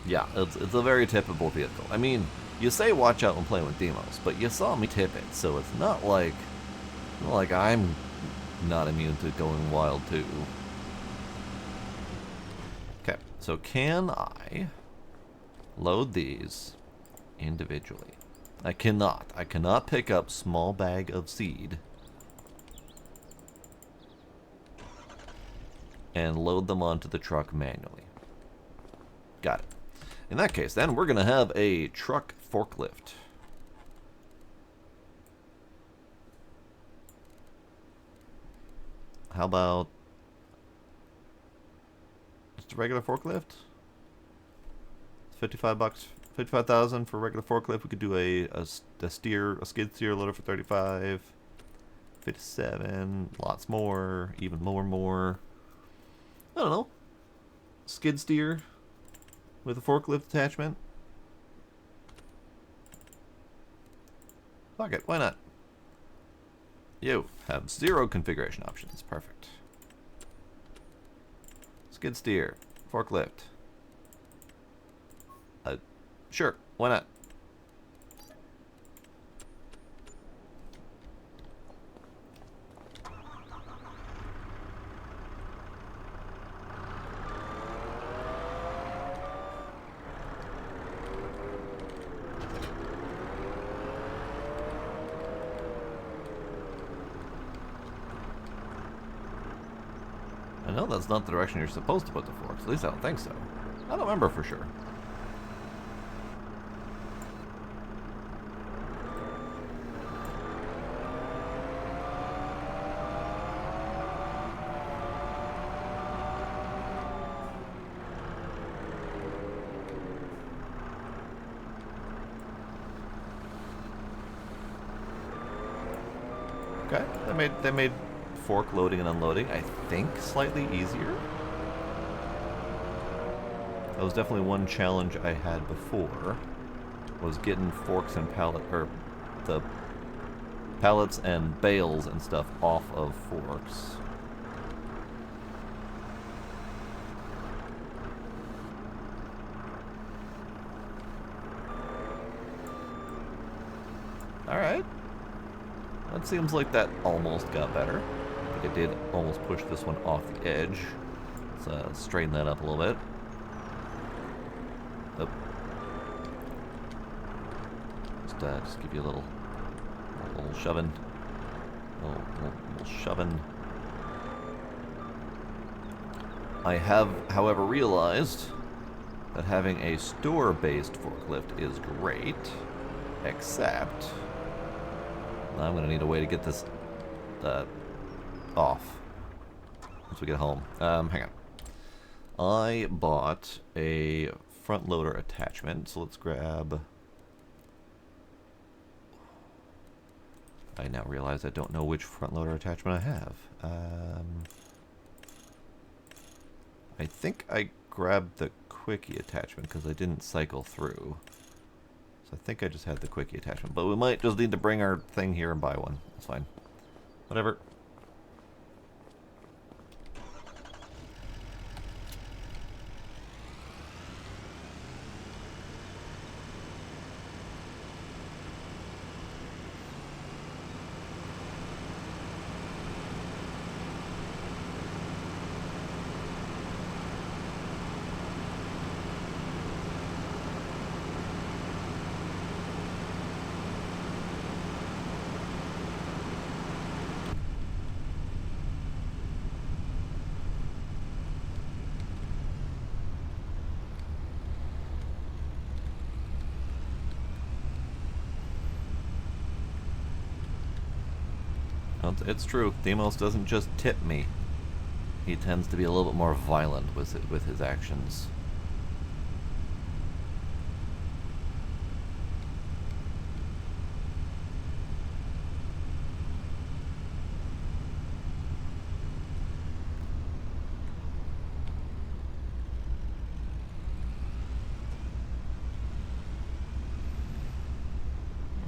Yeah, it's a very tippable vehicle. I mean, you say watch out when playing with demos, but you saw me tip it, so it's not like I'm not immune to going wild too. Okay, so can I load these individually? I cannot. I cannot pick up small bag of seed and load them onto the truck manually. Got it. In that case, then, we're going to have a truck forklift. How about just a regular forklift? It's $55, 55,000 for a regular forklift. We could do a skid steer loader for 35, 57, lots more, even more. I don't know. Skid steer with a forklift attachment. Fuck it, why not? You have 0 configuration options. Perfect. Skid steer, forklift. Sure, why not? I know that's not the direction you're supposed to put the forks. At least I don't think so. I don't remember for sure. Okay, they made fork loading and unloading, I think, slightly easier. That was definitely one challenge I had before, was getting forks and the pallets and bales and stuff off of forks. Alright. That seems like that almost got better. I think I did almost push this one off the edge. Let's straighten that up a little bit. Up. Just give you a little shoving. Little shoving. I have, however, realized that having a store-based forklift is great, except I'm going to need a way to get this off once we get home. Hang on. I bought a front loader attachment, so let's grab... I now realize I don't know which front loader attachment I have. I think I grabbed the quickie attachment because I didn't cycle through. So I think I just had the quickie attachment. But we might just need to bring our thing here and buy one. That's fine. Whatever. It's true. Demos doesn't just tip me. He tends to be a little bit more violent with his actions.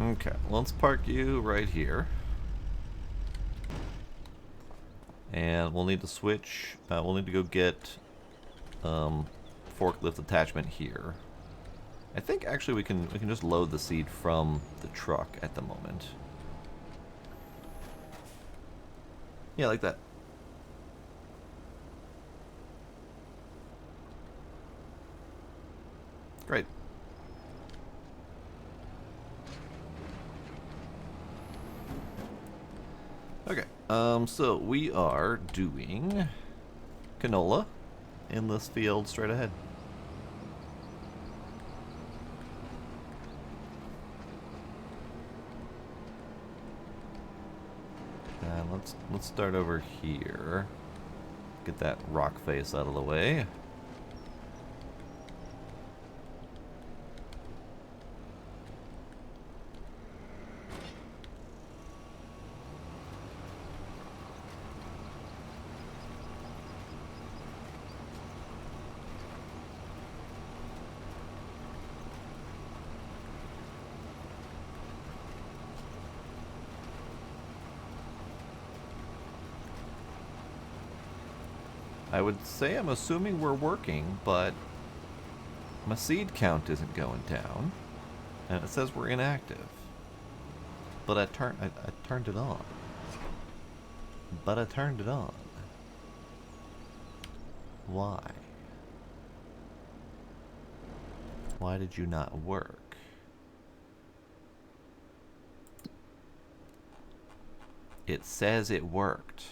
Okay, let's park you right here. And we'll need to switch, we'll need to go get forklift attachment here. I think actually we can just load the seed from the truck at the moment. Yeah, like that. Great. Okay, so we are doing canola in this field straight ahead. And let's start over here. Get that rock face out of the way. I would say I'm assuming we're working, but my seed count isn't going down, and it says we're inactive. But I turned it on. But I turned it on. Why? Why did you not work? It says it worked.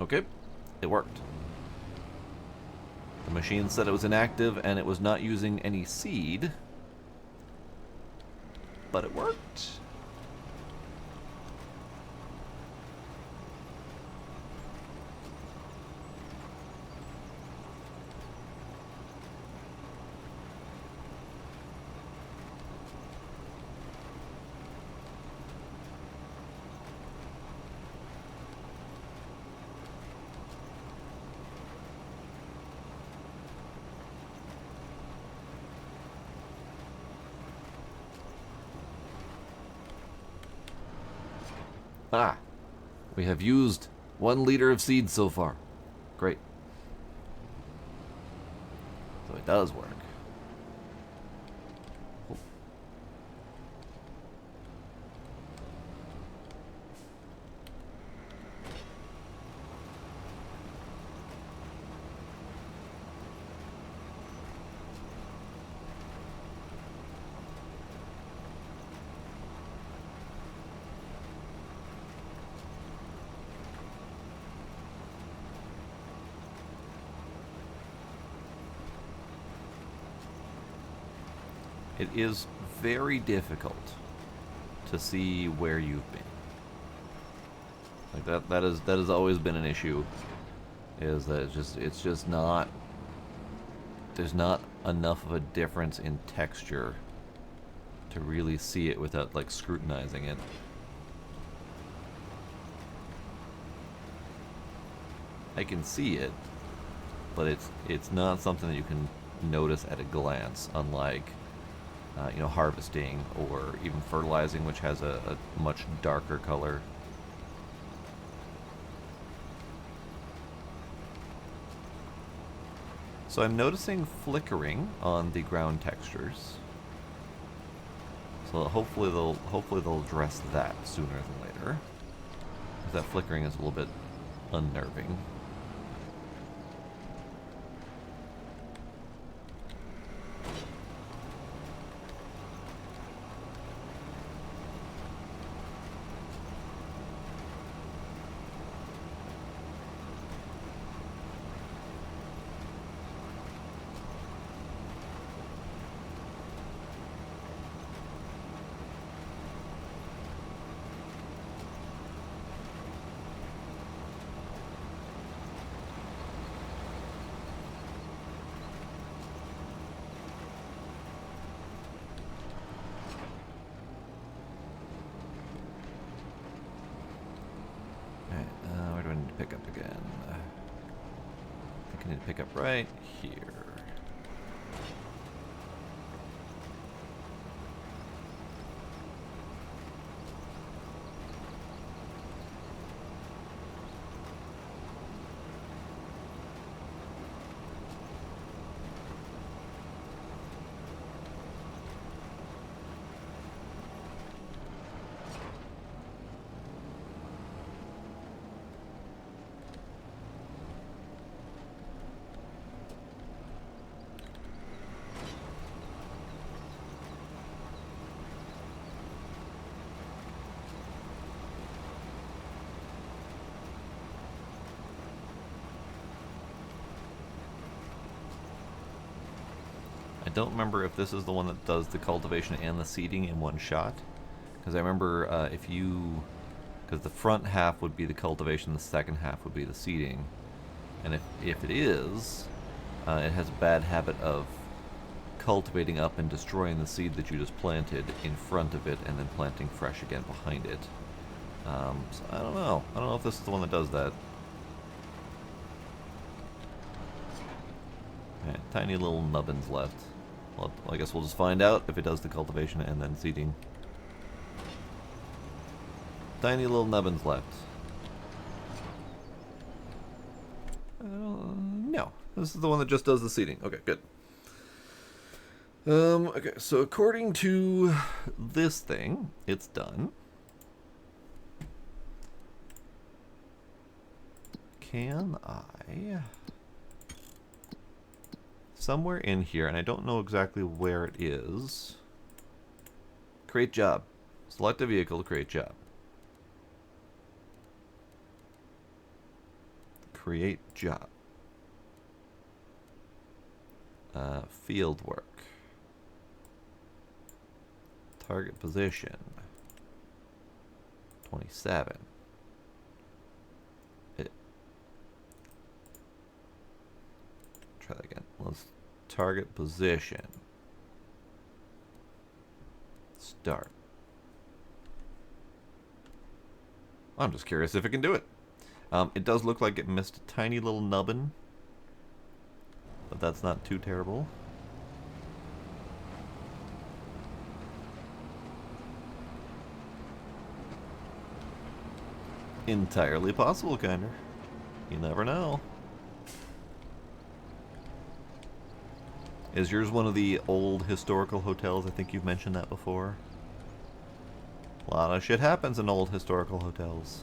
Okay, it worked. The machine said it was inactive and it was not using any seed, but it worked. Ah, we have used 1 liter of seeds so far. Great. So it does work. It is very difficult to see where you've been. Like that has always been an issue. Is that it's just not, there's not enough of a difference in texture to really see it without like scrutinizing it. I can see it, but it's not something that you can notice at a glance, unlike you know, harvesting or even fertilizing, which has a much darker color. So I'm noticing flickering on the ground textures. So hopefully they'll address that sooner than later. Because that flickering is a little bit unnerving. Where do I need to pick up again? I think I need to pick up right here. I don't remember if this is the one that does the cultivation and the seeding in one shot. Because I remember because the front half would be the cultivation, the second half would be the seeding. And if it is, it has a bad habit of cultivating up and destroying the seed that you just planted in front of it and then planting fresh again behind it. So I don't know. I don't know if this is the one that does that. Right, tiny little nubbins left. Well, I guess we'll just find out if it does the cultivation and then seeding. Tiny little nubbins left. No, this is the one that just does the seeding. Okay, good. Okay, so according to this thing, it's done. Can I... somewhere in here, and I don't know exactly where it is. Create job. Select a vehicle to create job. Create job. Field work. Target position. 27. Try that again. Let's target position. Start. I'm just curious if it can do it. It does look like it missed a tiny little nubbin, but that's not too terrible. Entirely possible, Kinder. You never know. Is yours one of the old historical hotels? I think you've mentioned that before. A lot of shit happens in old historical hotels.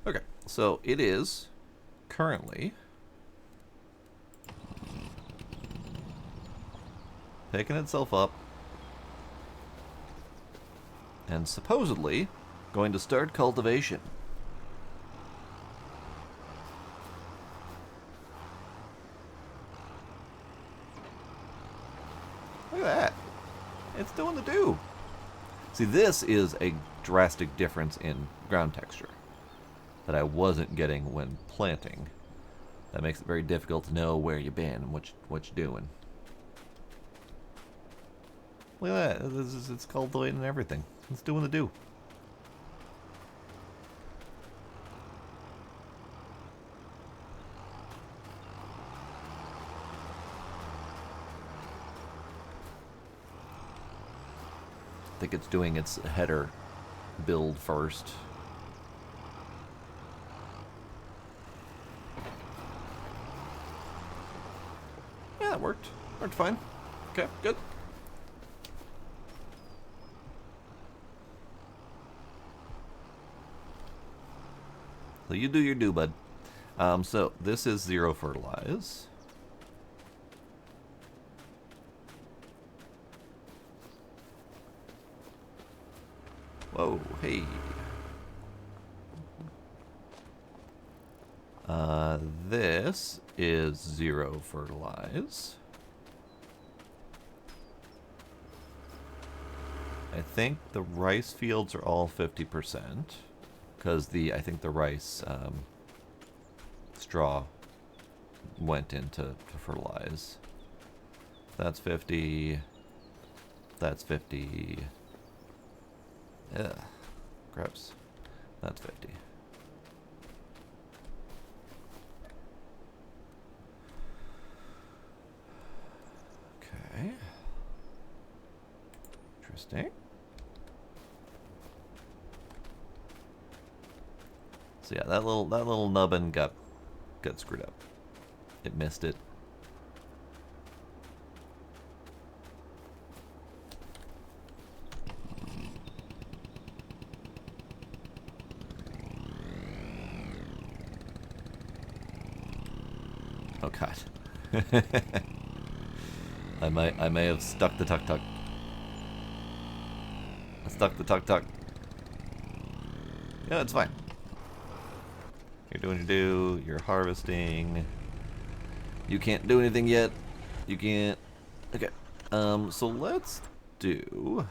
Okay, so it is currently picking itself up and supposedly going to start cultivation. Look at that. It's doing the do. See, this is a drastic difference in ground texture that I wasn't getting when planting. That makes it very difficult to know where you've been and what you're doing. Look at that. It's cultivating and everything. It's doing the do. I think it's doing its header build first. Yeah, it worked. Worked fine. Okay, good. So you do your do, bud. So this is 0 fertilize. Whoa, hey. This is 0 fertilize. I think the rice fields are all 50%, because I think the rice straw went into fertilize. That's 50. That's 50. Ugh, gross. That's 50. Okay. Interesting. So yeah, that little nubbin got screwed up. It missed it. Oh god. I may have stuck the tuk-tuk. I stuck the tuk-tuk. Yeah, it's fine. You're doing your do, you're harvesting. You can't do anything yet. You can't. Okay. So let's do.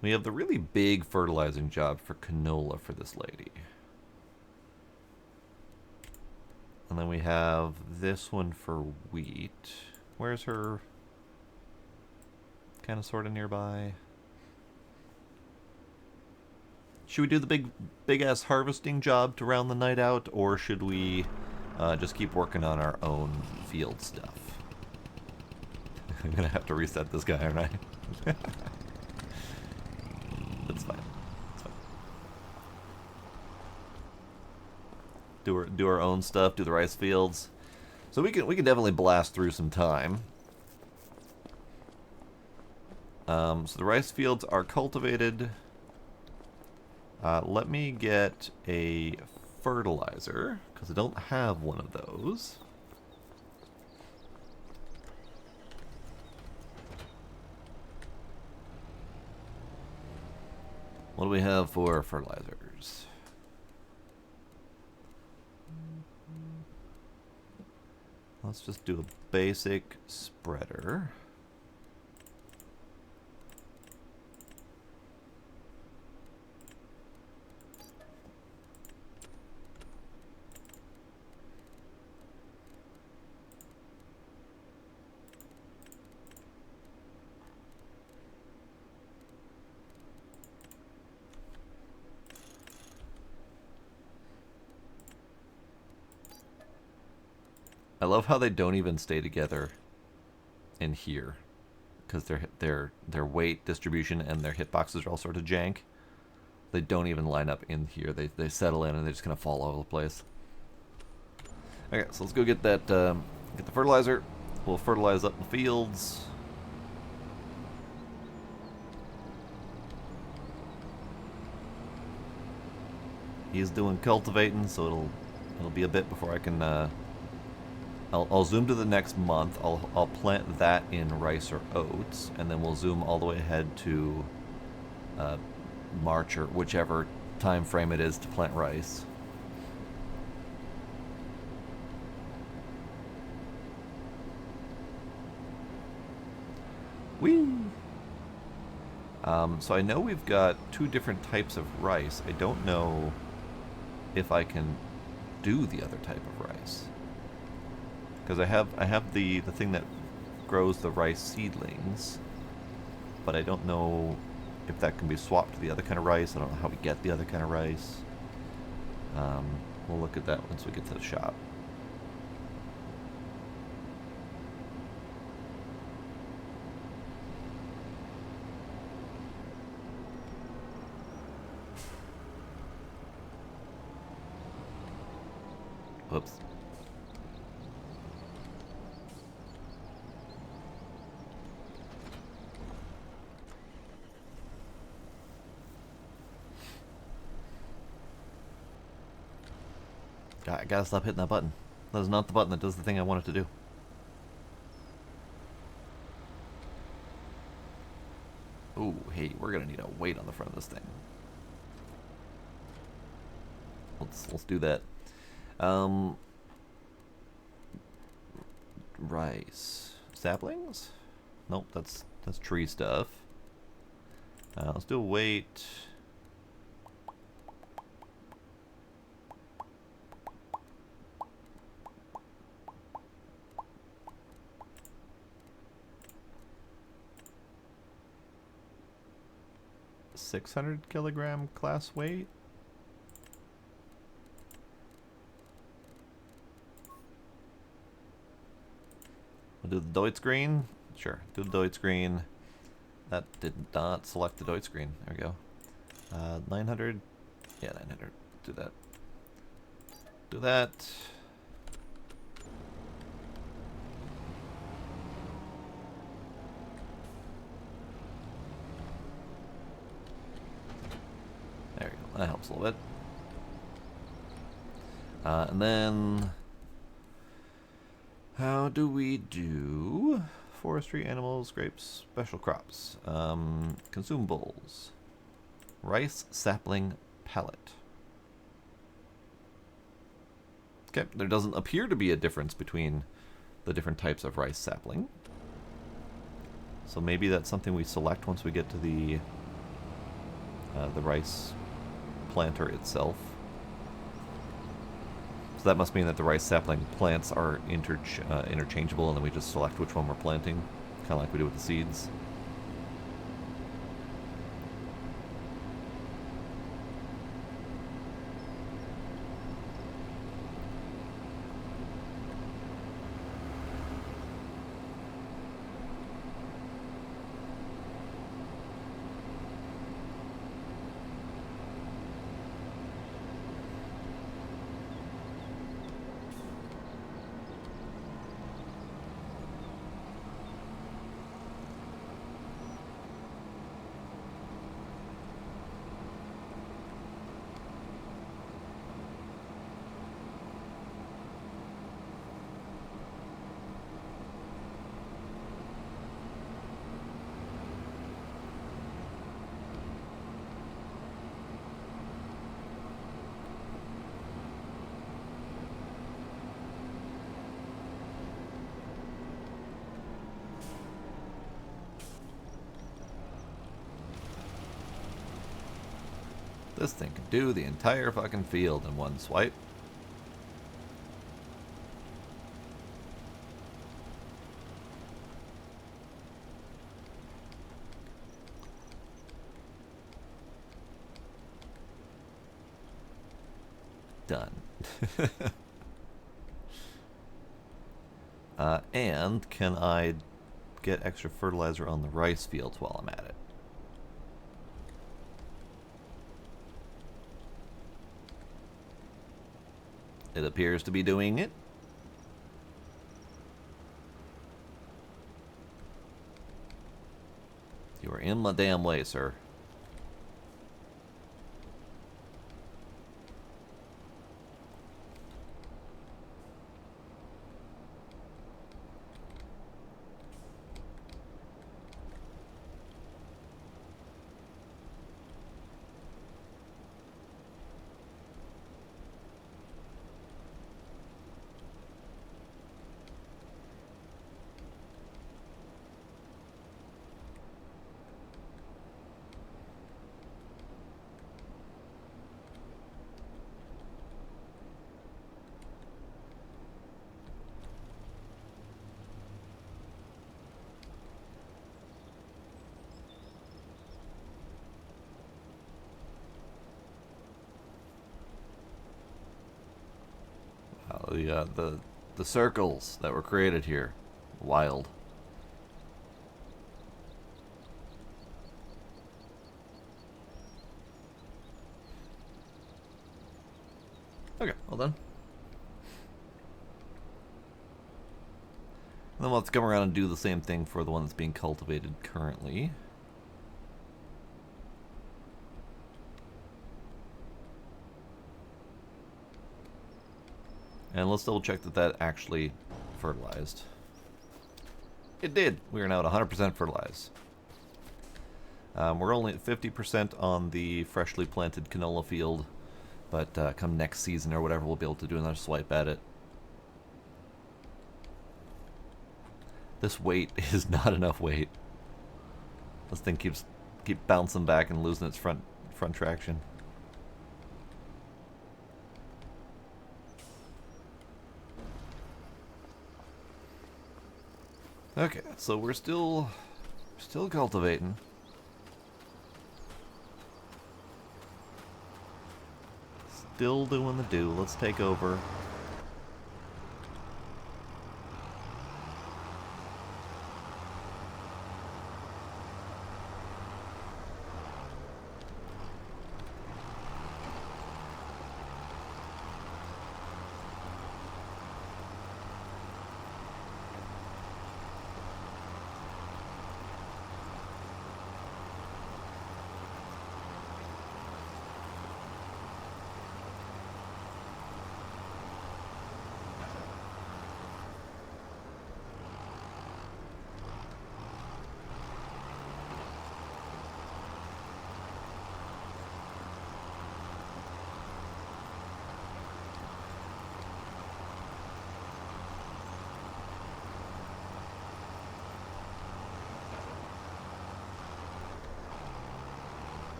We have the really big fertilizing job for canola for this lady. And then we have this one for wheat. Where's her? Kind of sort of nearby. Should we do the big ass harvesting job to round the night out, or should we just keep working on our own field stuff? I'm gonna have to reset this guy, aren't I? That's fine. That's fine. Do our own stuff. Do the rice fields. So we can definitely blast through some time. So the rice fields are cultivated. Let me get a fertilizer, because I don't have one of those. What do we have for fertilizers? Let's just do a basic spreader. I love how they don't even stay together in here, because their weight distribution and their hitboxes are all sort of jank. They don't even line up in here. They settle in and they just kind of fall all over the place. Okay, so let's go get that get the fertilizer. We'll fertilize up the fields. He's doing cultivating, so it'll be a bit before I can. I'll zoom to the next month. I'll plant that in rice or oats, and then we'll zoom all the way ahead to March or whichever time frame it is to plant rice. Whee! So I know we've got 2 different types of rice. I don't know if I can do the other type of rice, because I have the thing that grows the rice seedlings, but I don't know if that can be swapped to the other kind of rice. I don't know how we get the other kind of rice. We'll look at that once we get to the shop. Whoops. I gotta stop hitting that button. That is not the button that does the thing I want it to do. Ooh, hey, we're gonna need a weight on the front of this thing. Let's do that. Rice. Saplings? Nope, that's tree stuff. Let's do a weight. $600 class weight. We'll do the Deutz screen. Sure, do the Deutz screen. That did not select the Deutz screen. There we go. 900. Yeah, 900. Do that. Do that. There we go. That helps a little bit. And then, how do we do forestry, animals, grapes, special crops, consumables, rice sapling pallet? Okay, there doesn't appear to be a difference between the different types of rice sapling. So maybe that's something we select once we get to the rice planter itself. So that must mean that the rice sapling plants are interchangeable, and then we just select which one we're planting, kind of like we do with the seeds. This thing can do the entire fucking field in one swipe. Done. And can I get extra fertilizer on the rice fields while I'm at it? It appears to be doing it. You are in my damn way, sir. The circles that were created here, wild. Okay, well done. And then let's come around and do the same thing for the one that's being cultivated currently. And let's double check that that actually fertilized. It did. We are now at 100% fertilized. We're only at 50% on the freshly planted canola field, but come next season or whatever, we'll be able to do another swipe at it. This weight is not enough weight. This thing keeps bouncing back and losing its front traction. Okay, so we're still cultivating. Still doing the do. Let's take over.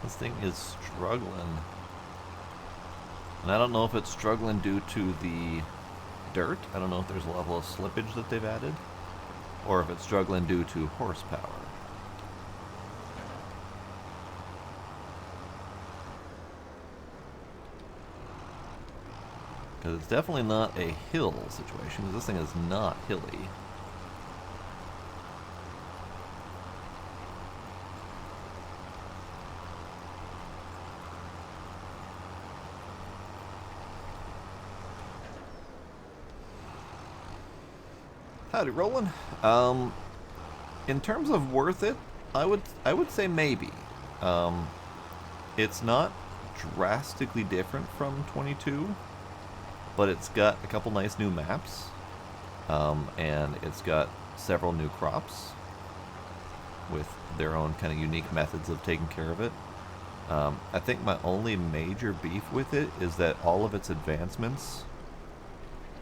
This thing is struggling. And I don't know if it's struggling due to the dirt. I don't know if there's a level of slippage that they've added. Or if it's struggling due to horsepower. Because it's definitely not a hill situation, because this thing is not hilly. Howdy, Roland. In terms of worth it, I would say maybe. It's not drastically different from 22, but it's got a couple nice new maps, and it's got several new crops with their own kind of unique methods of taking care of it. I think my only major beef with it is that all of its advancements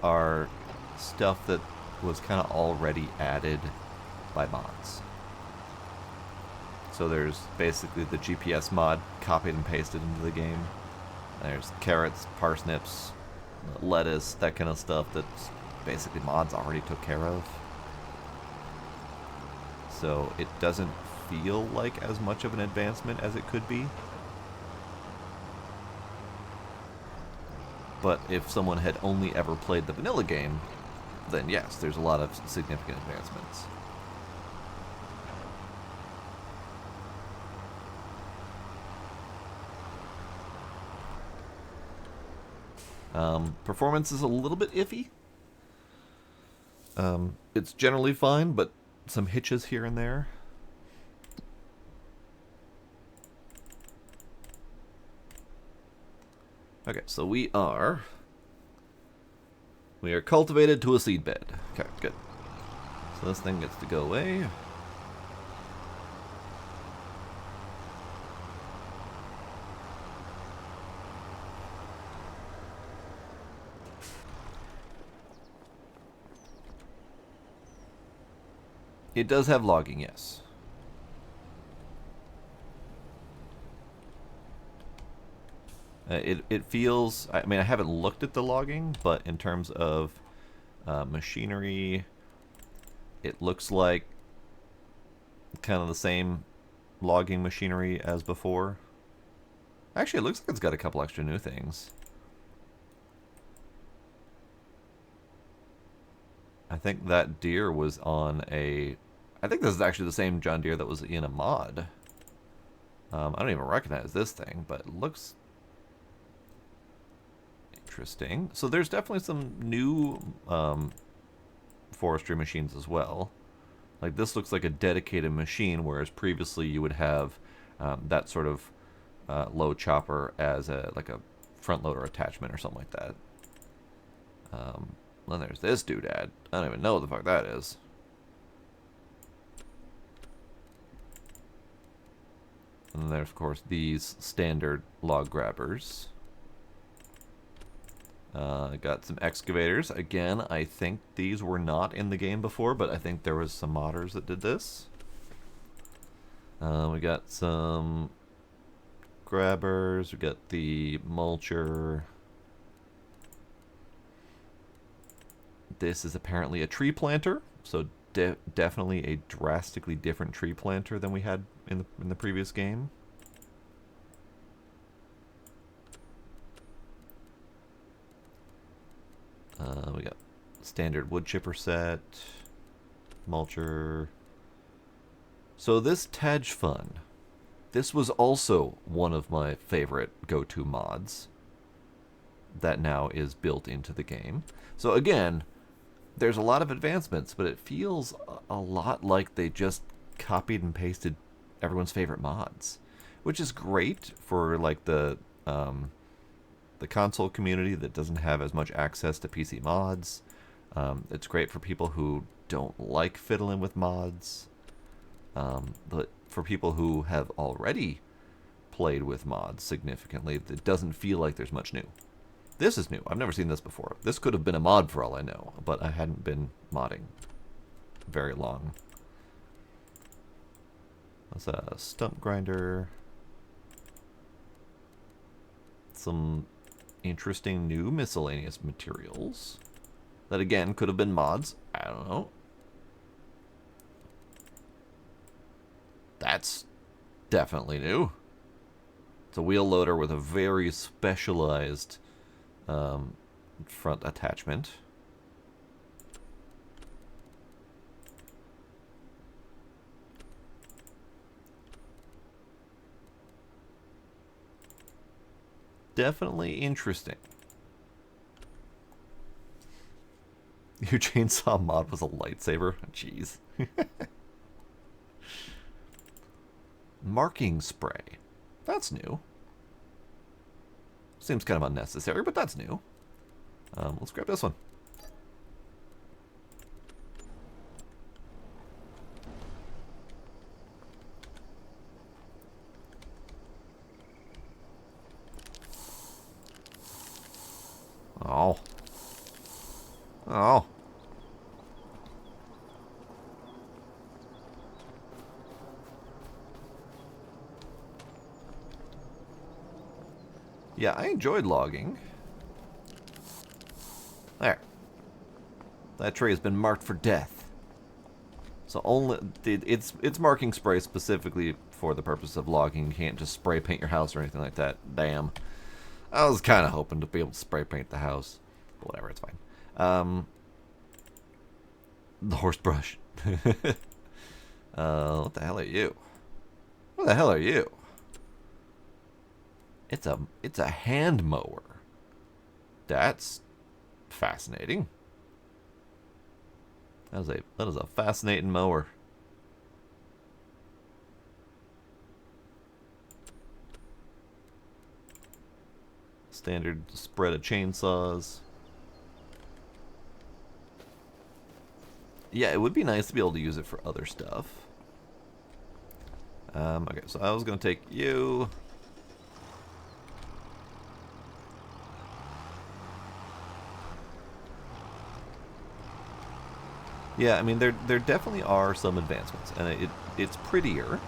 are stuff that was kind of already added by mods. So there's basically the GPS mod copied and pasted into the game. There's carrots, parsnips, lettuce, that kind of stuff that basically mods already took care of. So it doesn't feel like as much of an advancement as it could be. But if someone had only ever played the vanilla game, then yes, there's a lot of significant advancements. Performance is a little bit iffy. It's generally fine, but some hitches here and there. Okay, so we are cultivated to a seed bed. Okay, good. So this thing gets to go away. It does have logging, yes. It feels, I mean, I haven't looked at the logging, but in terms of machinery, it looks like kind of the same logging machinery as before. Actually, it looks like it's got a couple extra new things. I think that deer was on a... I think this is actually the same John Deere that was in a mod. I don't even recognize this thing, but it looks interesting. So there's definitely some new forestry machines as well. Like this looks like a dedicated machine, whereas previously you would have that sort of low chopper as like a front loader attachment or something like that. Then there's this doodad. I don't even know what the fuck that is. And then there's, of course, these standard log grabbers. Got some excavators. Again, I think these were not in the game before, but I think there was some modders that did this. We got some grabbers. We got the mulcher. This is apparently a tree planter, so definitely a drastically different tree planter than we had in the previous game. We got standard wood chipper set, mulcher. So this Taj Fun, this was also one of my favorite go-to mods that now is built into the game. So again, there's a lot of advancements, but it feels a lot like they just copied and pasted everyone's favorite mods, which is great for like the console community that doesn't have as much access to PC mods. It's great for people who don't like fiddling with mods, but for people who have already played with mods significantly, it doesn't feel like there's much new. This is new. I've never seen this before. This could have been a mod for all I know, but I hadn't been modding very long. That's a stump grinder. Some interesting new miscellaneous materials that again could have been mods. I don't know. That's definitely new. It's a wheel loader with a very specialized front attachment. Definitely interesting. Your chainsaw mod was a lightsaber? Jeez. Marking spray. That's new. Seems kind of unnecessary, but that's new. Let's grab this one. Oh. Oh. Yeah, I enjoyed logging. There. That tree has been marked for death. So only it's marking spray specifically for the purpose of logging. You can't just spray paint your house or anything like that. Damn. I was kind of hoping to be able to spray paint the house. But whatever, it's fine. The horse brush. What the hell are you? What the hell are you? It's a hand mower. That's fascinating. That is a fascinating mower. Standard spread of chainsaws. Yeah, it would be nice to be able to use it for other stuff. Okay, so I was going to take you. Yeah, I mean, there definitely are some advancements, and it's prettier.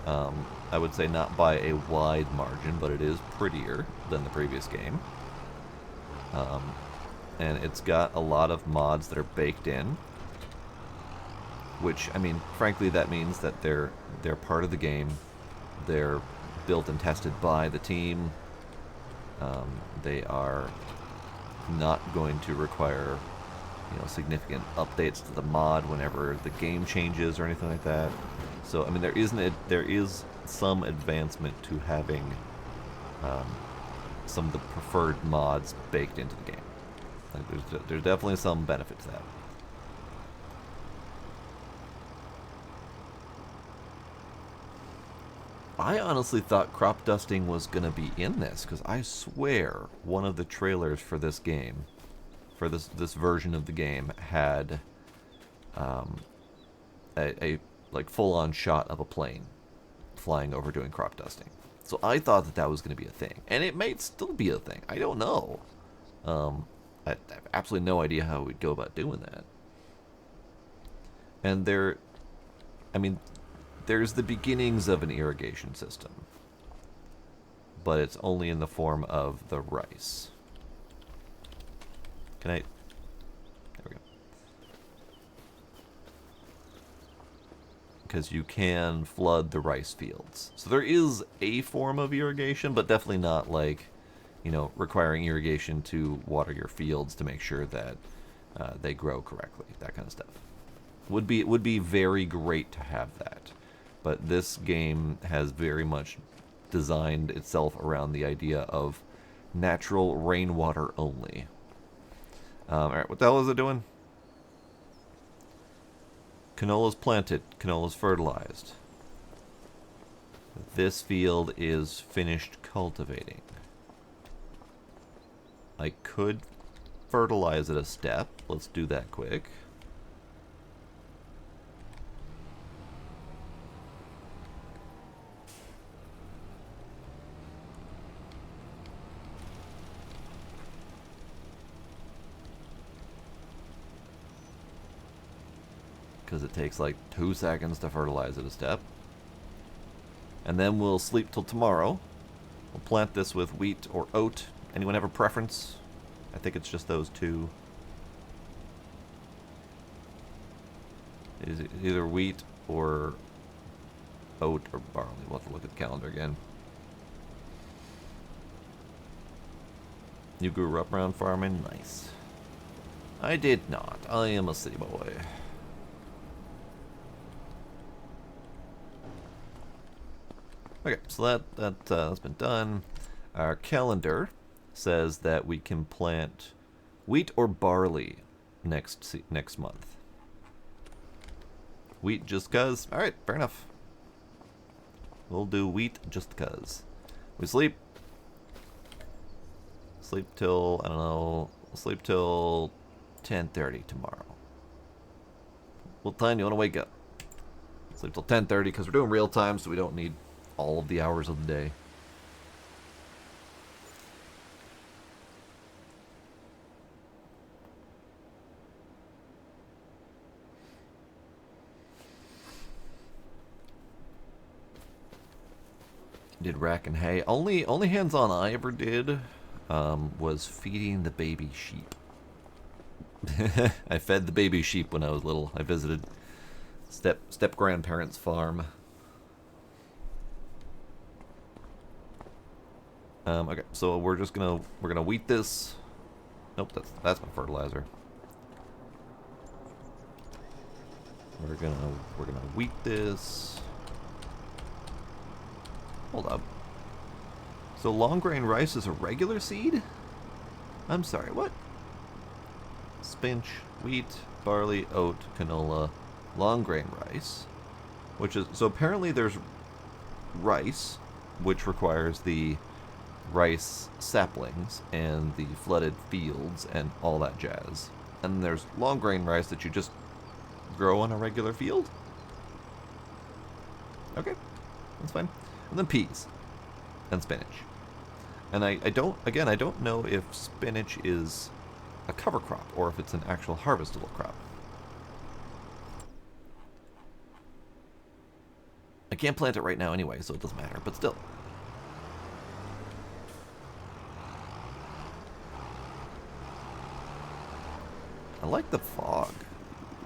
I would say not by a wide margin, but it is prettier than the previous game. And it's got a lot of mods that are baked in, which, I mean, frankly, that means that they're part of the game. They're built and tested by the team. They are not going to require, significant updates to the mod whenever the game changes or anything like that. So, I mean, there is some advancement to having some of the preferred mods baked into the game. Like, there's definitely some benefit to that. I honestly thought crop dusting was going to be in this, because I swear one of the trailers for this game, for this version of the game, had a like full-on shot of a plane flying over doing crop dusting. So I thought that was going to be a thing, and it may still be a thing. I don't know. I have absolutely no idea how we'd go about doing that. And there's the beginnings of an irrigation system, but it's only in the form of the rice. There we go. Because you can flood the rice fields. So there is a form of irrigation, but definitely not like, requiring irrigation to water your fields to make sure that they grow correctly. That kind of stuff. It would be very great to have that. But this game has very much designed itself around the idea of natural rainwater only. Alright, what the hell is it doing? Canola's planted. Canola's fertilized. This field is finished cultivating. I could fertilize it a step. Let's do that quick. Because it takes like 2 seconds to fertilize it a step. And then we'll sleep till tomorrow. We'll plant this with wheat or oat. Anyone have a preference? I think it's just those two. Is it either wheat or oat or barley? We'll have to look at the calendar again. You grew up around farming? Nice. I did not. I am a city boy. Okay, so that's been done. Our calendar says that we can plant wheat or barley next month. Wheat just cuz. All right, fair enough. We'll do wheat just cuz. We sleep till, I don't know, we'll sleep till 10:30 tomorrow. What time do you want to wake up? Sleep till 10:30 because we're doing real time, so we don't need all of the hours of the day. Did rack and hay. Only hands-on I ever did was feeding the baby sheep. I fed the baby sheep when I was little. I visited step grandparents' farm. Okay, so we're gonna wheat this. Nope, that's my fertilizer. We're gonna wheat this. Hold up. So long grain rice is a regular seed? I'm sorry, what? Spinach, wheat, barley, oat, canola, long grain rice, which is so apparently there's rice, which requires the rice saplings and the flooded fields and all that jazz. And there's long grain rice that you just grow on a regular field. Okay, that's fine. And then peas and spinach. And I don't know if spinach is a cover crop or if it's an actual harvestable crop. I can't plant it right now anyway, so it doesn't matter, but still. I like the fog.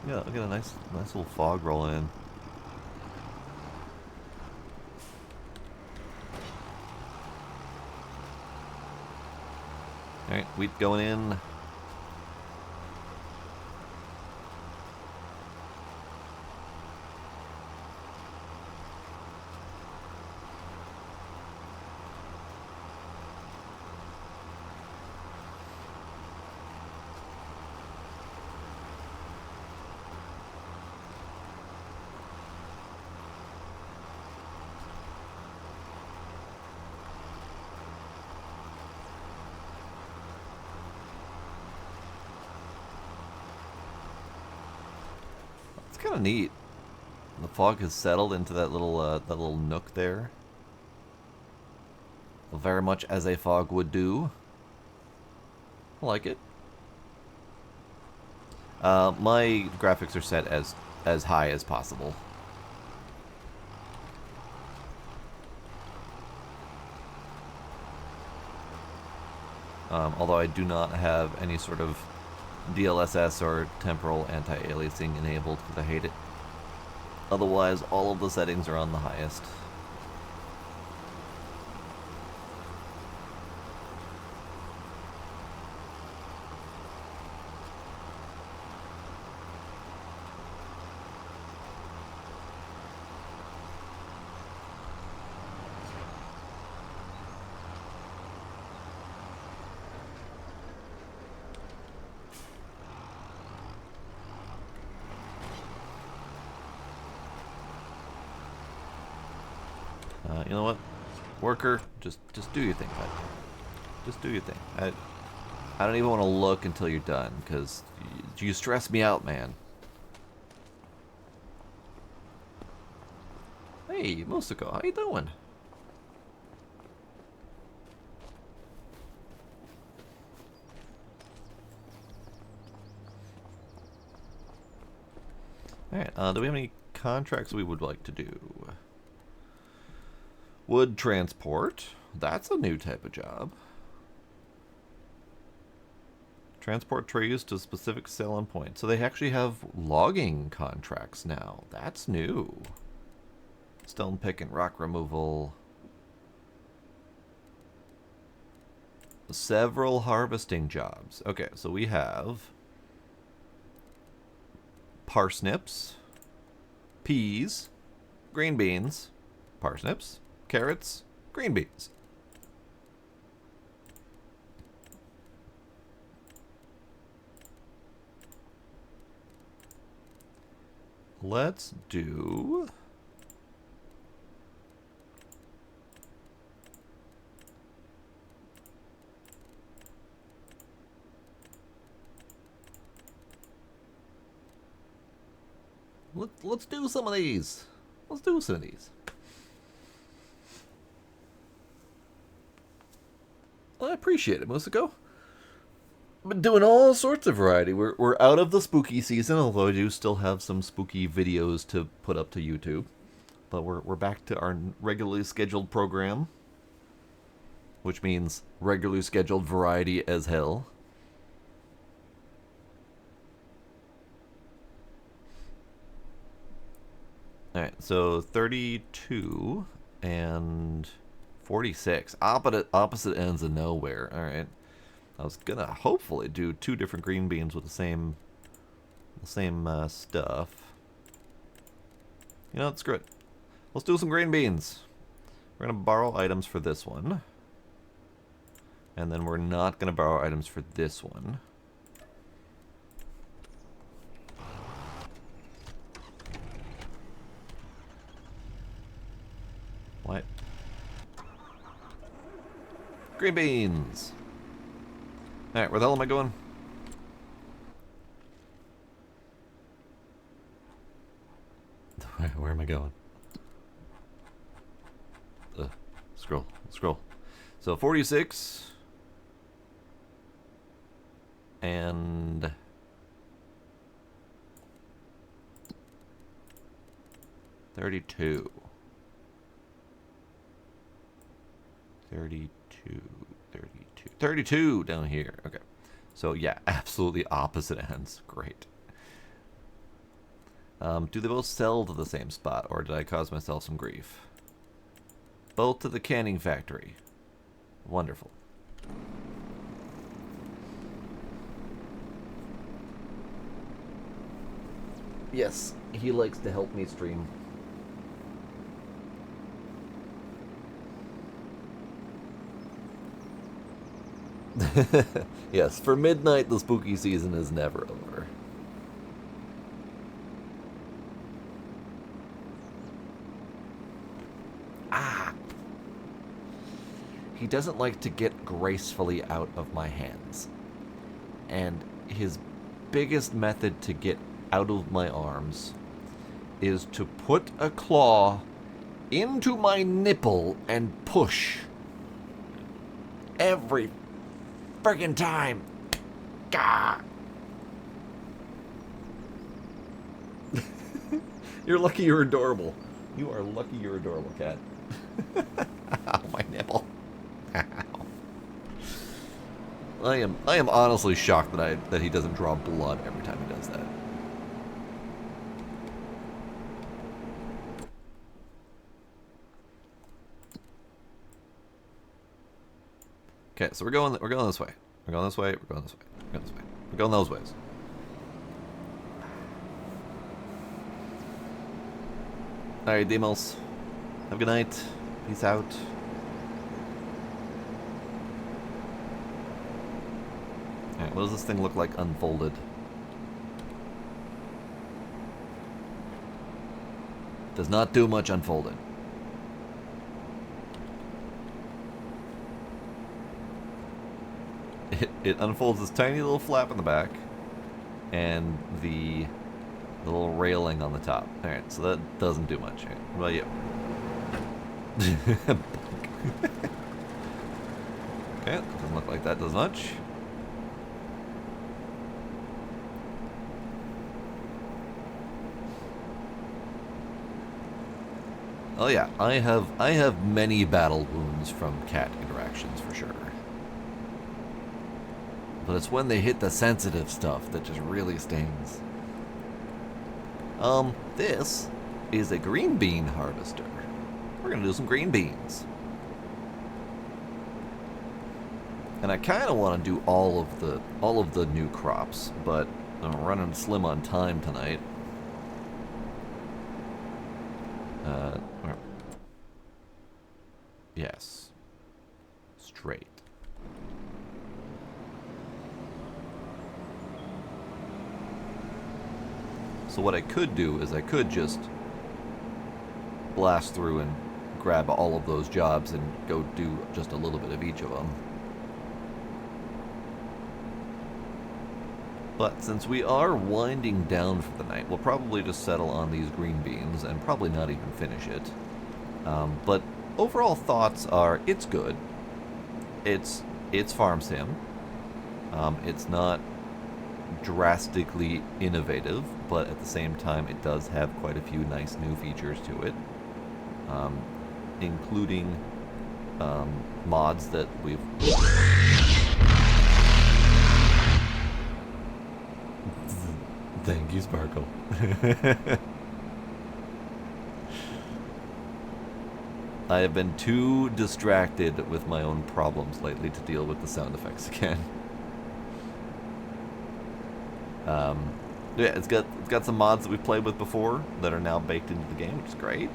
Yeah, I get a nice little fog roll in. Alright, wheat going in. It's kind of neat. The fog has settled into that little nook there. Very much as a fog would do. I like it. My graphics are set as high as possible. Although I do not have any sort of DLSS or temporal anti-aliasing enabled because I hate it. Otherwise, all of the settings are on the highest. You know what, worker, just do your thing, bud. Just do your thing. I don't even want to look until you're done, because you stress me out, man. Hey, Musiko, how you doing? Alright, do we have any contracts we would like to do? Wood transport. That's a new type of job. Transport trees to a specific sale and point. So they actually have logging contracts now. That's new. Stone pick and rock removal. Several harvesting jobs. Okay, so we have parsnips, peas, green beans, parsnips, carrots, green beans. Let's do... Let's do some of these. Let's do some of these. I appreciate it, Musiko. I've been doing all sorts of variety. We're out of the spooky season, although I do still have some spooky videos to put up to YouTube. But we're back to our regularly scheduled program, which means regularly scheduled variety as hell. Alright, so 32 and 46. Opposite ends of nowhere. Alright. I was gonna hopefully do 2 different green beans with the same stuff. You know, screw it. Let's do some green beans. We're gonna borrow items for this one. And then we're not gonna borrow items for this one. What? Green beans! Alright, where the hell am I going? Where am I going? Scroll. So 46 and 32. 32 down here. Okay. So yeah, absolutely opposite ends. Great. Do they both sell to the same spot, or did I cause myself some grief? Both to the canning factory. Wonderful. Yes, he likes to help me stream. Yes, for midnight, the spooky season is never over. Ah! He doesn't like to get gracefully out of my hands. And his biggest method to get out of my arms is to put a claw into my nipple and push. Every friggin' time. Gah! You're lucky you're adorable. You are lucky you're adorable, cat. Ow, my nipple. Ow. I am honestly shocked that he doesn't draw blood every time he does that. Okay, so we're going this way. We're going this way. We're going this way. We're going this way. We're going this way. We're going those ways. Alright, Demos. Have a good night. Peace out. Alright, what does this thing look like unfolded? Does not do much unfolded. It unfolds this tiny little flap in the back and the little railing on the top. Alright, so that doesn't do much. Right, what about you? Okay, doesn't look like that does much. Oh yeah, I have many battle wounds from cat interactions for sure. But it's when they hit the sensitive stuff that just really stings. This is a green bean harvester. We're gonna do some green beans. And I kinda wanna do all of the new crops, but I'm running slim on time tonight. Yes. Straight. So what I could do is I could just blast through and grab all of those jobs and go do just a little bit of each of them. But since we are winding down for the night, we'll probably just settle on these green beans and probably not even finish it. But overall thoughts are, it's good. It's farm sim. It's not drastically innovative, but at the same time it does have quite a few nice new features to it, including mods that we've... Thank you, Sparkle. I have been too distracted with my own problems lately to deal with the sound effects again. Yeah, it's got some mods that we've played with before that are now baked into the game, which is great.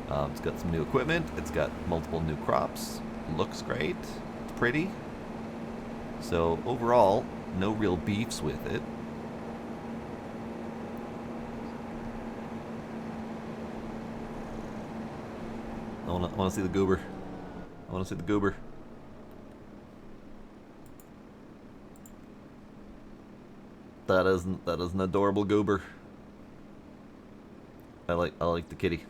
It's got some new equipment. It's got multiple new crops. Looks great. It's pretty. So overall, no real beefs with it. I want to see the goober. I want to see the goober. That is an adorable goober. I like the kitty.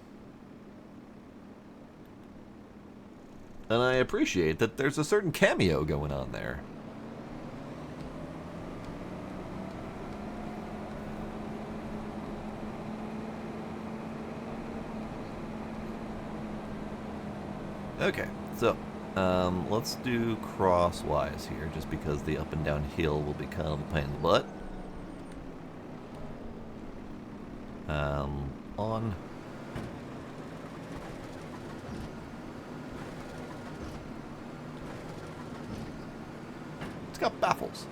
And I appreciate that there's a certain cameo going on there. Okay, so let's do crosswise here, just because the up and down hill will become a pain in the butt. On. It's got baffles.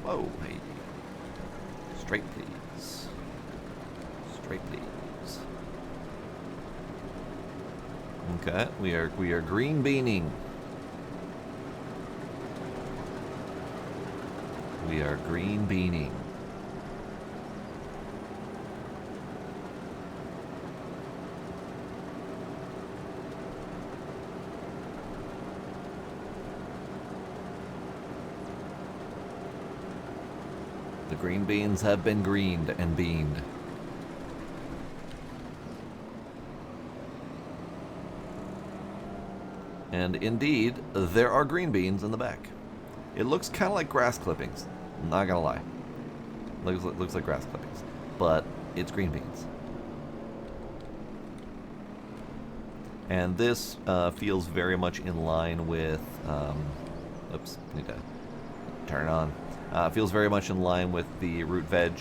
Whoa, hey. Straight, please. Straight, please. Okay, we are green beaning. We are green beaning. The green beans have been greened and beaned. And indeed, there are green beans in the back. It looks kind of like grass clippings. I'm not gonna lie. Looks like grass clippings. But it's green beans. And this feels very much in line with... oops, need to turn it on. Feels very much in line with the root veg,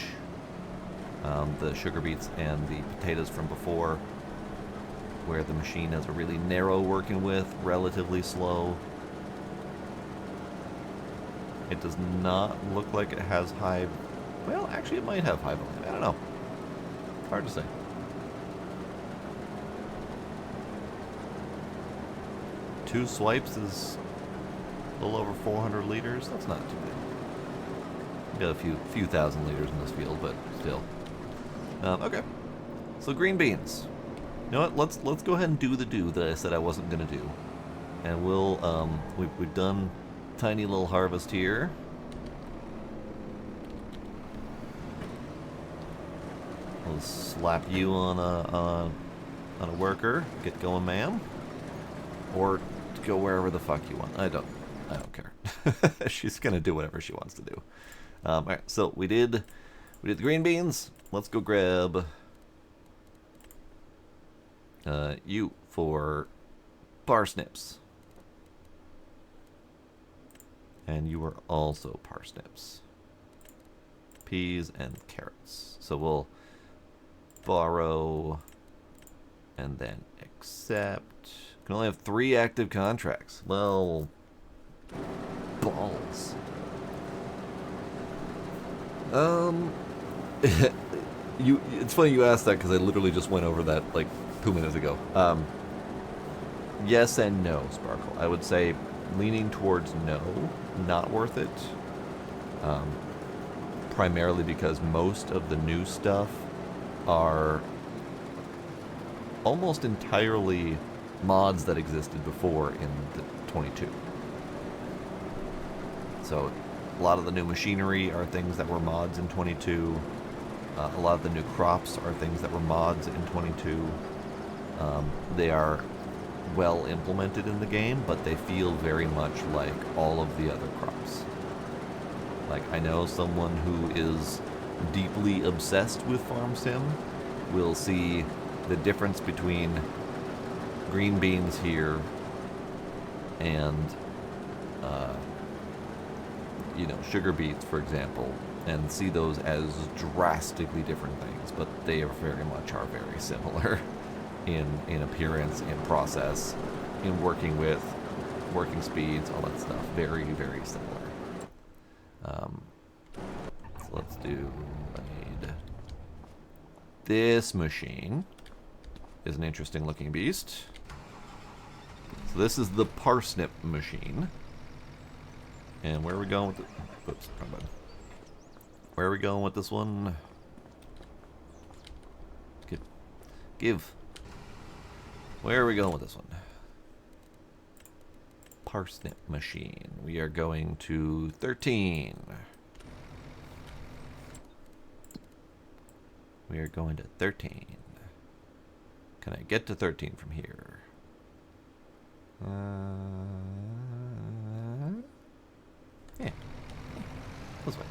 the sugar beets, and the potatoes from before, where the machine has a really narrow working width, relatively slow. It does not look like it has high... Well, actually it might have high volume. I don't know. Hard to say. Two swipes is a little over 400 liters. That's not too bad. Got a few thousand liters in this field, but still. Okay. So green beans. You know what? Let's go ahead and do the do that I said I wasn't gonna do, and we'll we've done tiny little harvest here. We'll slap you on a worker. Get going, ma'am, or go wherever the fuck you want. I don't care. She's gonna do whatever she wants to do. All right. So we did the green beans. Let's go grab. You for parsnips. And you are also parsnips. Peas and carrots. So we'll borrow and then accept. Can only have 3 active contracts. Well, balls. It's funny you asked that because I literally just went over that like 2 minutes ago. Yes and no, Sparkle. I would say leaning towards no, not worth it. Primarily because most of the new stuff are almost entirely mods that existed before in the 22. So a lot of the new machinery are things that were mods in 22. A lot of the new crops are things that were mods in 22. They are well implemented in the game, but they feel very much like all of the other crops. Like, I know someone who is deeply obsessed with Farm Sim will see the difference between green beans here and, you know, sugar beets, for example, and see those as drastically different things, but they are very much are very similar in appearance, in process, in working with, working speeds, all that stuff. Very, very similar. So let's do this machine is an interesting looking beast. So this is the parsnip machine. And where are we going with it? Oops, wrong button. Where are we going with this one? Give. Where are we going with this one? Parsnip machine. We are going to 13. We are going to 13. Can I get to 13 from here? Yeah. This way.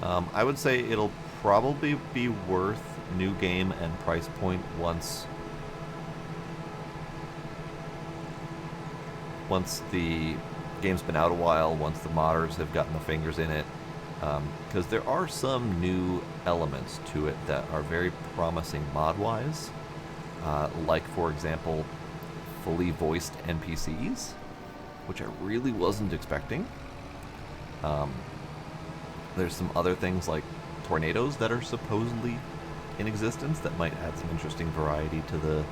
I would say it'll probably be worth new game and price point once the game's been out a while, once the modders have gotten their fingers in it. Because there are some new elements to it that are very promising mod-wise. Like, for example, fully voiced NPCs, which I really wasn't expecting. There's some other things like tornadoes that are supposedly in existence that might add some interesting variety to the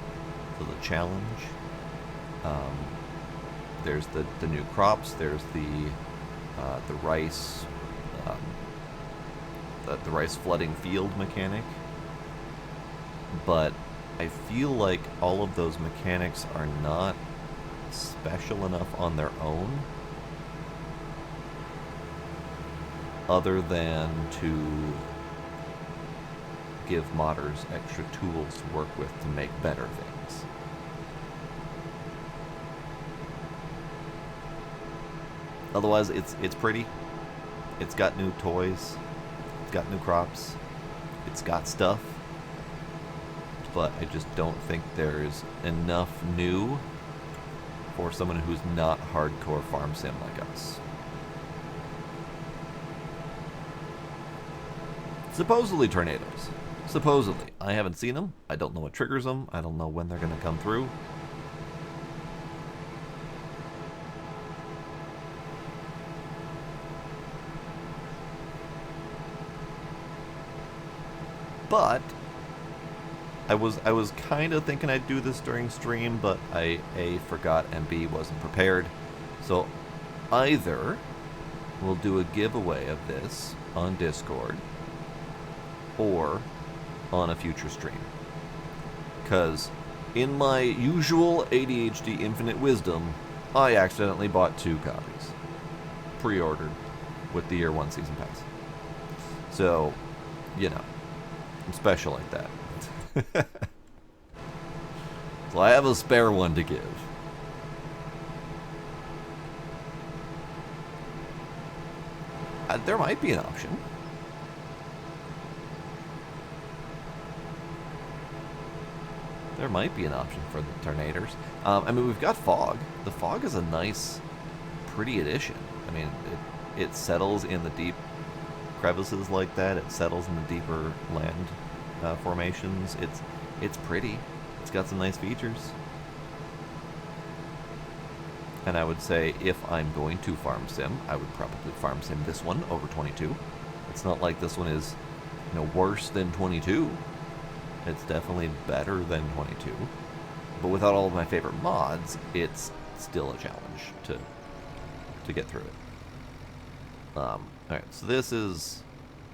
challenge. There's the new crops. There's the rice the rice flooding field mechanic. But I feel like all of those mechanics are not special enough on their own, other than to give modders extra tools to work with to make better things. Otherwise, it's pretty. It's got new toys. It's got new crops. It's got stuff. But I just don't think there's enough new for someone who's not hardcore farm sim like us. Supposedly tornadoes. Supposedly. I haven't seen them. I don't know what triggers them. I don't know when they're going to come through. But I was kind of thinking I'd do this during stream, but I A, forgot, and B, wasn't prepared. So either we'll do a giveaway of this on Discord or on a future stream. Because in my usual ADHD infinite wisdom, I accidentally bought 2 copies. Pre-ordered with the Year 1 Season Pass. So, you know, I'm special like that. So I have a spare one to give. There might be an option. There might be an option for the Tornadors. I mean, we've got Fog. The Fog is a nice, pretty addition. I mean, it settles in the deep crevices like that. It settles in the deeper land formations. It's pretty. It's got some nice features. And I would say if I'm going to farm sim, I would probably farm sim this one over 22. It's not like this one is, you know, worse than 22. It's definitely better than 22. But without all of my favorite mods, it's still a challenge to get through it. Alright, so this is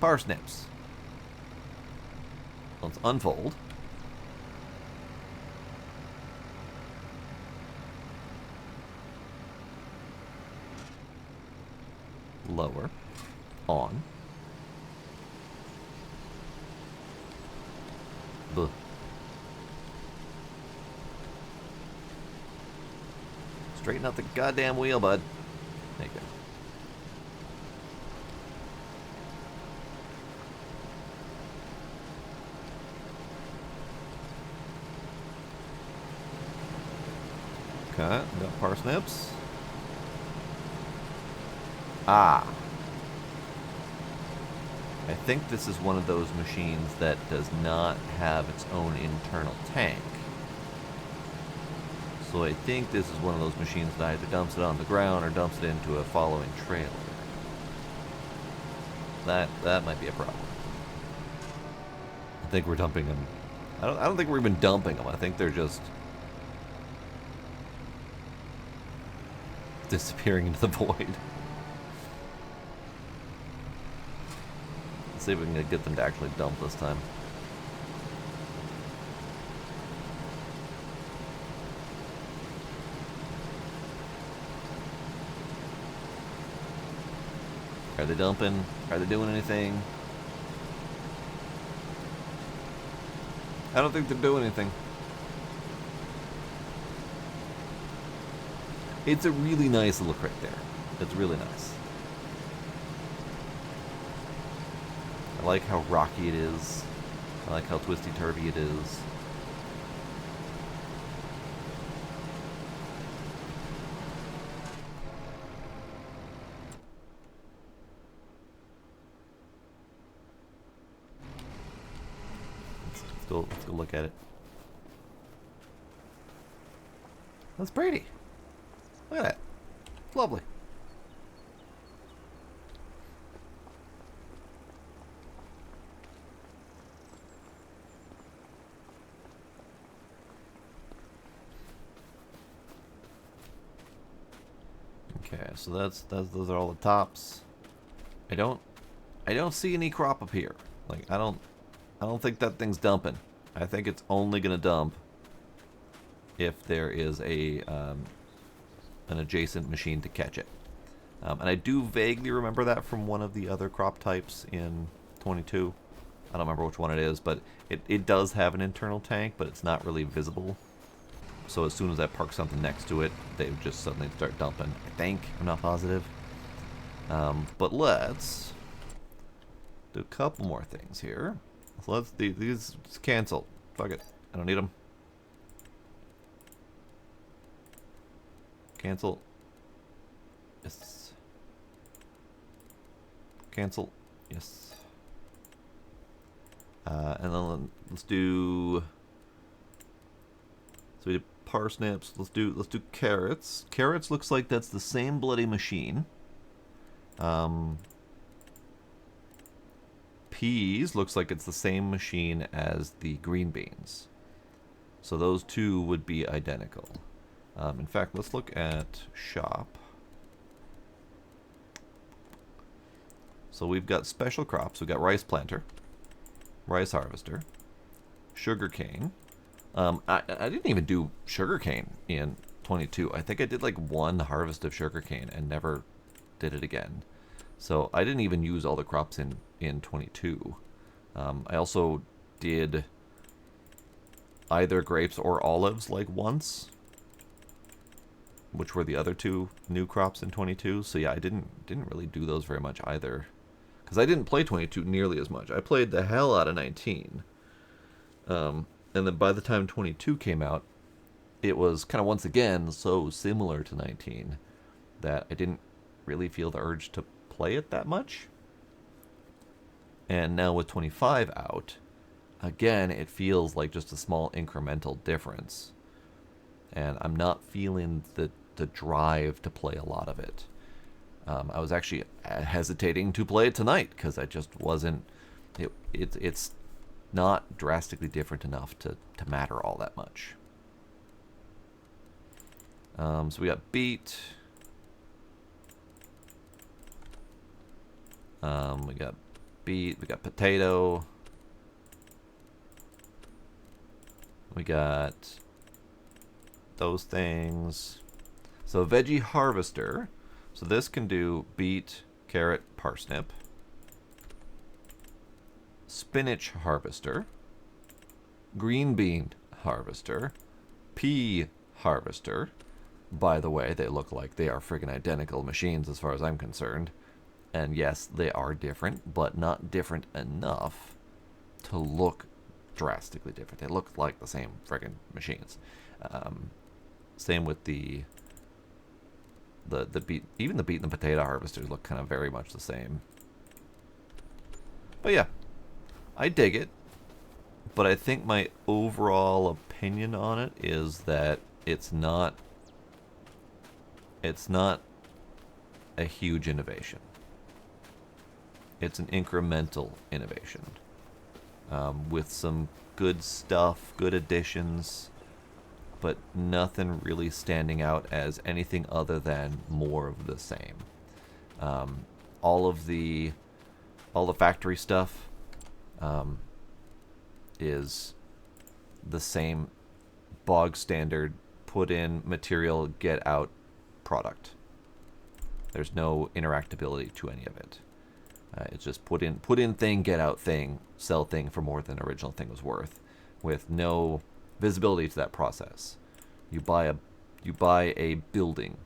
parsnips. Let's unfold. Lower. On. Buh. Straighten out the goddamn wheel, bud. There you go. Okay, we got parsnips. Ah. I think this is one of those machines that does not have its own internal tank. So I think this is one of those machines that either dumps it on the ground or dumps it into a following trailer. That might be a problem. I think we're dumping them. I don't think we're even dumping them. I think they're just disappearing into the void. Let's see if we can get them to actually dump this time. Are they dumping? Are they doing anything? I don't think they're doing anything. It's a really nice little crate there. It's really nice. I like how rocky it is. I like how twisty-turvy it is. Let's go look at it. That's pretty. Look at that. It's lovely. Okay, so those are all the tops. I don't see any crop up here. Like I don't think that thing's dumping. I think it's only gonna dump if there is a an adjacent machine to catch it. And I do vaguely remember that from one of the other crop types in 22. I don't remember which one it is, but it does have an internal tank, but it's not really visible. So as soon as I park something next to it, they would just suddenly start dumping. I think. I'm not positive. But let's do a couple more things here. So let's do these cancel. Fuck it. I don't need them. Cancel. Yes. Cancel. Yes. And then let's do. So we did parsnips. Let's do carrots. Carrots looks like that's the same bloody machine. Peas looks like it's the same machine as the green beans. So those two would be identical. In fact, let's look at shop. So we've got special crops. We've got rice planter, rice harvester, sugar cane. I didn't even do sugar cane in 22. I think I did like one harvest of sugar cane and never did it again. So I didn't even use all the crops in 22. I also did either grapes or olives like once, which were the other two new crops in 22. So yeah, I didn't really do those very much either, because I didn't play 22 nearly as much. I played the hell out of 19. And then by the time 22 came out, it was kind of once again so similar to 19 that I didn't really feel the urge to play it that much. And now with 25 out, again, it feels like just a small incremental difference. And I'm not feeling the drive to play a lot of it. I was actually hesitating to play it tonight because I just wasn't. It's not drastically different enough to matter all that much. So we got beet. We got beet. We got potato. We got those things. So veggie harvester. So this can do beet, carrot, parsnip. Spinach harvester. Green bean harvester. Pea harvester. By the way, they look like they are friggin' identical machines as far as I'm concerned. And yes, they are different, but not different enough to look drastically different. They look like the same friggin' machines. Same with the even the beet and the potato harvesters look kind of very much the same. But yeah, I dig it. But I think my overall opinion on it is that it's not a huge innovation. It's an incremental innovation with some good stuff, good additions, but nothing really standing out as anything other than more of the same. All the factory stuff is the same bog standard put in material, get out product. There's no interactability to any of it. It's just put in thing, get out thing, sell thing for more than the original thing was worth, with no visibility to that process. You buy a building,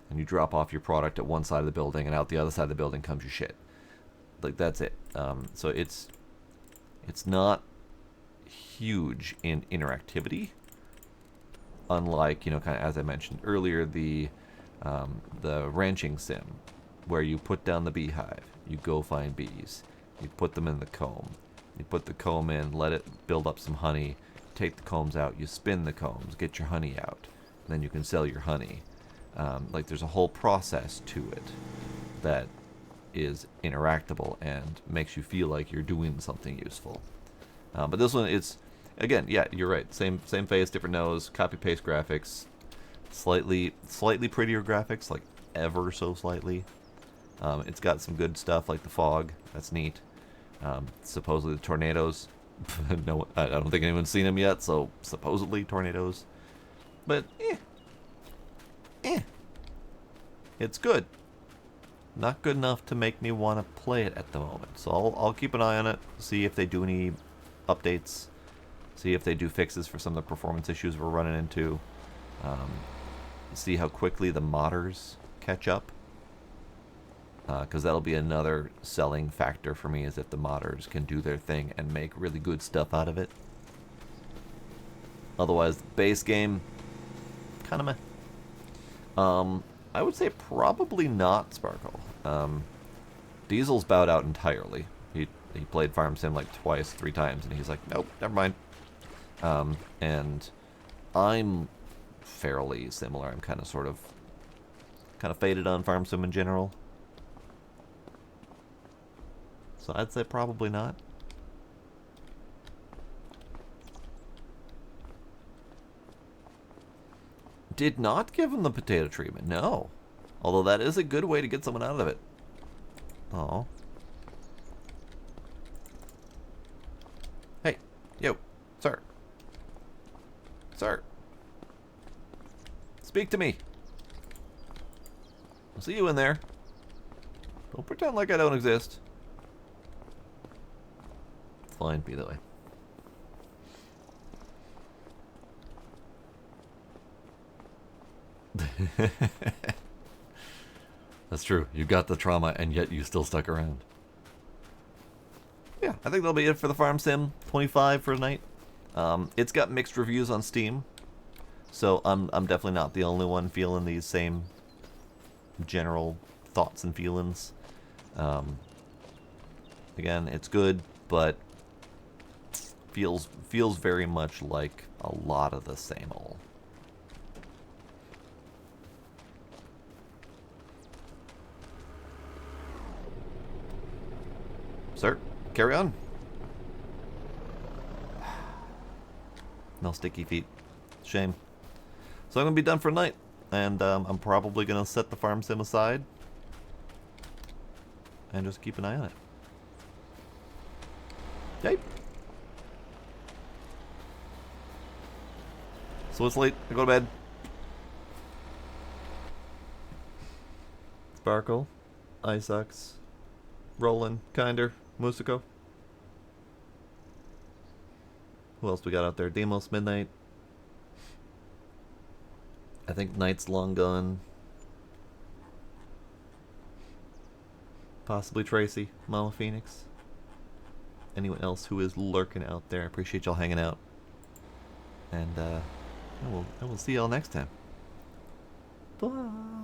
and you drop off your product at one side of the building, and out the other side of the building comes your shit. Like, that's it. So it's not huge in interactivity, unlike, kind of as I mentioned earlier, the ranching sim, where you put down the beehive, you go find bees, you put them in the comb, you put the comb in, let it build up some honey, take the combs out, you spin the combs, get your honey out, and then you can sell your honey. Like, there's a whole process to it that is interactable and makes you feel like you're doing something useful. But this one, it's, again, yeah, you're right. Same face, different nose, copy-paste graphics, slightly prettier graphics, like ever so slightly. It's got some good stuff like the fog. That's neat. Supposedly the tornadoes. No, I don't think anyone's seen them yet, so supposedly tornadoes. But, it's good. Not good enough to make me want to play it at the moment. So I'll keep an eye on it, see if they do any updates, see if they do fixes for some of the performance issues we're running into, see how quickly the modders catch up, because that'll be another selling factor for me, is if the modders can do their thing and make really good stuff out of it. Otherwise, the base game, kind of meh. I would say probably not Sparkle. Diesel's bowed out entirely. He played Farm Sim like twice, 3 times, and he's like, nope, never mind. And I'm fairly similar. I'm kind of faded on Farm Sim in general. So I'd say probably not. Did not give him the potato treatment, no. Although that is a good way to get someone out of it. Oh. Hey, yo, sir. Sir. Speak to me. I'll see you in there. Don't pretend like I don't exist. It's fine, be that way. That's true. You got the trauma, and yet you still stuck around. Yeah, I think that'll be it for the Farm Sim 25 for tonight. It's got mixed reviews on Steam, so I'm definitely not the only one feeling these same general thoughts and feelings. Again, it's good, but feels very much like a lot of the same old. Sir, carry on. No sticky feet. Shame. So I'm going to be done for tonight. And I'm probably going to set the Farm Sim aside. And just keep an eye on it. Okay. So it's late. I go to bed. Sparkle. Isaacs. Roland. Kinder. Musico. Who else we got out there? Demos, Midnight. I think Night's long gone. Possibly Tracy, Mama Phoenix. Anyone else who is lurking out there. I appreciate y'all hanging out. And I will see y'all next time. Bye.